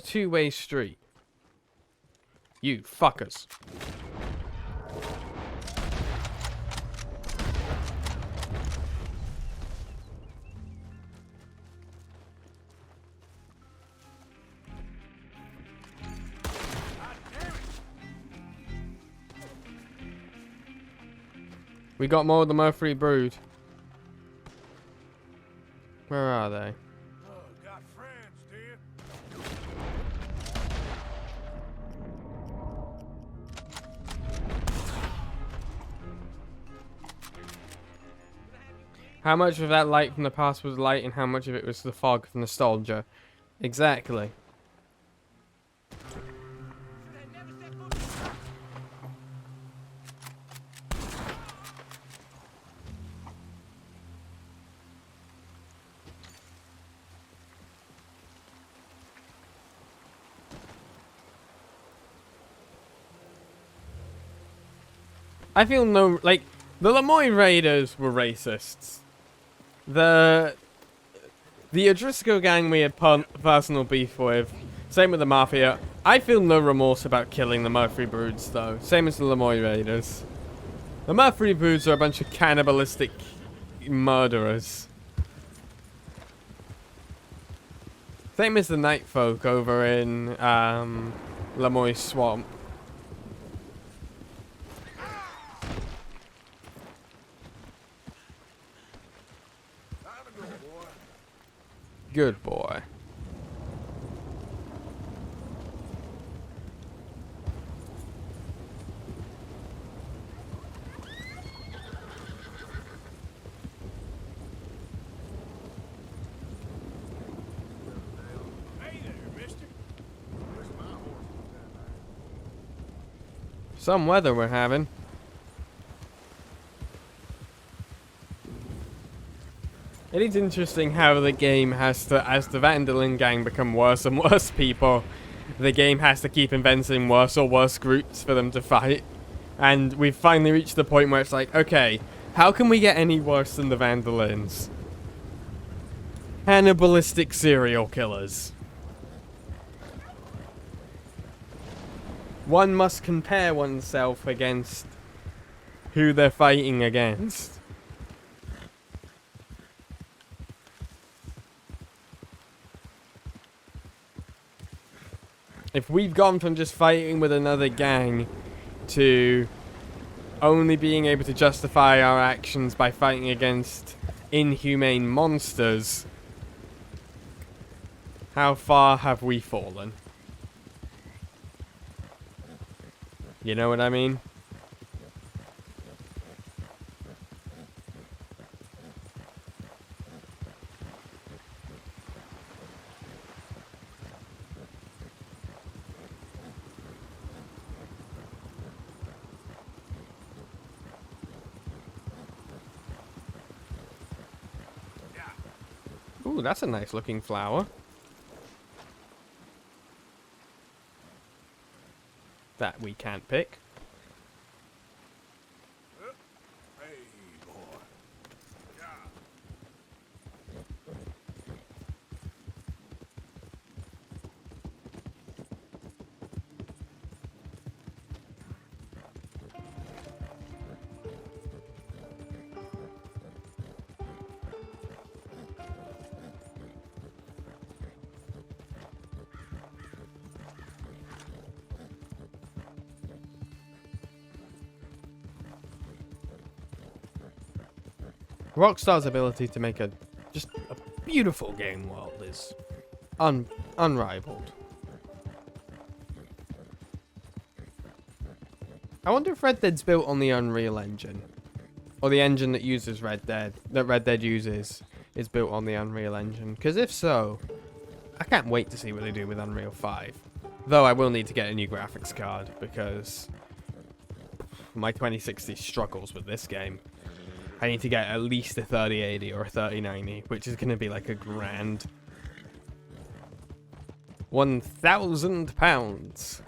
Speaker 1: two-way street. You fuckers. We got more of the Murphy brood. Where are they?
Speaker 8: Oh, got friends, do you?
Speaker 1: How much of that light from the past was light and how much of it was the fog of nostalgia? Exactly. I feel no, like, the Lemoyne Raiders were racists. The O'Driscoll gang we had personal beef with. Same with the Mafia. I feel no remorse about killing the Murphy Broods, though. Same as the Lemoyne Raiders. The Murphy Broods are a bunch of cannibalistic murderers. Same as the Night Folk over in Lemoyne Swamp. Good boy.
Speaker 8: Hey there, mister. Where's my horse?
Speaker 1: Some weather we're having. It is interesting how the game has to, as the Van der Linde gang become worse and worse people, the game has to keep inventing worse or worse groups for them to fight. And we've finally reached the point where it's like, okay, how can we get any worse than the Van der Lindes? Cannibalistic serial killers. One must compare oneself against who they're fighting against. If we've gone from just fighting with another gang to only being able to justify our actions by fighting against inhumane monsters, how far have we fallen? You know what I mean? Ooh, that's a nice looking flower. That we can't pick.
Speaker 8: Hey, boy. Yeah.
Speaker 1: Rockstar's ability to make just a beautiful game world is unrivaled. I wonder if Red Dead's built on the Unreal Engine, or the engine that uses Red Dead uses is built on the Unreal Engine. Because if so, I can't wait to see what they do with Unreal 5. Though I will need to get a new graphics card because my 2060 struggles with this game. I need to get at least a 3080 or a 3090, which is going to be like a grand. £1,000.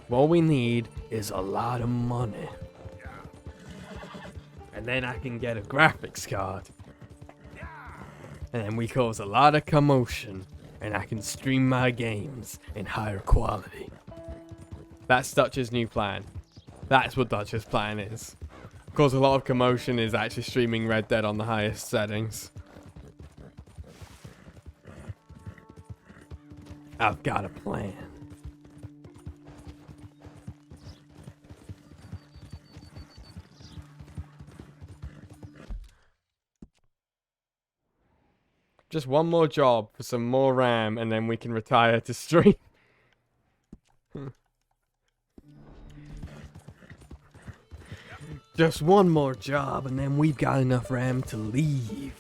Speaker 1: What we need is a lot of money. And then I can get a graphics card. And then we cause a lot of commotion. And I can stream my games in higher quality. That's Dutch's new plan. That's what Dutch's plan is. Cause a lot of commotion is actually streaming Red Dead on the highest settings. I've got a plan. Just one more job for some more RAM, and then we can retire to stream. Just one more job, and then we've got enough RAM to leave.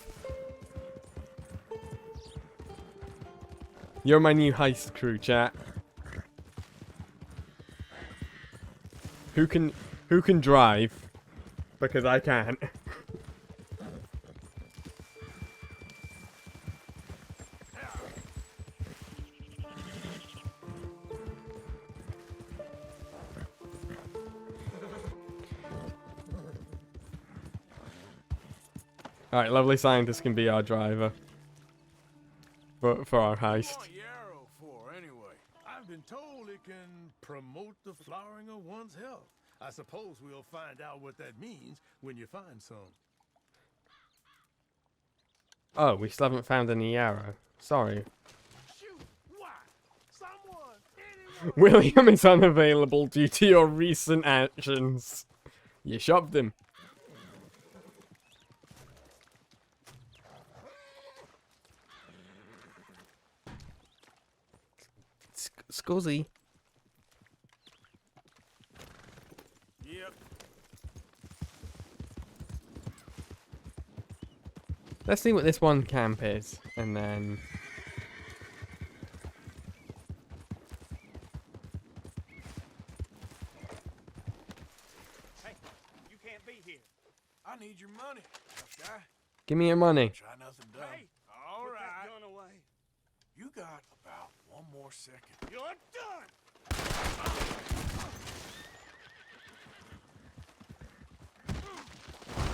Speaker 1: You're my new heist crew, chat. Who can drive? Because I can't. Alright, lovely scientist can be our driver. For our heist.
Speaker 4: What yarrow for, anyway? I've been told it can promote the flowering of one's health. I suppose we'll find out what that means when you find some.
Speaker 1: Oh, we still haven't found any yarrow. Sorry.
Speaker 4: Shoot! Why? Someone!
Speaker 1: William is unavailable due to your recent actions. You shoved him. Scuzzy.
Speaker 4: Yep.
Speaker 1: Let's see what this one camp is, and then...
Speaker 4: Hey, you can't be here. I need your money, Skye.
Speaker 1: Give me your money.
Speaker 4: Try nothing done. Hey, all right. Put that gun away. You got about one more second. You're done!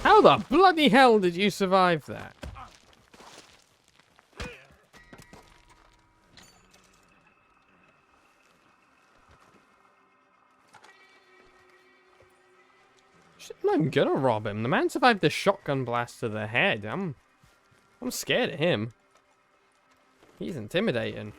Speaker 1: How the bloody hell did you survive that? I'm not even gonna rob him. The man survived the shotgun blast to the head. I'm scared of him. He's intimidating.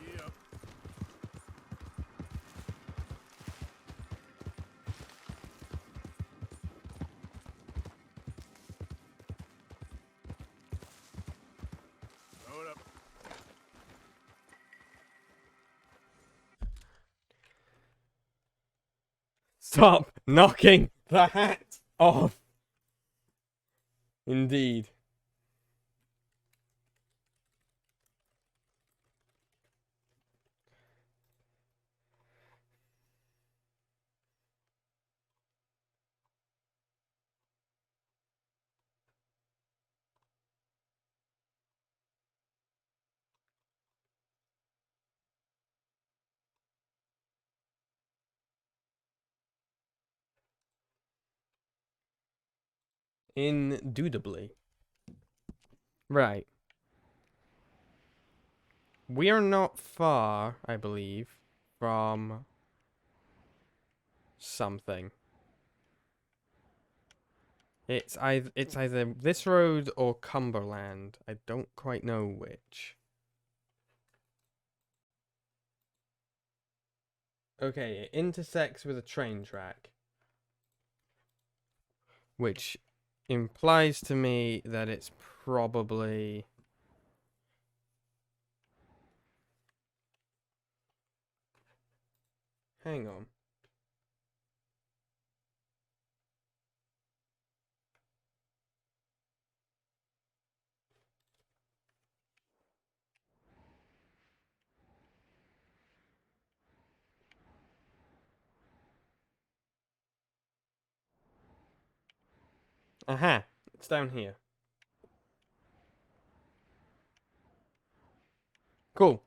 Speaker 4: Load up.
Speaker 1: Stop knocking the hat off. Indeed. Indubitably. Right. We are not far, I believe, from something. It's either this road or Cumberland. I don't quite know which. Okay, it intersects with a train track. Which implies to me that it's probably... Hang on. Aha, it's down here. Cool.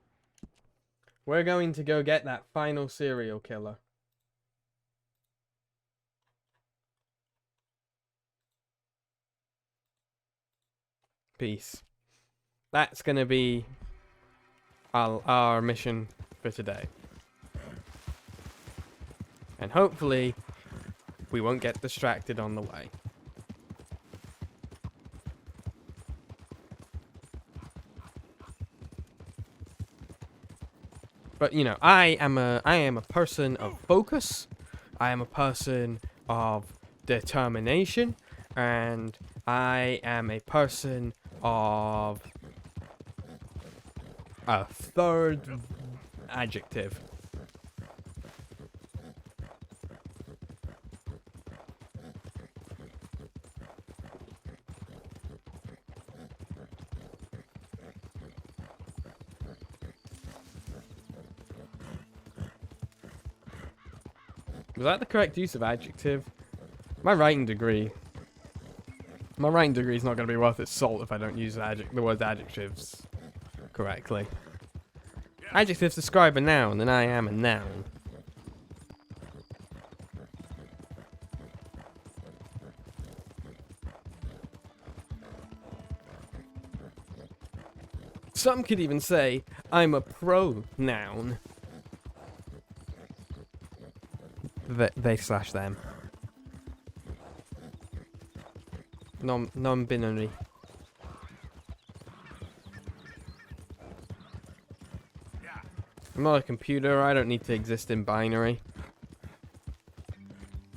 Speaker 1: We're going to go get that final serial killer. Peace. That's going to be our mission for today. And hopefully, we won't get distracted on the way. But you know, I am a person of focus. I am a person of determination, and I am a person of a third adjective. Was that the correct use of adjective? My writing degree is not going to be worth its salt if I don't use the word adjectives correctly. Adjectives describe a noun, and I am a noun. Some could even say I'm a pronoun. They/them. Non-binary. I'm not a computer, I don't need to exist in binary.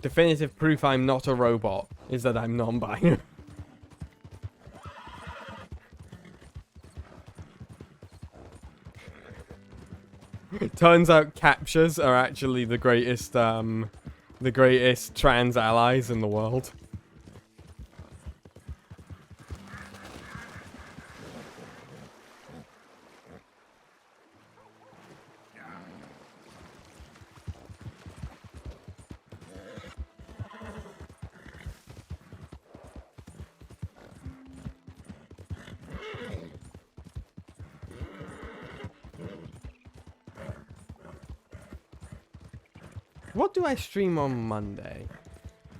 Speaker 1: Definitive proof I'm not a robot is that I'm non-binary. Turns out captchas are actually the greatest trans allies in the world. What do I stream on Monday?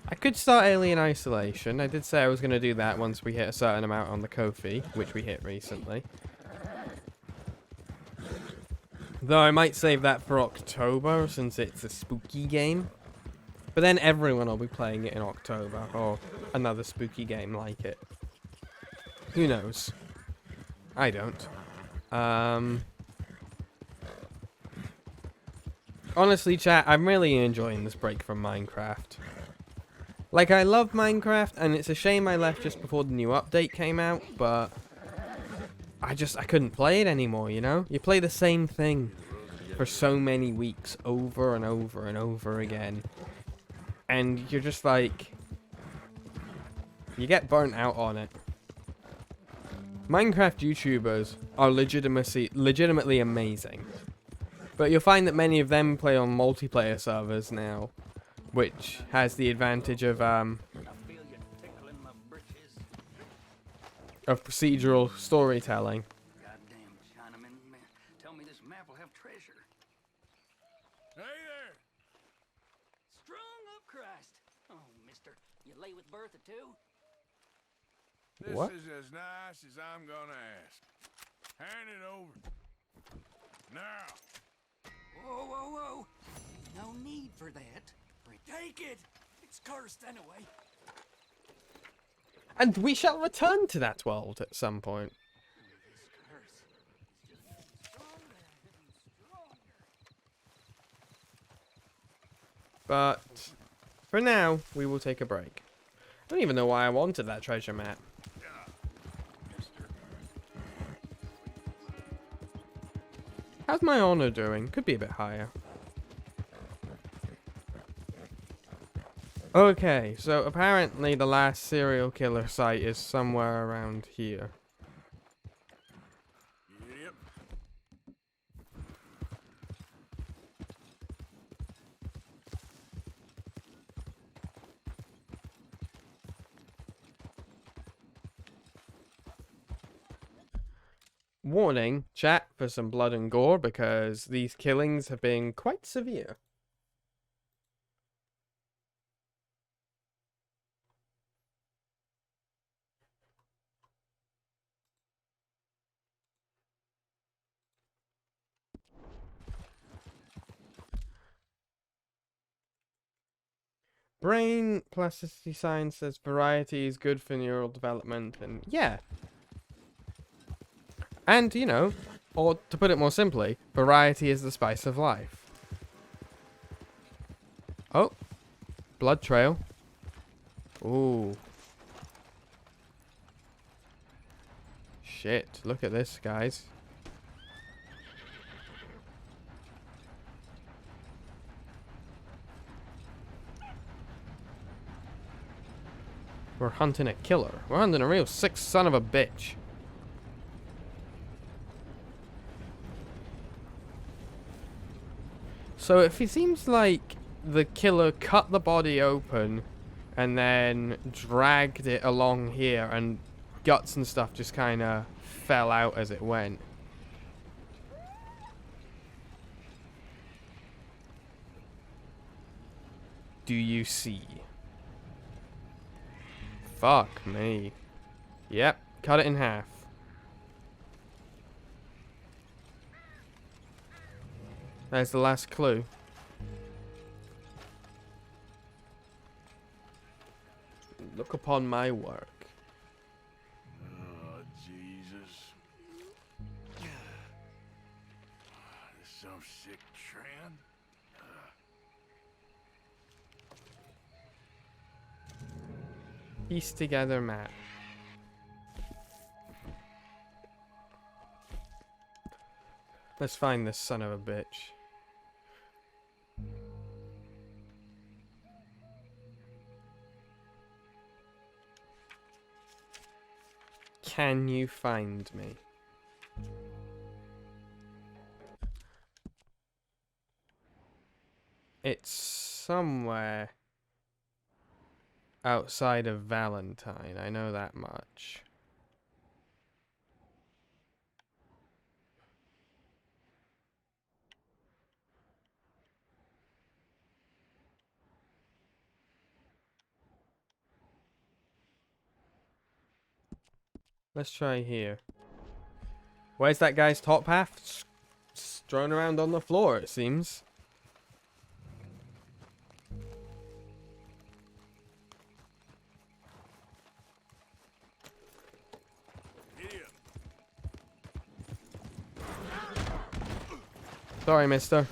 Speaker 1: I could start Alien Isolation. I did say I was going to do that once we hit a certain amount on the Ko-fi, which we hit recently. Though I might save that for October, since it's a spooky game. But then everyone will be playing it in October, or another spooky game like it. Who knows? I don't. Honestly, chat, I'm really enjoying this break from Minecraft. Like, I love Minecraft, and it's a shame I left just before the new update came out, but I couldn't play it anymore, you know? You play the same thing for so many weeks over and over and over again, and you're just like, you get burnt out on it. Minecraft YouTubers are legitimately amazing. But you'll find that many of them play on multiplayer servers now, which has the advantage of procedural storytelling.
Speaker 11: Goddamn Chinaman, man. Tell me this map will have treasure.
Speaker 8: Hey there!
Speaker 11: Strung up Christ. Oh, mister, you lay with Bertha too?
Speaker 8: This
Speaker 1: What?
Speaker 8: is as nice as I'm gonna ask. Hand it over. Now.
Speaker 11: Whoa, whoa, whoa. No need for that. Take it. It's cursed anyway.
Speaker 1: And we shall return to that world at some point. But for now, we will take a break. I don't even know why I wanted that treasure map. How's my honor doing? Could be a bit higher. Okay, so apparently the last serial killer site is somewhere around here.
Speaker 8: Yep.
Speaker 1: Warning, chat, for some blood and gore because these killings have been quite severe. Brain plasticity science says variety is good for neural development, and yeah. And, you know, or to put it more simply, variety is the spice of life. Oh, blood trail. Ooh. Shit, look at this, guys. We're hunting a killer. We're hunting a real sick son of a bitch. So if it seems like the killer cut the body open and then dragged it along here and guts and stuff just kind of fell out as it went. Do you see? Fuck me. Yep, cut it in half. There's the last clue. Look upon my work.
Speaker 4: Oh, Jesus. This some sick trend.
Speaker 1: Piece together map. Let's find this son of a bitch. Can you find me? It's somewhere outside of Valentine, I know that much. Let's try here. Where's that guy's top half? Strewn around on the floor, it seems. Sorry, mister.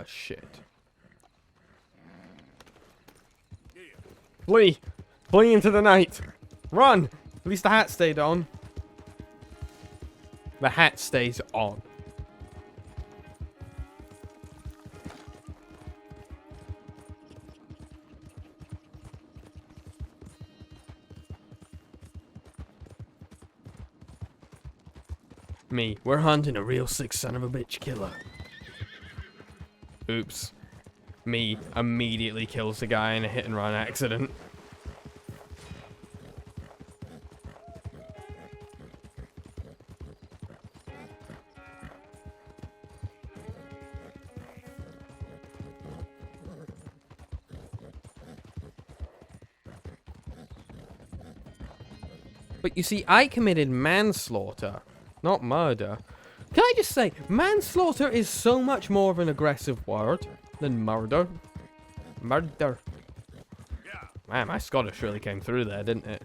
Speaker 1: Shit. Flee! Flee into the night! Run! At least the hat stayed on. The hat stays on. Me. We're hunting a real sick son of a bitch killer. Oops. Me immediately kills the guy in a hit and run accident. But you see, I committed manslaughter, not murder. Can I just say, manslaughter is so much more of an aggressive word than murder. Murder. Man, my Scottish really came through there, didn't it?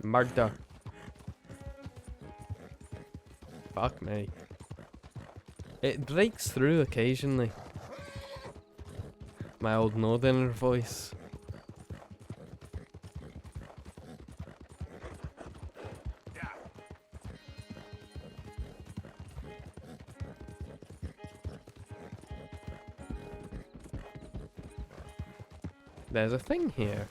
Speaker 1: Murder. Fuck me. It breaks through occasionally. My old northerner voice. There's a thing here.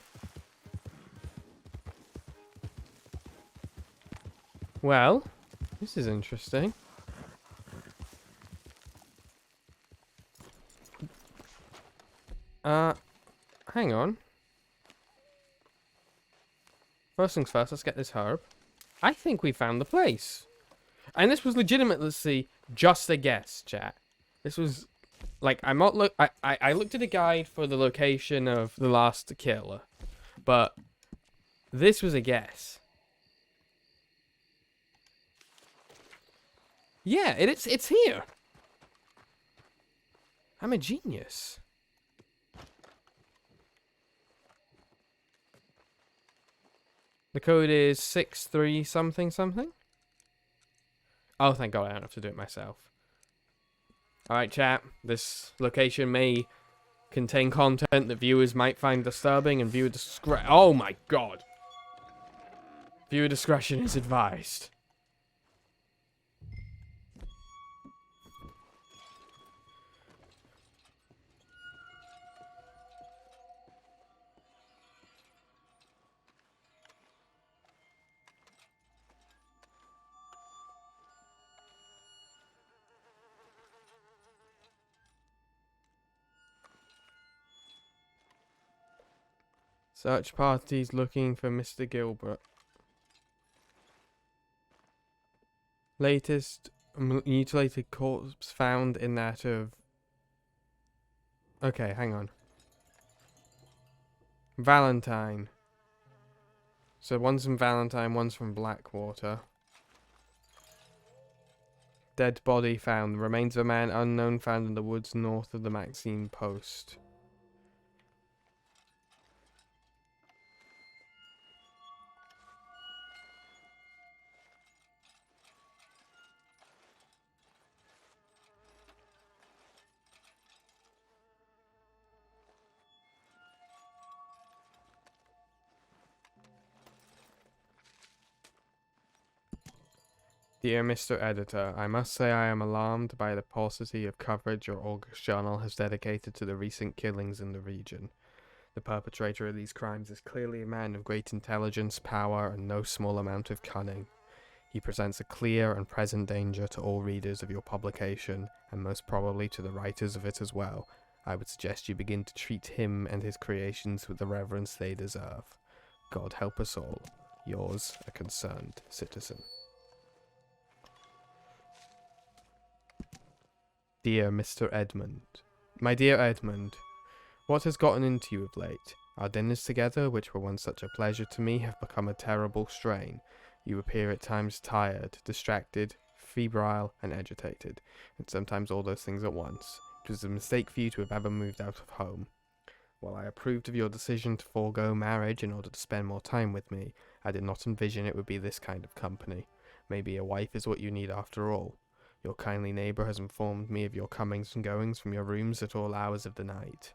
Speaker 1: Well, this is interesting. Hang on. First things first, let's get this herb. I think we found the place. And this was legitimately just a guess, chat. This was, like, I'm not look. I looked at a guide for the location of the last killer, but this was a guess. Yeah, it's here. I'm a genius. The code is 63 something something. Oh, thank God I don't have to do it myself. Alright, chat. This location may contain content that viewers might find disturbing, and viewer discretion. Oh my god! Viewer discretion is advised. Search parties looking for Mr. Gilbert. Latest mutilated corpse found in that of... Okay, hang on. Valentine. So one's from Valentine, one's from Blackwater. Dead body found. Remains of a man unknown found in the woods north of the Maxine Post. Dear Mr. Editor, I must say I am alarmed by the paucity of coverage your August journal has dedicated to the recent killings in the region. The perpetrator of these crimes is clearly a man of great intelligence, power, and no small amount of cunning. He presents a clear and present danger to all readers of your publication, and most probably to the writers of it as well. I would suggest you begin to treat him and his creations with the reverence they deserve. God help us all. Yours, a concerned citizen. Dear Mr. Edmund. My dear Edmund, what has gotten into you of late? Our dinners together, which were once such a pleasure to me, have become a terrible strain. You appear at times tired, distracted, febrile, and agitated, and sometimes all those things at once. It was a mistake for you to have ever moved out of home. While I approved of your decision to forego marriage in order to spend more time with me, I did not envision it would be this kind of company. Maybe a wife is what you need after all. Your kindly neighbour has informed me of your comings and goings from your rooms at all hours of the night.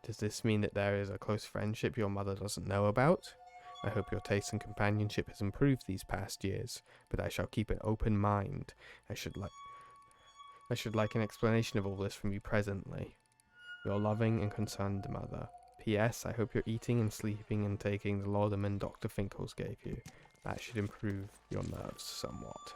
Speaker 1: Does this mean that there is a close friendship your mother doesn't know about? I hope your taste in companionship has improved these past years, but I shall keep an open mind. I should like an explanation of all this from you presently. Your loving and concerned mother. P.S. I hope you're eating and sleeping and taking the laudanum Dr. Finkles gave you. That should improve your nerves somewhat.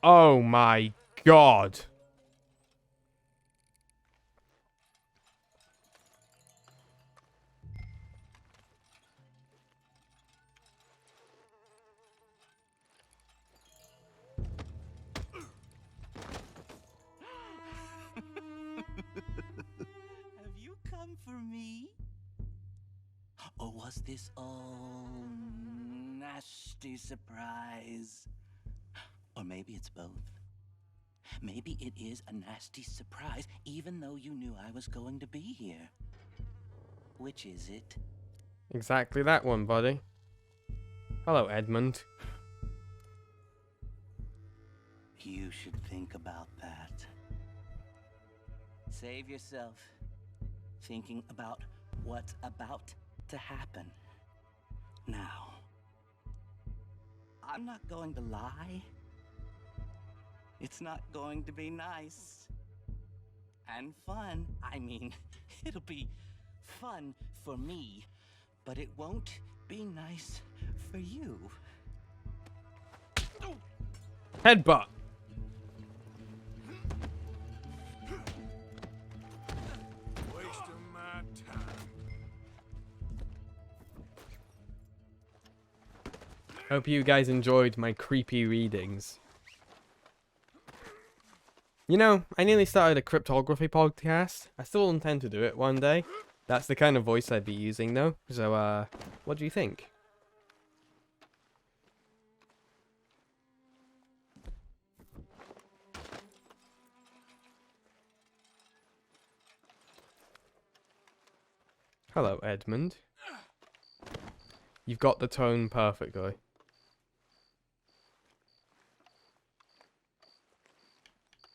Speaker 1: Oh my god.
Speaker 19: Have you come for me? Or was this all nasty surprise? Or maybe it's both. Maybe it is a nasty surprise, even though you knew I was going to be here. Which is it?
Speaker 1: Exactly that one, buddy. Hello, Edmund.
Speaker 19: You should think about that. Save yourself thinking about what's about to happen. Now, I'm not going to lie. It's not going to be nice and fun. I mean, it'll be fun for me, but it won't be nice for you.
Speaker 1: Headbutt.
Speaker 8: Wasting my time.
Speaker 1: Hope you guys enjoyed my creepy readings. You know, I nearly started a cryptography podcast. I still intend to do it one day. That's the kind of voice I'd be using though. So, what do you think? Hello, Edmund. You've got the tone perfectly.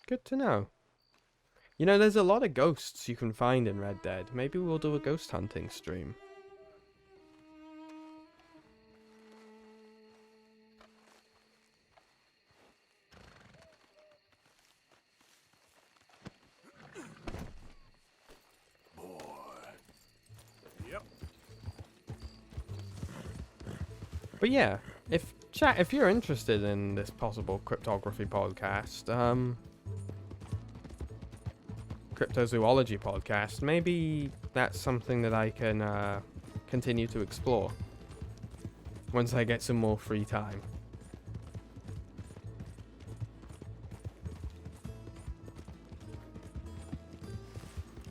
Speaker 1: Good to know. You know, there's a lot of ghosts you can find in Red Dead. Maybe we'll do a ghost hunting stream. But yeah, if you're interested in this possible cryptography podcast, cryptozoology podcast, maybe that's something that I can continue to explore once I get some more free time.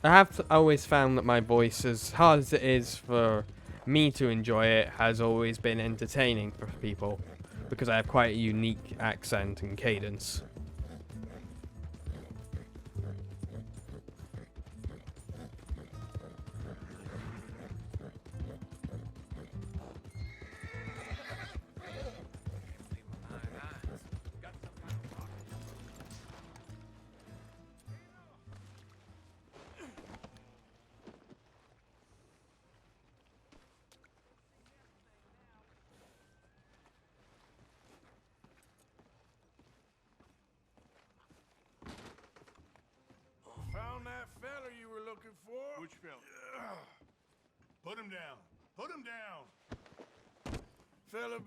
Speaker 1: I have always found that my voice, as hard as it is for me to enjoy it, has always been entertaining for people because I have quite a unique accent and cadence.
Speaker 8: Found that fella you were looking for?
Speaker 4: Which fella? Put him down. Put him down.
Speaker 8: Fella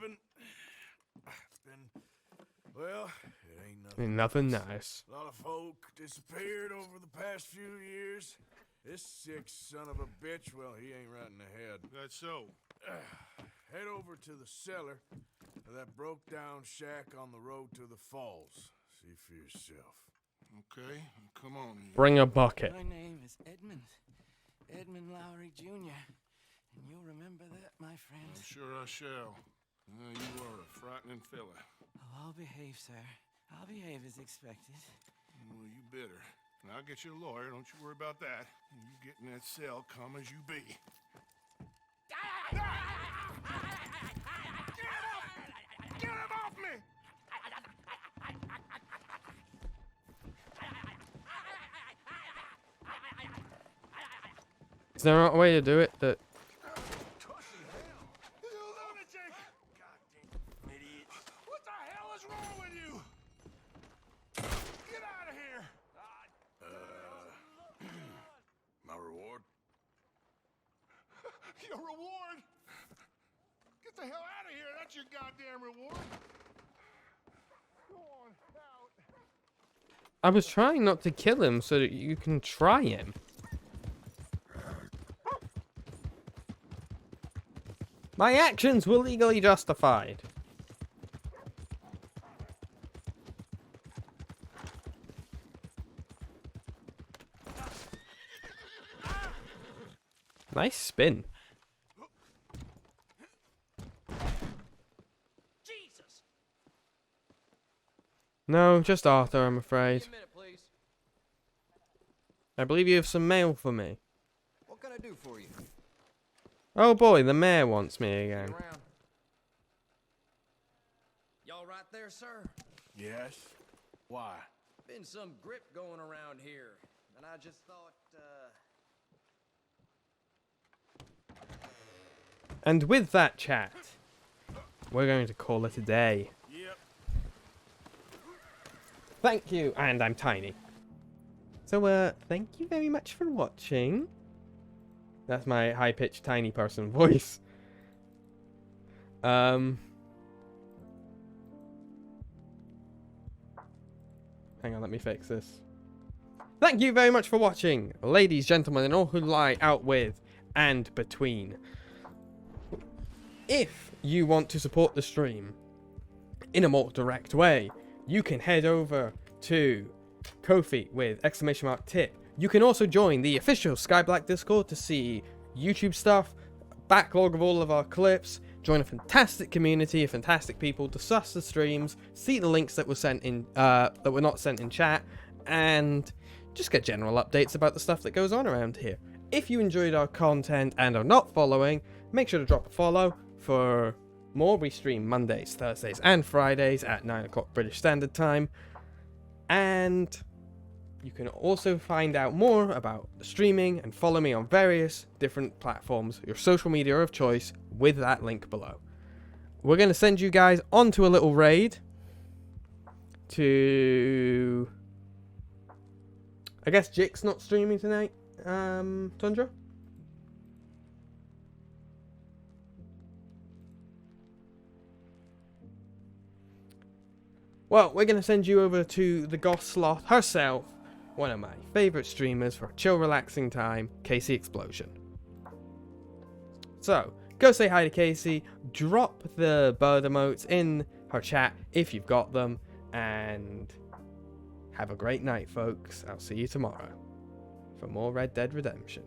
Speaker 8: well, it ain't
Speaker 1: Nothing nice.
Speaker 8: A lot of folk disappeared over the past few years. This sick son of a bitch, well, he ain't right in the head.
Speaker 4: That's so.
Speaker 8: Head over to the cellar of that broke-down shack on the road to the falls. See for yourself.
Speaker 4: Okay, come on.
Speaker 1: Bring a bucket.
Speaker 19: My name is Edmund. Edmund Lowry Jr. And you'll remember that, my friend.
Speaker 4: I'm sure I shall. You are a frightening fella.
Speaker 19: Oh, I'll behave, sir. I'll behave as expected.
Speaker 4: Well, you better. And I'll get you a lawyer, don't you worry about that. You get in that cell, calm as you be.
Speaker 8: Get him off me!
Speaker 1: Is there not a way to do it that...
Speaker 8: What the hell is wrong with you? Get out of here!
Speaker 4: My reward? Your reward? Get the hell out of here! That's your goddamn reward! Go on, out!
Speaker 1: I was trying not to kill him so that you can try him. My actions were legally justified. Nice spin.
Speaker 6: Jesus!
Speaker 1: No, just Arthur, I'm afraid.
Speaker 6: Give me a minute, please.
Speaker 1: I believe you have some mail for me.
Speaker 6: What can I do for you?
Speaker 1: Oh boy, the mayor wants me again.
Speaker 6: Y'all right there, sir?
Speaker 8: Yes? Why?
Speaker 6: Been some grip going around here, and I just thought,
Speaker 1: And with that chat, we're going to call it a day.
Speaker 8: Yep.
Speaker 1: Thank you, and I'm tiny. So, thank you very much for watching. That's my high-pitched tiny person voice. Hang on, let me fix this. Thank you very much for watching, ladies, gentlemen, and all who lie out with and between. If you want to support the stream in a more direct way, you can head over to Ko-fi with !tip. You can also join the official SkyeBlacke Discord to see YouTube stuff, backlog of all of our clips, join a fantastic community of fantastic people, discuss the streams, see the links that were sent in that were not sent in chat, and just get general updates about the stuff that goes on around here. If you enjoyed our content and are not following, make sure to drop a follow. For more, we stream Mondays, Thursdays, and Fridays at 9 o'clock British Standard Time. And you can also find out more about the streaming and follow me on various different platforms, your social media of choice, with that link below. We're going to send you guys onto a little raid to... I guess Jick's not streaming tonight, Tundra? Well, we're going to send you over to the Goth Sloth herself, one of my favourite streamers for a chill, relaxing time, Casey Explosion. So, go say hi to Casey, drop the bird emotes in her chat if you've got them, and have a great night, folks. I'll see you tomorrow for more Red Dead Redemption.